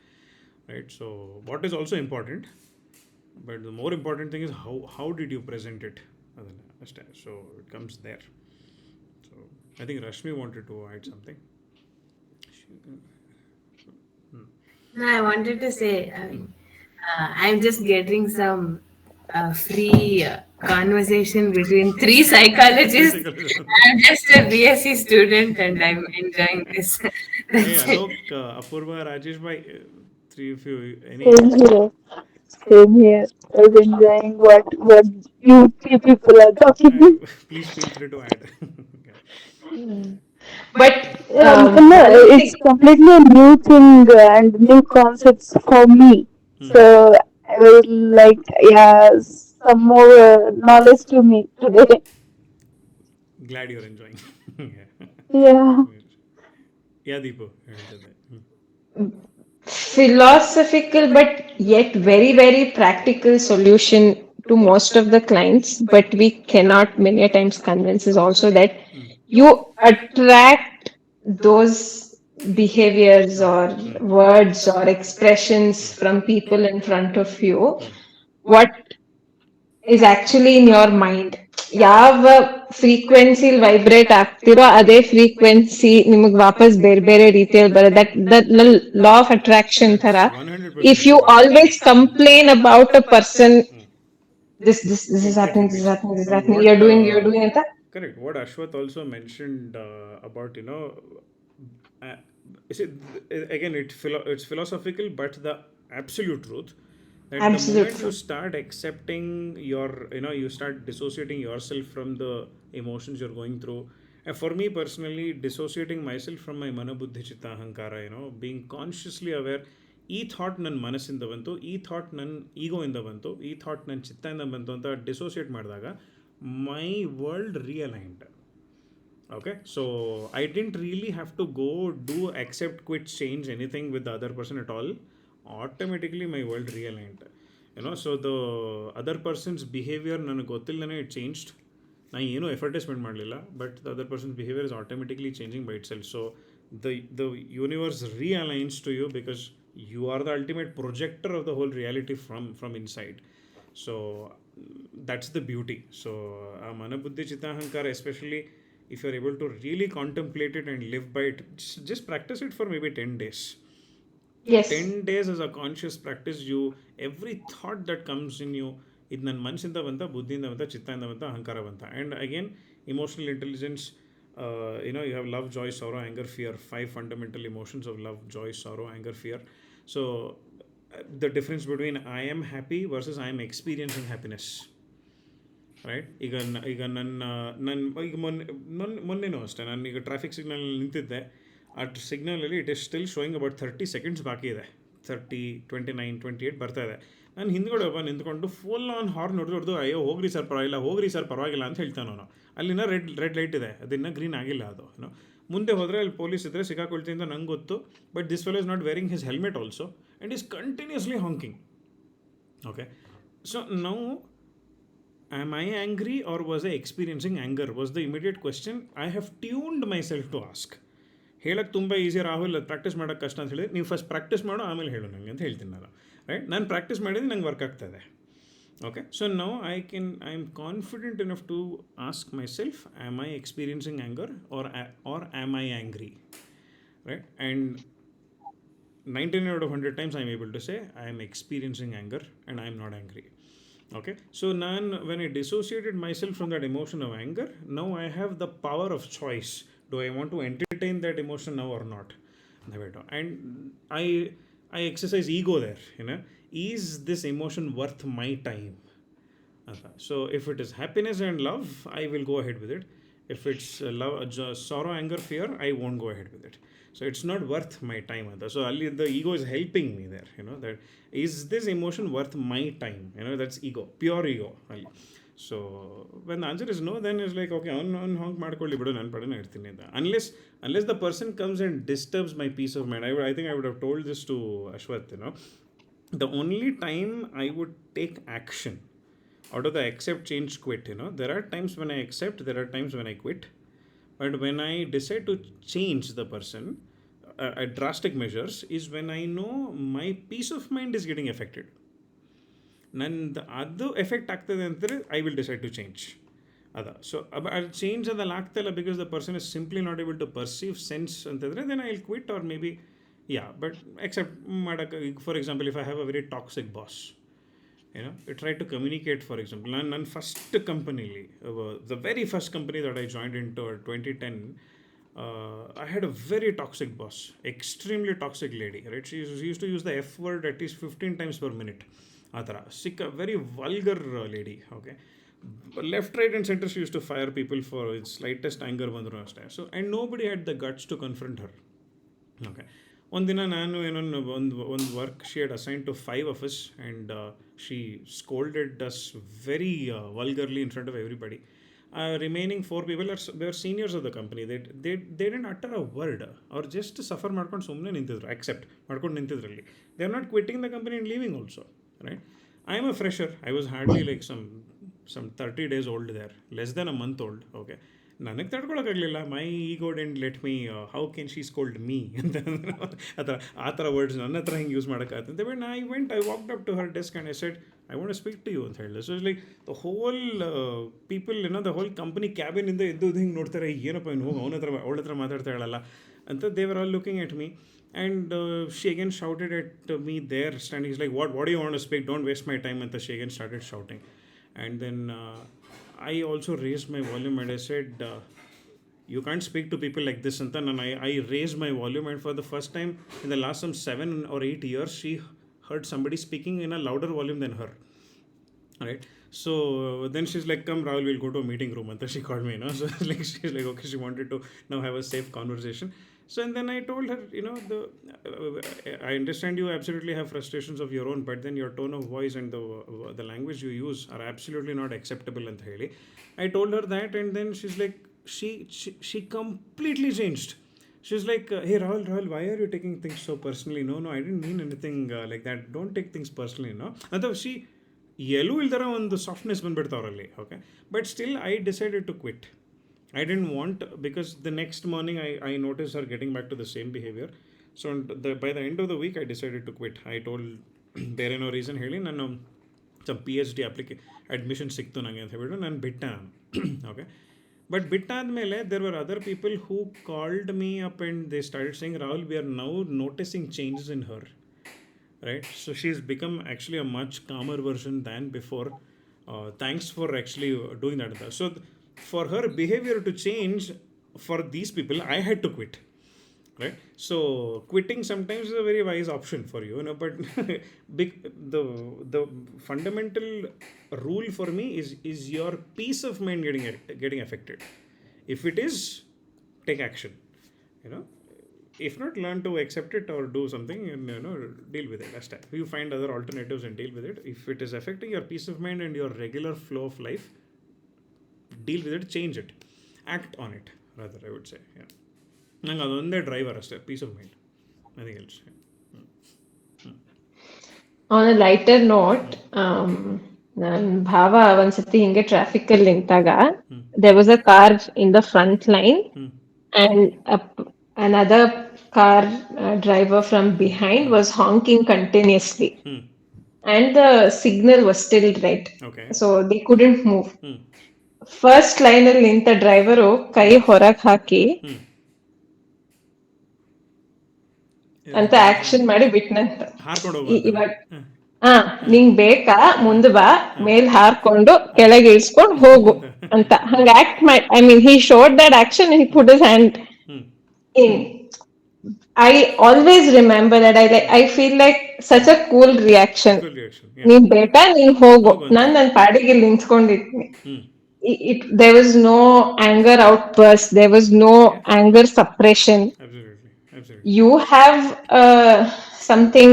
right? So what is also important, but the more important thing is how did you present it. So it comes there. So I think Rashmi wanted to add something. No, I wanted to say, I'm just getting some free conversation between 3 psychologists. I'm just a BSc student and I'm enjoying this. Hey, That's it. Alok, Apurva, Rajesh bhai, 3 of you, any? Same here. I was enjoying what you three people are talking. Please feel free to add. Okay. But No, one it's thing, completely a new thing and new concepts for me. So I was like, yeah, some more knowledge to me today. Glad you're enjoying. Yeah. Yeah. Yeah, Deepu, ಹೇಳ್ತಿದ್ದೆ. philosophical but yet very, very practical solution to most of the clients, but we cannot many a times convince is also that you attract those behaviors or words or expressions from people in front of you. What is actually in your mind. ಯಾವ frequency vibrate ಆಗ್ತಿರೋ ಅದೇ frequency ನಿಮಗೆ ವಾಪಸ್ ಬೇರೆ ಬೇರೆ ರೀತಿಯಲ್ಲಿ ಬರೋ that law of attraction ತರ That's if 100% you true. Always complain about a person this is Exactly. Happening this Makes is happening this now happening what you doing ಅಂತ correct. What Ashwath also mentioned about uh, is it, again it's philosophical, but the absolute truth that the absolute moment you truth. start accepting you start dissociating yourself from the emotions you're going through. And for me personally, dissociating myself from my manabuddhi chitta ahankara, being consciously aware, ಈ thought ನನ್ನ ಮನಸ್ಸಿಂದ ಬಂತು, ಈ thought ನನ್ನ ಈಗೋಯಿಂದ ಬಂತು, ಈ thought ನನ್ನ ಚಿತ್ತದಿಂದ ಬಂತು ಅಂತ ಡಿಸೋಸಿಯೇಟ್ ಮಾಡಿದಾಗ my world realigned. Okay, so I didn't really have to go do accept, quit, change anything with the other person at all. Automatically my world realigned. So the other person's behavior ನನಗೆ ಗೊತ್ತಿಲ್ಲದೇ it changed. ನಾನು ಏನೂ ಎಫರ್ಟೇ spend ಮಾಡಲಿಲ್ಲ, but the other persons behaviour is automatically changing by it self. So the universe realigns to you because you are the ultimate projector of the whole reality from inside. So that's the beauty. So manabuddhi chittahankara, especially if you're able to really contemplate it and live by it, just practice it for maybe 10 days. Yes. 10 days as a conscious practice, you every thought that comes in you, ಇದು ನನ್ನ ಮನಸ್ಸಿಂದ ಬಂತ, ಬುದ್ಧಿಯಿಂದ ಬಂತ, ಚಿತ್ತದಿಂದ ಬಂತ, ಅಹಂಕಾರ ಬಂತ. And again emotional intelligence, you have love, joy, sorrow, anger, fear, 5 fundamental emotions of love, joy, sorrow, anger, fear. So the difference between I am happy versus I am experiencing happiness, right. ಈಗ ಈಗ ಮೊನ್ನೆನೂ ಅಷ್ಟೇ, ನಾನು ಈಗ traffic signal ನಿಂತಿದ್ದೆ. ಆ ಸಿಗ್ನಲಲ್ಲಿ it is still showing about 30 seconds ಬಾಕಿ ಇದೆ. 30, 29, 28 ಬರ್ತಾ ಇದೆ. ನಾನು ಹಿಂದ್ಗಡೆ ಒಬ್ಬ ನಿಂತ್ಕೊಂಡು ಫುಲ್ ಆನ್ ಹಾರ್ನ್ ಹೊಡೆದು ಅಯ್ಯೋ ಹೋಗ್ರಿ ಸರ್ ಪರವಾಗಿಲ್ಲ, ಹೋಗ್ರಿ ಸರ್ ಪರವಾಗಿಲ್ಲ ಅಂತ ಹೇಳ್ತಾನೆ ಅವನು. ಅಲ್ಲಿನ ರೆಡ್ ಲೈಟ್ ಇದೆ, ಅದನ್ನ ಗ್ರೀನ್ ಆಗಿಲ್ಲ ಅದು. ಮುಂದೆ ಹೋದರೆ ಅಲ್ಲಿ ಪೊಲೀಸ್ ಇದ್ದರೆ ಸಿಕ್ಕಾಕೊಳ್ತೀನಿ ಅಂತ ನಂಗೆ ಗೊತ್ತು. But this fellow is not wearing his helmet also and is continuously honking. Okay, so ನಾವು am I angry or was I experiencing anger was the immediate question I have tuned myself to ask. ಹೇಳಕ್ಕೆ ತುಂಬ easy, Rahul ಅದು practice ಮಾಡೋಕ್ಕೆ ಕಷ್ಟ ಅಂತ ಹೇಳಿದ್ರೆ ನೀವು first practice ಮಾಡು ಆಮೇಲೆ ಹೇಳು ನನಗೆ ಅಂತ ಹೇಳ್ತೀನಿ ನಾನು. ರೈಟ್, ನಾನು ಪ್ರಾಕ್ಟೀಸ್ ಮಾಡಿದ್ರೆ ನಂಗೆ ವರ್ಕ್ ಆಗ್ತಾಯಿದೆ. Okay, so now I am confident enough to ask myself, am I experiencing anger or am I angry? Right, and 99 out of 100 times I am able to say I am experiencing anger and I am not angry. Okay, so now when I dissociated myself from that emotion of anger, now I have the power of choice. Do I want to entertain that emotion now or not? And I exercise ego there. Is this emotion worth my time? So if it is happiness and love, I will go ahead with it. If it's love, sorrow, anger, fear, I won't go ahead with it. So it's not worth my time. So the ego is helping me there. That is this emotion worth my time? That's ego, pure ego. So when the answer is no, then it's like okay, on honk ಮಾಡ್ಕೊಳ್ಳಿ ಬಿಡು, ನಾನು ಪಡೆನ ಇರ್ತೀನಿ ಅಂತ. Unless the person comes and disturbs my peace of mind. I think I would have told this to Ashwath. The only time I would take action out of the accept, change, quit, there are times when I accept, there are times when I quit. But when I decide to change the person at drastic measures is when I know my peace of mind is getting affected. ನಂದು ಅದು effect ಆಗ್ತದೆ ಅಂತಂದರೆ I will decide to change. So ಅದು change ಅದಲ್ಲಿ ಆಗ್ತಾಯಿಲ್ಲ because the person is simply not able to perceive sense ಅಂತಂದರೆ then I will quit or maybe but accept ಮಾಡೋಕ್ಕೆ. ಈಗ for example if I have a very toxic boss, I try to communicate. For example, ನನ್ನ first ಕಂಪನಿಲಿ, the very first company that I joined into 2010, I had a very toxic boss, extremely toxic lady, right? She used to use the F word at least 15 times per minute. ಆ ಥರ ಸಿಕ್ಕ very vulgar lady. Okay, left right and centre she use to fire people for slightest anger ಬಂದರು ಅಷ್ಟೇ. So and nobody had the guts to confront her. Okay, ಒಂದಿನ ನಾನು ಏನೊಂದು ಒಂದು work she had assign to 5 of us and she scolded us very vulgarly in front of everybody. Remaining 4 people they are seniors of the company. They didn't utter a word. ಅವ್ರು just suffer ಮಾಡ್ಕೊಂಡು ಸುಮ್ಮನೆ ನಿಂತಿದ್ರು, accept ಮಾಡ್ಕೊಂಡು ನಿಂತಿದ್ರಲ್ಲಿ. They are not quitting the company and leaving also, right? I am a fresher. I was hardly like some 30 days old there, less than a month old. Okay, ನನಗೆ ತಡ್ಕೊಳಕ್ಕಾಗಲಿಲ್ಲ. My ego dent let me, how can she scold me ಅಂತ ಆ ಥರ words ನನ್ನ ಹತ್ರ ಹಿಂಗೆ use ಮಾಡೋಕ್ಕಾಗತ್ತೆ. But I walked up to her desk and I said I want to speak to you ಅಂತ ಹೇಳಿದೆ. So it's like the whole people the whole company ಕ್ಯಾಬಿನಿಂದ ಎದ್ದು ಹಿಂಗೆ ನೋಡ್ತಾರೆ, ಏನಪ್ಪ ಇನ್ನು ಹೋಗಿ ಅವಳ ಹತ್ರ ಮಾತಾಡ್ತಾ ಹೇಳಲ್ಲ ಅಂತ. They were all looking at me and she again shouted at me there standing like what you want to speak, don't waste my time ಅಂತ. She again started shouting. And then I also raised my volume and I said, you can't speak to people like this. And then I raised my volume, and for the first time in the last some 7 or 8 years, she heard somebody speaking in a louder volume than her. Right? So then she's like, come Rahul, we'll go to a meeting room. And she called me, so like she's like, okay, she wanted to now have a safe conversation. So and then I told her, I understand you absolutely have frustrations of your own, but then your tone of voice and the language you use are absolutely not acceptable ಅಂತ ಹೇಳಿ I told her that. And then she's like, she completely changed. She's like, hey Rahul, why are you taking things so personally? No, I didn't mean anything like that. Don't take things personally, ಅಥವಾ she ಎಲ್ಲೂ ಇಲ್ದರ ಒಂದು softness ಬಂದ್ಬಿಡ್ತಾ ಅವರಲ್ಲಿ. Okay, but still I decided to quit. I didn't want, because the next morning I noticed her getting back to the same behavior. So by the end of the week I decided to quit. I told ಬೇರೆ ಏನೋ reason ಹೇಳಿ ನಾನು some PhD admission ಸಿಕ್ತು ನನಗೆ ಅಂತ ಹೇಳ್ಬಿಟ್ಟು ನಾನು ಬಿಟ್ಟೆ ನಾನು. ಓಕೆ, ಬಟ್ ಬಿಟ್ಟಾದಮೇಲೆ there were other people who called me up and they started saying, Rahul, we are now noticing changes in her. Right? So she's become actually a much calmer version than before. Thanks for actually doing that. So for her behavior to change for these people, I had to quit. Right? So quitting sometimes is a very wise option for you, but the fundamental rule for me is your peace of mind getting affected. If it is, take action. If not, learn to accept it or do something and deal with it. That's time. You find other alternatives and deal with it. If it is affecting your peace of mind and your regular flow of life, deal with it, change it, act on it rather, I would say. Yeah, ನಂಗೆ ಅದೊಂದೇ driver ಅಷ್ಟೇ, peace of mind, nothing else. On a lighter note, ನನ್ನ ಭಾವ ಒಂದ್ಸತಿ ಹಿಂಗೆ traffic ಅಲ್ಲಿ ನಿಂತಾಗ there was a car in the front line and another car driver from behind was honking continuously. And the signal was still red. Okay. So they couldn't move. First line ಅಲ್ಲಿ ನಿಂತ driver ಕೈ ಹೊರಗೆ ಹಾಕಿ ಅಂತ action ಮಾಡಿ ಬಿಟ್ನಂತ. ಇವಾಗ ನಿಂಗ್ ಬೇಕಾ ಮುಂದ್ ಬಾ, ಮೇಲ್ ಹಾರ್ಕೊಂಡು ಕೆಳಗೆ ಇಳಿಸ್ಕೊಂಡು ಹೋಗು ಅಂತ ಹಂಗ ಆಕ್ಟ್ ಮಾಡಿ. I mean he showed that action and he put his hand in. I always remember that. I feel like such a cool reaction. ನೀನ್ ಬೇಟಾ ನೀನ್ ಹೋಗು, ನಾನ್ ನನ್ನ ಪಾಡಿಗೆ ನಿಂತ್ಕೊಂಡಿದ್ದೀನಿ. There was no anger outburst, there was no anger suppression. Absolutely. You have something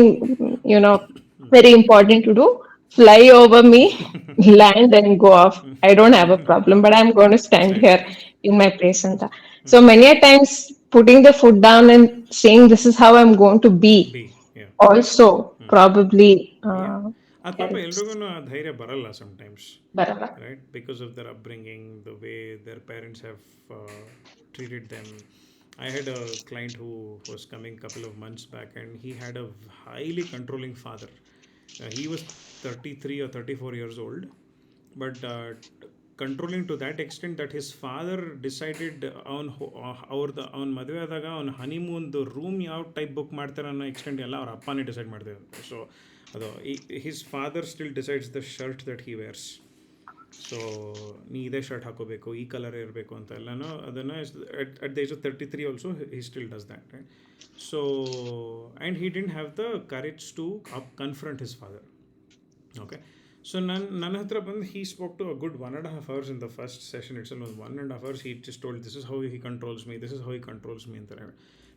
very important to do, fly over me, land and go off. I don't have a problem, but I'm going to stand here in my place. So many a times putting the foot down and saying this is how I'm going to be also probably ಅದು ಪಾಪ ಎಲ್ರಿಗೂ ಆ ಧೈರ್ಯ ಬರಲ್ಲ sometimes, ಬರಲ್ಲ, right? Because of their upbringing, the way their parents have treated them. I had a client who was coming a couple of months back and he had a highly controlling father. He was 33 or 34 years old, but controlling to that extent that his father decided ಅವನ ಮದುವೆ ಆದಾಗ ಅವನ ಹನಿಮೂನ್ದು room ಯಾವ type book ಮಾಡ್ತಾರೆ ಅನ್ನೋ extent ಎಲ್ಲ ಅವ್ರ ಅಪ್ಪನೇ ಡಿಸೈಡ್ ಮಾಡ್ತಿದ್ದಂತೆ. ಸೊ ಅದು his father still decides the shirt that he wares. So ನೀ ಇದೇ ಶರ್ಟ್ ಹಾಕೋಬೇಕು, ಈ ಕಲರ್ ಇರಬೇಕು ಅಂತ ಎಲ್ಲನೂ ಅದನ್ನು at the age of 33 also he still does that, right? So and he didn't have the courage to confront his father. Okay. So Nanahatra Band, he spoke to a good 1.5 hours in the first session itself. Was 1.5 hours. He just told, "This is how he controls me. This is how he controls me."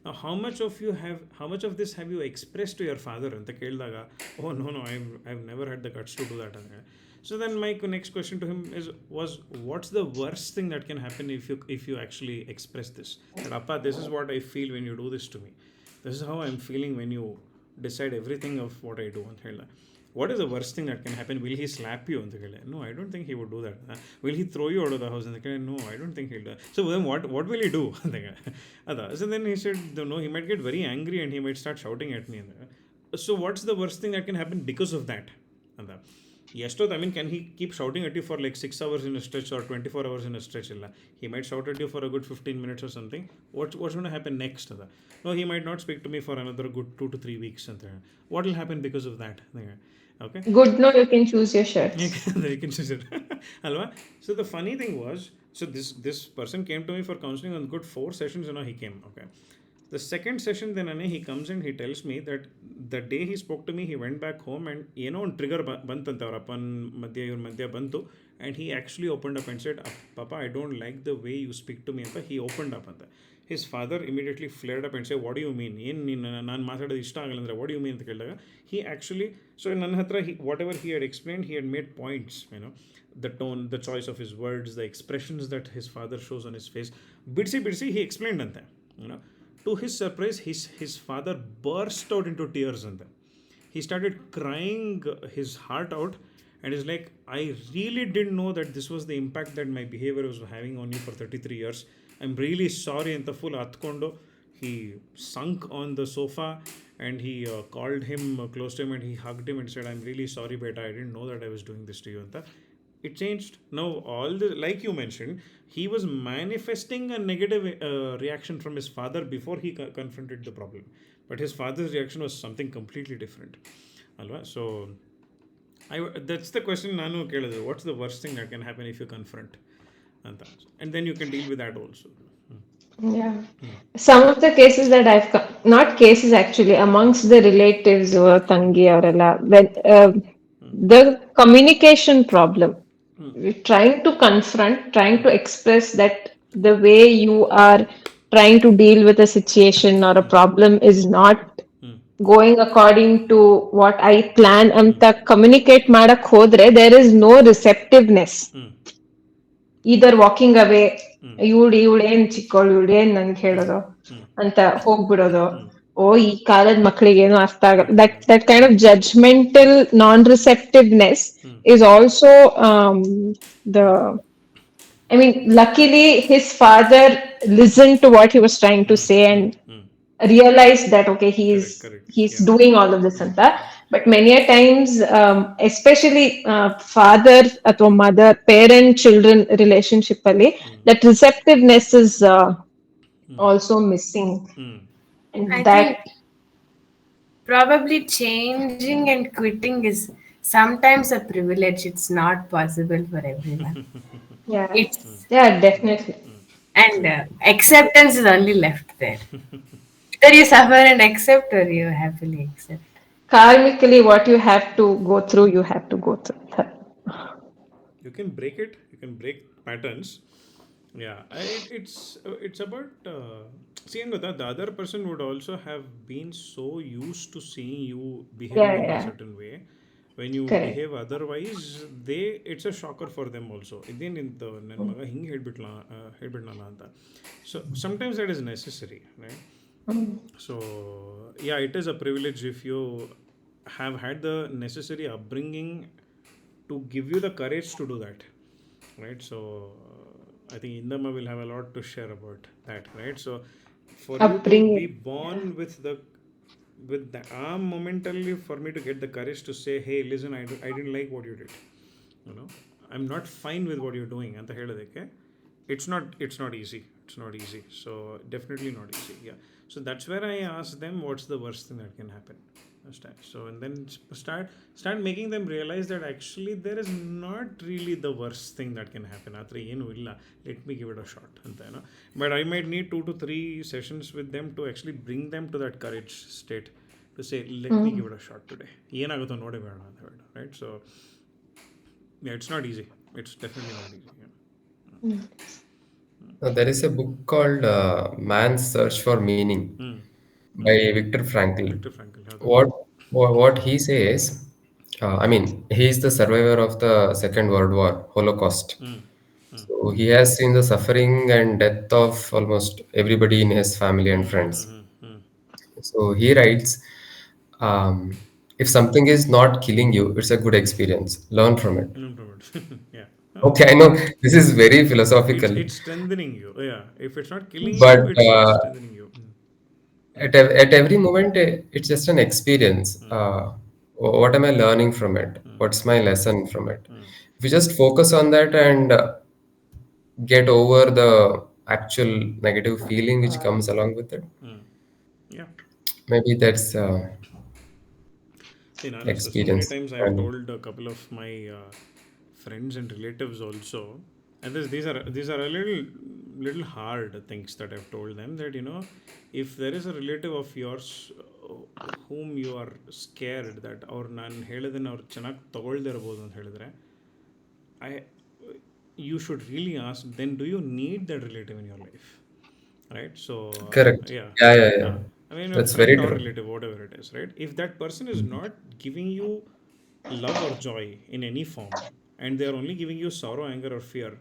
Now, how much of this have you expressed to your father? And the oh no, I've never had the guts to do that. So then my next question to him was, what's the worst thing that can happen if you actually express this? That Appa, this is what I feel when you do this to me. This is how I'm feeling when you decide everything of what I do. ಅಂತ ಹೇಳ್ದ. What is the worst thing that can happen? Will he slap you? ಅಂತ ಕೇಳಿದೆ. No, I don't think he would do that. Will he throw you out of the house? ಅಂತ ಕೇಳಿದೆ. No, I don't think he'll do that. So then what will he do? ಅಂತ ಕೇಳಿದೆ. So then he said, no, he might get very angry and he might start shouting at me. So what's the worst thing that can happen because of that? ಅಂತ. I mean, can he keep shouting at you for like 6 hours in a stretch or 24 hours in a stretch? He might shout at you for a good 15 minutes or something. What's going to happen next? No, he might not speak to me for another good 2 to 3 weeks. What will happen because of that? Okay. Good, no, you can choose your shirts. You can choose it. So the funny thing was, so this person came to me for counseling on good 4 sessions. He came. Okay. The second session, then he comes in, he tells me that the day he spoke to me, he went back home and on trigger bantanta or appan madhya bantu, and he actually opened up and said, Papa, I don't like the way you speak to me. He opened up. His father immediately flared up and said, what do you mean? ನಾನು ಮಾತಾಡೋದು ಇಷ್ಟ ಆಗಲ್ಲ ಅಂದರೆ what do you mean ಅಂತ ಕೇಳಿದಾಗ he actually, so ನನ್ನ ಹತ್ರ whatever he had explained, he had made points, the tone, the choice of his words, the expressions that his father shows on his face. ಬಿಡಿಸಿ he explained ಅಂತೆ. To his surprise, his father burst out into tears and he started crying his heart out and is like, I really didn't know that this was the impact that my behavior was having on you for 33 years. I'm really sorry. And the full atkondo, he sunk on the sofa and he called him close to him and he hugged him and said, I'm really sorry, beta. I didn't know that I was doing this to you. And it changed. Now, all the, like you mentioned, he was manifesting a negative reaction from his father before he confronted the problem. But his father's reaction was something completely different. Alva? So, that's the question Nanu keladu. What's the worst thing that can happen if you confront? And then you can deal with that also. Yeah. Some of the cases that not cases actually, amongst the relatives or Tangi or when the communication problem, trying to confront, trying to express that the way you are trying to deal with a situation or a problem is not going according to what I plan ಅಂತ communicate ಮಾಡಕ್ ಹೋದ್ರೆ there is no receptiveness. Either walking away, ಇವಳು ಏನ್ ಚಿಕ್ಕವಳು, ಇವಳು ಏನ್ ನನ್ಗೆ ಹೇಳೋದು ಅಂತ ಹೋಗ್ಬಿಡೋದು, ಈ ಕಾಲದ ಮಕ್ಕಳಿಗೆ ಏನು ಅರ್ಥ ಆಗಲ್ಲ, that kind of judgmental non-receptiveness is also the I mean, luckily his father listened to what he was trying to say and realized that okay, he's doing all of this and that. But many a times, especially father or mother, parent children relationship alli, that receptiveness is also missing. And I that think probably changing and quitting is sometimes a privilege. It's not possible for everyone. yeah, definitely. And acceptance is only left there. Either you suffer and accept or you happily accept. Karmically, what you have to go through, you have to go through. You can break it. You can break patterns. Yeah, it's about seeing that the other person would also have been so used to seeing you behaving in a certain way. When you behave otherwise, it's a shocker for them also. Then in the ನನ್ನ ಮಗ ಹಿಂಗೆ ಹೇಳ್ಬಿಟ್ನಲ್ಲ ಅಂತ. So sometimes that is necessary, right? So yeah, it is a privilege if you have had the necessary upbringing to give you the courage to do that, right? So I think Indama will have a lot to share about that, right? So for you to be born with the arm momentarily, for me to get the courage to say, hey, listen, I didn't like what you did, I'm not fine with what you're doing anta helodakke, it's not easy. So definitely not easy. Yeah. So that's where I ask them, what's the worst thing that can happen? So and then start making them realize that actually there is not really the worst thing that can happen. Atra enu illa, let me give it a shot anta, but I might need 2 to 3 sessions with them to actually bring them to that courage state to say, let me give it a shot today. ಏನಾಗುತ್ತೋ ನೋಡಿ ಬೇಡ ಅಂತ ಹೇಳ್ಬಿಟ್ಟು, right? So yeah, it's not easy. It's definitely not easy. Yeah. There is a book called Man's Search for Meaning by Viktor Frankl. Victor Frankl, ಹೌದು. What he says, I mean, he is the survivor of the Second World War, Holocaust. So he has seen the suffering and death of almost everybody in his family and friends. So he writes, if something is not killing you, it's a good experience. Learn from it. No problem. Yeah. Okay, I know this is very philosophical, It's strengthening you. Yeah. If it's not killing you, but it's strengthening you. at every moment, it's just an experience. What am I learning from it? What's my lesson from it? If you just focus on that and get over the actual negative feeling which comes along with it, Yeah. maybe that's See, Nana, so many experience. times I've And told a couple of my friends and relatives also, and these are a little hard things that I've told them, that if there is a relative of yours whom you are scared that ಅವ್ರು ನಾನು ಹೇಳಿದನ್ನು ಅವ್ರು ಚೆನ್ನಾಗಿ ತಗೊಳ್ದೇ ಇರ್ಬೋದು ಅಂತ ಹೇಳಿದ್ರೆ, I you should really ask, then do you need that relative in your life, right? So correct. yeah. Yeah. I mean, a That's very friend or true. relative, whatever it is, right? If that person is not giving you love or joy in any form, and they are only giving you sorrow, anger, or fear,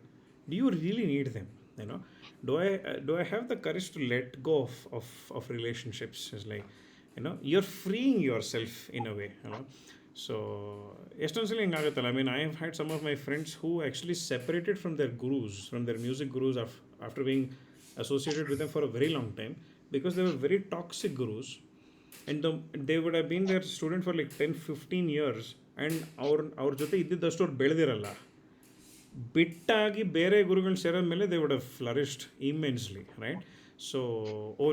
do you really need them? Do I have the courage to let go of relationships? It's like, you're freeing yourself in a way, so ಎಷ್ಟೊಂದ್ಸಲ ಹಿಂಗಾಗುತ್ತಲ್ಲ. I mean, I have had some of my friends who actually separated from their gurus, from their music gurus, after being associated with them for a very long time, because they were very toxic gurus, and they would have been their student for like 10-15 years, and ಅವ್ರ ಜೊತೆ ಇದ್ದಿದ್ದಷ್ಟು ಅವ್ರು ಬೆಳೆದಿರಲ್ಲ. ಬಿಟ್ಟಾಗಿ ಬೇರೆ ಗುರುಗಳು ಸೇರೋದ ಮೇಲೆ they would have ಫ್ಲರಿಶ್ಡ್ immensely, right? So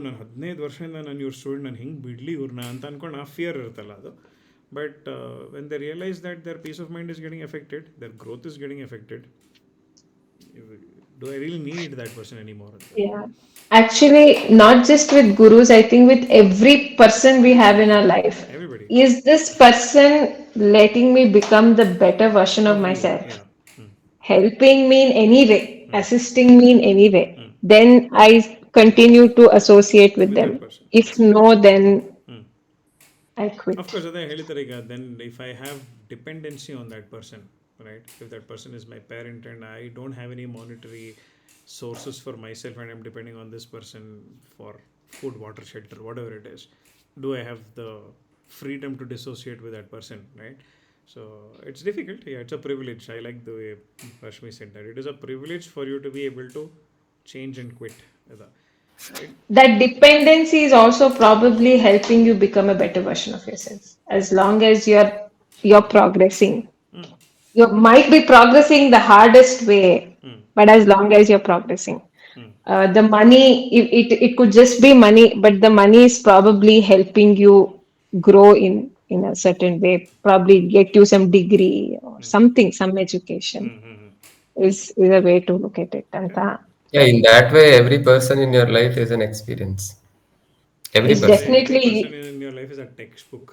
ನಾನು 15 ವರ್ಷದಿಂದ ನಾನು ಇವ್ರ ಸ್ಟೂಡೆಂಟ್, ನಾನು ಹಿಂಗೆ ಬಿಡಲಿ ಇವ್ರನ್ನ ಅಂತ ಅಂದ್ಕೊಂಡು ಆ ಫಿಯರ್ ಇರುತ್ತಲ್ಲ ಅದು. But when they realise that their peace of mind is getting affected, their growth is getting affected, do I really need that person anymore? Yeah. Actually, not just with gurus, I think with every person we have in our life. Everybody. Is this person letting me become the better version of Of you, myself? yeah. Helping me in any way, assisting me in any way, then I continue to associate with With them. that person. If no, then I quit. Of course, ಅದೇ ಹೇಳಿದ್ದಾರೆ ಈಗ, then if I have dependency on that person, right? If that person is my parent and I don't have any monetary sources for myself and I'm depending on this person for food, water, shelter, whatever it is, do I have the freedom to dissociate with that person, right? So it's difficult. Yeah, it's a privilege. I like the way Rashmi said that. It is a privilege for you to be able to change and quit. Right? That dependency is also probably helping you become a better version of yourself. As long as you're progressing, you might be progressing the hardest way, but as long as you're progressing, the money, it could just be money, but the money is probably helping you grow in a certain way, probably get you some degree or something, some education is a way to look at it. And Yeah, in that way, every person in your life is an experience. Every it's person. Every person definitely in your life is a textbook.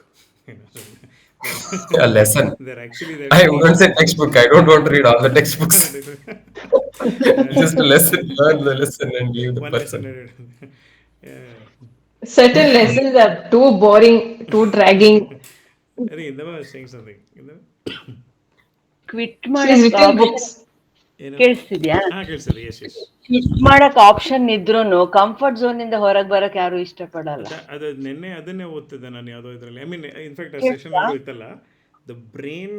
So A lesson. they're actually there to I teach wouldn't say you. textbook. I don't want to read all the textbooks. Just a lesson. Learn the lesson and leave the One lesson person. at a time. Yeah. certain lessons are too boring, too dragging. I think Indama was saying something. Quit She's ಮಾಡಕ್ written option books. ಕೇಳಿಸ್ತಿದ್ಯಾ? ಕೇಳಿಸ್ತದೆ. Yes. Quit ಮಾಡಕ್ option ಇದ್ರೂನು comfort zone ಇಂದ ಹೊರಗ್ ಬರಕ್ ಯಾರು ಇಷ್ಟಪಡಲ್ಲ. ಅದು ನಿನ್ನೆ ಅದನ್ನೇ ಓದ್ತಿದ್ದೆ ನಾನು ಯಾವುದೋ ಇದರಲ್ಲಿ. ಐ ಮೀನ್, ಇನ್ಫ್ಯಾಕ್ಟ್ ಆ ಕೇಳ್ತಾ ಸೆಷನಲ್ಲೂ ಇತ್ತಲ್ಲ, the brain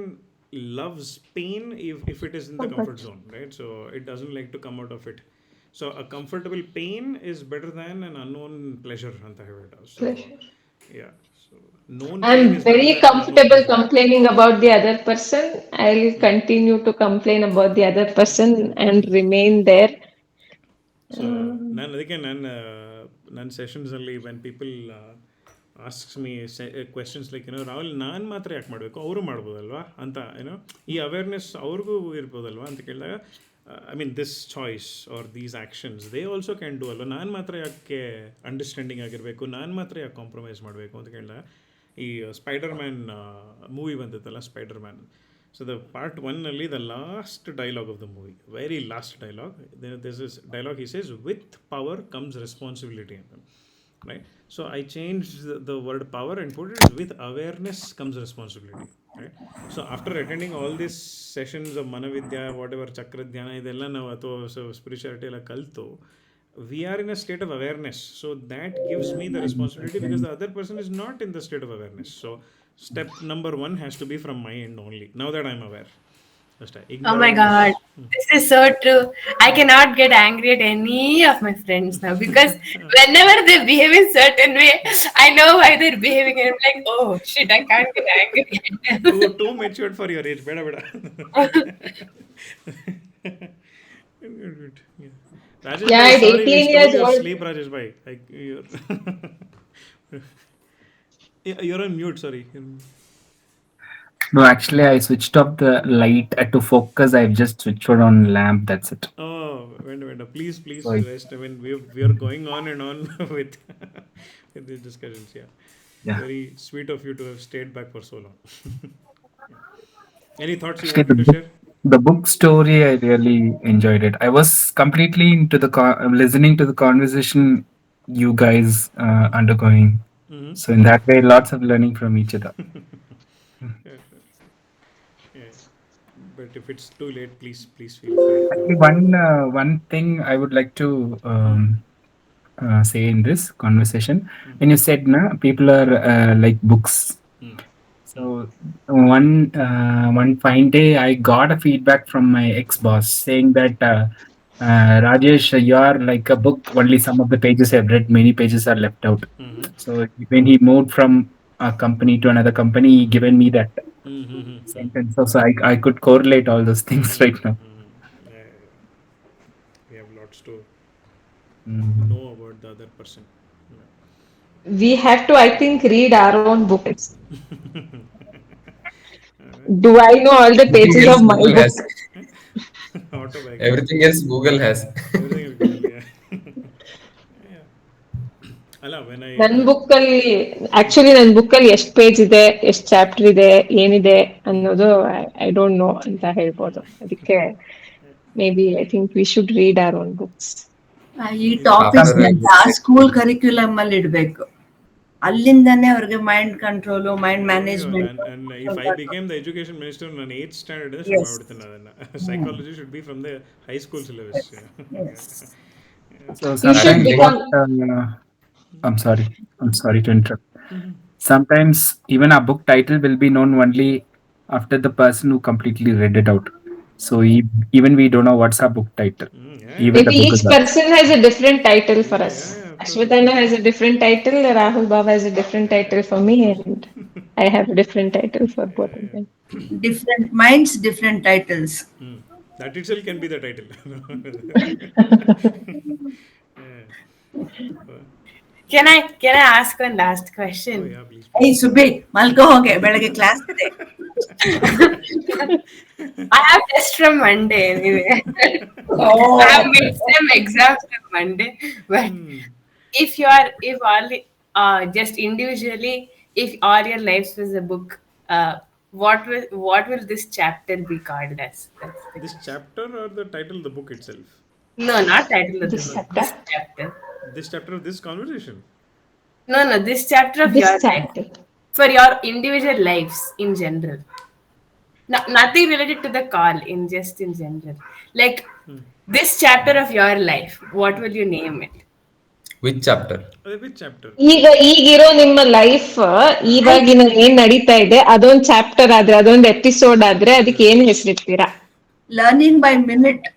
loves pain if it is in the comfort zone, right? So it doesn't like to come out of it. So a comfortable pain is better than an unknown pleasure anta ಹೇಳ್ಬಿಟ್ಟು. So yeah, so known I'm pain is better very than unknown comfortable pleasure. complaining about the other person. I'll continue to complain about the other person and remain there. So ನಾನು ಅದಕ್ಕೆ ನನ್ನ ಸೆಷನ್ಸಲ್ಲಿ when people asks me questions like Rahul, ನಾನು ಮಾತ್ರ ಯಾಕೆ ಮಾಡಬೇಕು, ಅವರು ಮಾಡ್ಬೋದಲ್ವಾ ಅಂತ, ಈ ಅವೇರ್ನೆಸ್ ಅವ್ರಿಗೂ ಇರ್ಬೋದಲ್ವಾ ಅಂತ ಕೇಳಿದಾಗ, I mean this choice are these actions they also can do ಅಲ್ವಾ, ನಾನು ಮಾತ್ರ ಯಾಕೆ ಅಂಡರ್ಸ್ಟ್ಯಾಂಡಿಂಗ್ ಆಗಿರಬೇಕು, ನಾನು ಮಾತ್ರ ಯಾಕೆ ಕಾಂಪ್ರಮೈಸ್ ಮಾಡಬೇಕು ಅಂತ ಕೇಳಿದಾಗ, ಈ ಸ್ಪೈಡರ್ ಮ್ಯಾನ್ ಮೂವಿ ಬಂದಿತ್ತಲ್ಲ Spider Man. So the part ಒನ್ನಲ್ಲಿ the last dialogue of the movie, very last dialogue, this is dialogue he says, with power comes responsibility ಅಂತ, right? So I changed the word power and put it as with awareness comes responsibility, right? So after attending all these sessions of manavidya, whatever chakra dhyana ಇದೆಲ್ಲ ನಾವು ಅಥವಾ spirituality ಎಲ್ಲ ಕಲಿತು, we are in a state of awareness, so that gives me the responsibility because the other person is not in the state of awareness. So step number one has to be from my end only, now that I'm aware. Just Oh my God, this is so true. I cannot get angry at any of my friends now because whenever they behave in certain way, I know why they're behaving, and I'm like, oh shit, I can't get angry at them. too matured for your age, beda beda. Good, good. Yeah. Rajesh Yeah, bhai, at sorry, we 18 stole years your old. sleep, Rajesh bhai. Like, you're on mute, sorry. No, actually, I switched off the light to focus. I've just switched on lamp. That's it. Oh, Venda, please Sorry. rest. I mean, we are going on and on with with these discussions. Yeah. Yeah. Very sweet of you to have stayed back for so long. Any thoughts you Actually, wanted to share? the book story, I really enjoyed it. I was completely into the listening to the conversation you guys undergoing. Mm-hmm. So in that way, lots of learning from each other. Yeah. But if it's too late, please feel free. Actually, one thing I would like to say in this conversation, when you said people are like books. So one fine day, I got a feedback from my ex-boss saying that Rajesh, you are like a book. Only some of the pages I've read, many pages are left out. So when he moved from a company to another company, he given me that sentence. So I could correlate all those things right now. Yeah. We have lots to Mm. know about the other person. Yeah. We have to, I think, read our own books. Do I know all the Everything pages else of my Google book? has. Autobiography. Everything else Google has. Everything is Google, yeah. Yeah. ಅಲ್ಲ when I ನನ್ನ ಬುಕ್ಕಲ್ಲಿ actually ನನ್ನ ಬುಕ್ಕಲ್ಲಿ ಎಷ್ಟು page ಇದೆ, ಎಷ್ಟು chapter ಇದೆ, ಏನಿದೆ ಅನ್ನೋದು ಐ ಡೋಂಟ್ ನೋ ಅಂತ ಹೇಳ್ಬೋದು. ಅದಕ್ಕೆ may be I think we should read our own books. ಈ ಟಾಪಿಕ್ಸ್ After ಸ್ಕೂಲ್ ಕರಿಕ್ಯುಲಮ್ ಅಲ್ಲಿ ಇಡ್ಬೇಕು. ಅಲ್ಲಿಂದಾನೇ ಅವ್ರಿಗೆ mind control, mind management. and if I became the education minister in 8th standard ಶುರು ಮಾಡ್ಬಿಡ್ತೀನಿ ಅದನ್ನ. Psychology should be from the high school syllabus. So You should sometimes become. I'm sorry to interrupt. Sometimes even a book title will be known only after the person who completely read it out. So even we don't know what's our book title. Even Maybe the book each is out. person has a different title for us. Yeah, of course. Ashwatana has a different title, Rahul Baba has a different title for me, and I have a different title for both of them. Different minds, different titles. That itself can be the title. Can I ask one last question? Oh, yeah, please. ಏಯ್ ಸುಬ್ಬಿ, ಮಲ್ಕೋ ಹೋಗೆ, ಬೆಳಗ್ಗೆ class ಇದೆ. I have test from Monday anyway. I have midterm exams on Monday. But if all just individually, if all your lives was a book, what will this chapter be called as? This chapter or the title of the book itself? No, not title of the This book. chapter? This chapter. This chapter of this conversation? No, this chapter of This your life. chapter. For your individual lives in general. No, nothing related to the call, in general. Like this chapter of your life, what will you name it? Which chapter? Which chapter? ಈಗಿರೋ ನಿಮ್ಮ life, ಇವಾಗಿನ ಏನ್ ನಡೀತಾ ಇದೆ ಅದೊಂದು chapter ಆದ್ರೆ, ಅದೊಂದು episode ಆದ್ರೆ ಅದಕ್ಕೆ ಏನ್ ಹೆಸರಿಡ್ತೀರಾ? Learning by minute.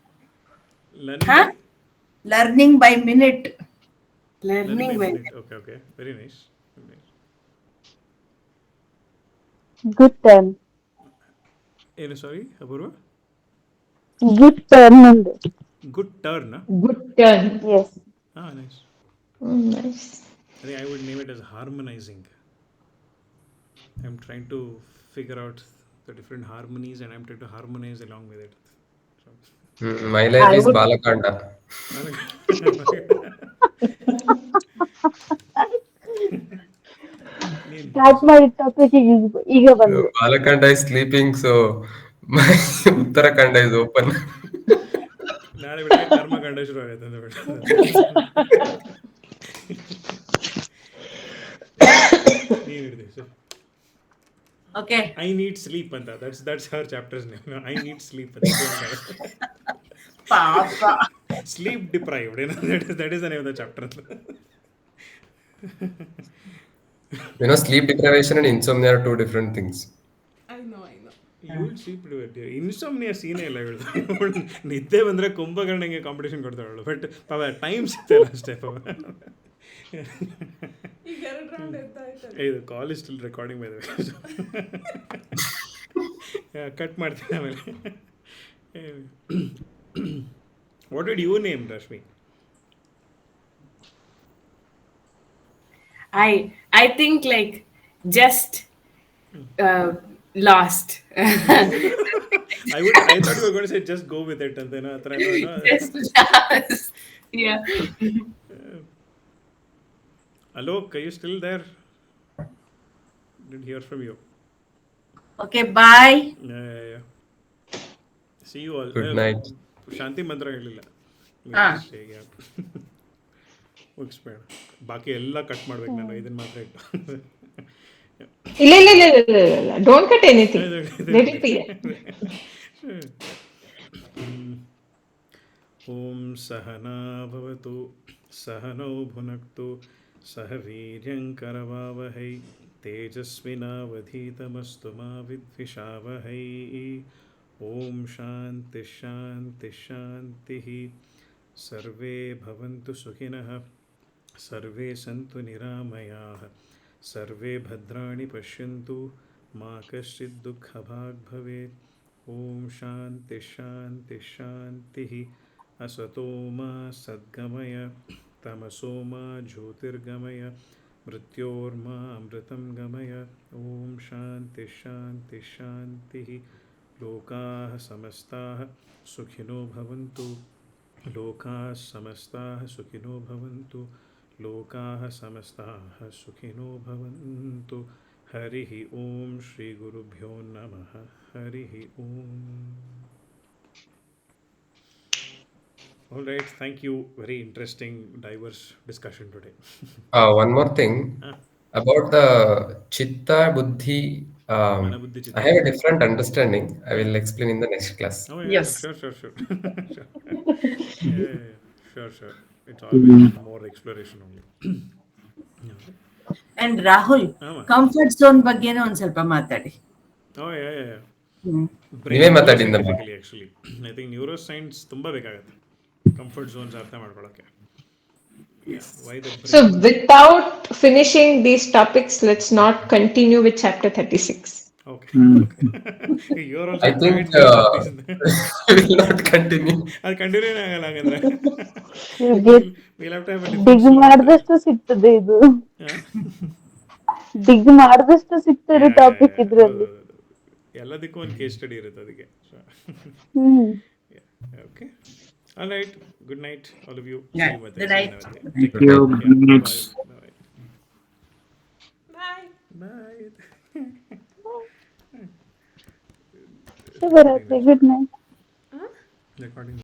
Learning by minute. Learning by minute. Okay. Very nice. Good turn. Sorry, Apurva? Good turn ఉంది. Good turn, huh? Good turn. Yes. Nice. Nice. I think I would name it as harmonizing. I'm trying to figure out the different harmonies and I'm trying to harmonize along with it. So. My life is Balakanda. Start ಮಾಡಿದ topic ಈಗ ಬಂದ್ವಿ. Balakanda is sleeping, so my Uttarakanda is open. ನಾಳೆ ಬೆಳಿಗ್ಗೆ ಕರ್ಮಕಾಂಡ ಶುರು ಆಗೈತೆ ಅಂತ ಬಿಟ್ಟು ನೀನು ಹಿಡಿದಿ sir. Okay I need sleep ಅಂತ, that's her chapters name. I need sleep ಅಂತ. ಪಾಪ sleep deprived, that is the name of the chapter. Sleep deprivation and insomnia are two different things. ಇವಳು ಸ್ಲೀಪ್ ಇನ್ಸೋಮ್ನಿಯಾ ಸೀನೇ ಇಲ್ಲ ಇವಳು. ನಿದ್ದೆ ಬಂದರೆ ಕುಂಭಕರ್ಣಂಗೆ ಕಾಂಪಿಟೇಷನ್ ಕೊಡ್ತಾಳು, ಬಟ್ ಪಾಪ ಟೈಮ್ ಸಿಗ್ತಾಯಿಲ್ಲ ಅಷ್ಟೇ ಪಾಪ. ಇದು call is still recording by the way, cut ಮಾಡ್ತೀನಿ ಆಮೇಲೆ. What did you name, Rashmi? I think like just lost. I thought you were going to say just go with it and then Just lost. Yeah. Alok, are you still there? Didn't hear from you. Okay bye. Yeah. See you all. Good night. ಶಾಂತಿ ಮಂತ್ರ ಹೇಳಿಲ್ಲ. ಮುಗಿಸ್ಬೇಡ, ಬಾಕಿ ಎಲ್ಲ cut ಮಾಡ್ಬೇಕು ನಾನು, ಇದನ್ನ ಮಾತ್ರ ಇಟ್ಟು. ಇಲ್ಲ ಇಲ್ಲ ಇಲ್ಲ ಇಲ್ಲ ಇಲ್ಲ, don't cut anything, let it be. ಓಂ ಸಹನಾ ಭವತು ಸಹನೌ ಭುನಕ್ತು ಸಹ ವೀರ್ಯಂಕರವಾವಹೈ ತೇಜಸ್ವಿನಾವಧೀತಮಸ್ತು ಮಾ ವಿದ್ವಿಷಾವಹೈ. ಓಂ ಶಾಂತಿ ಶಾಂತಿ ಶಾಂತಿ. ಸರ್ವೇ ಭವಂತು ಸುಖಿನಃ, ಸರ್ವೇ ಸಂತು ನಿರಾಮಯಾಃ, ಸರ್ವೇ ಭದ್ರಾಣಿ ಪಶ್ಯಂತು, ಮಾ ಕಶ್ಚಿತ್ ದುಃಖಭಾಗ್ ಭವೇತ್. ಓಂ ಶಾಂತಿ ಶಾಂತಿ ಶಾಂತಿ. ಅಸತೋ ಮಾ ಸದ್ಗಮಯ, ತಮಸೋ ಮಾ ಜ್ಯೋತಿರ್ಗಮಯ, ಮೃತ್ಯೋರ್ಮಾ ಅಮೃತಂ ಗಮಯ. ಓಂ ಶಾಂತಿ ಶಾಂತಿ ಶಾಂತಿ. ಲೋಕಾಃ ಸಮಸ್ತಾಃ ಸುಖಿನೋ ಭವಂತು, ಲೋಕಾಃ ಸಮಸ್ತಾಃ ಸುಖಿನೋ ಭವಂತು, ಲೋಕಾಃ ಸಮಸ್ತಾಃ ಸುಖಿನೋ ಭವಂತು. ಹರಿ ಓಂ. ಶ್ರೀ ಗುರುಭ್ಯೋ ನಮಃ. ಹರಿ ಓಂ. All right, thank you. Very interesting, diverse discussion today. One more thing about the Chitta Buddhi. Manabuddhi Chitta. I have a different understanding. I will explain in the next class. Oh yeah, Yes. sure. Sure. Sure. It's always more exploration only. And Rahul, comfort zone ಬಗ್ಗೆನೂ ಒಂದ್ ಸ್ವಲ್ಪ ಮಾತಾಡಿ. Oh yeah. ನೀವೇ ಮಾತಾಡಿ ನಮ್ಮ. Actually, I think neuroscience ತುಂಬಾ ಬೇಕಾಗುತ್ತೆ comfort zones ಅರ್ಥ ಮಾಡ್ಕೊಳ್ಳೋಕೆ. So without finishing these topics, let's not continue with chapter 36. Okay. You're also I think we will not continue. ಅದು ಕಂಟಿನ್ಯೂ ಆಗಲ್ಲ ಹಾಗಂದ್ರೆ. We'll have to have a different dig slot. ಮಾಡಿದಷ್ಟು ಸಿಗ್ತದೆ ಇದು, ಡಿಗ್ ಮಾಡಿದಷ್ಟು ಸಿಗ್ತದೆ ಟಾಪಿಕ್ ಇದ್ರಲ್ಲಿ. ಎಲ್ಲದಕ್ಕೂ ಒಂದು ಕೇಸ್ ಸ್ಟಡಿ ಇರುತ್ತೆ ಅದಕ್ಕೆ. Okay, all right. Good night all of you. Good night. Thank you. Good night. Bye. ಶುಭರಾತ್ರಿ, ಗುಡ್ ನೈಟ್. Recording.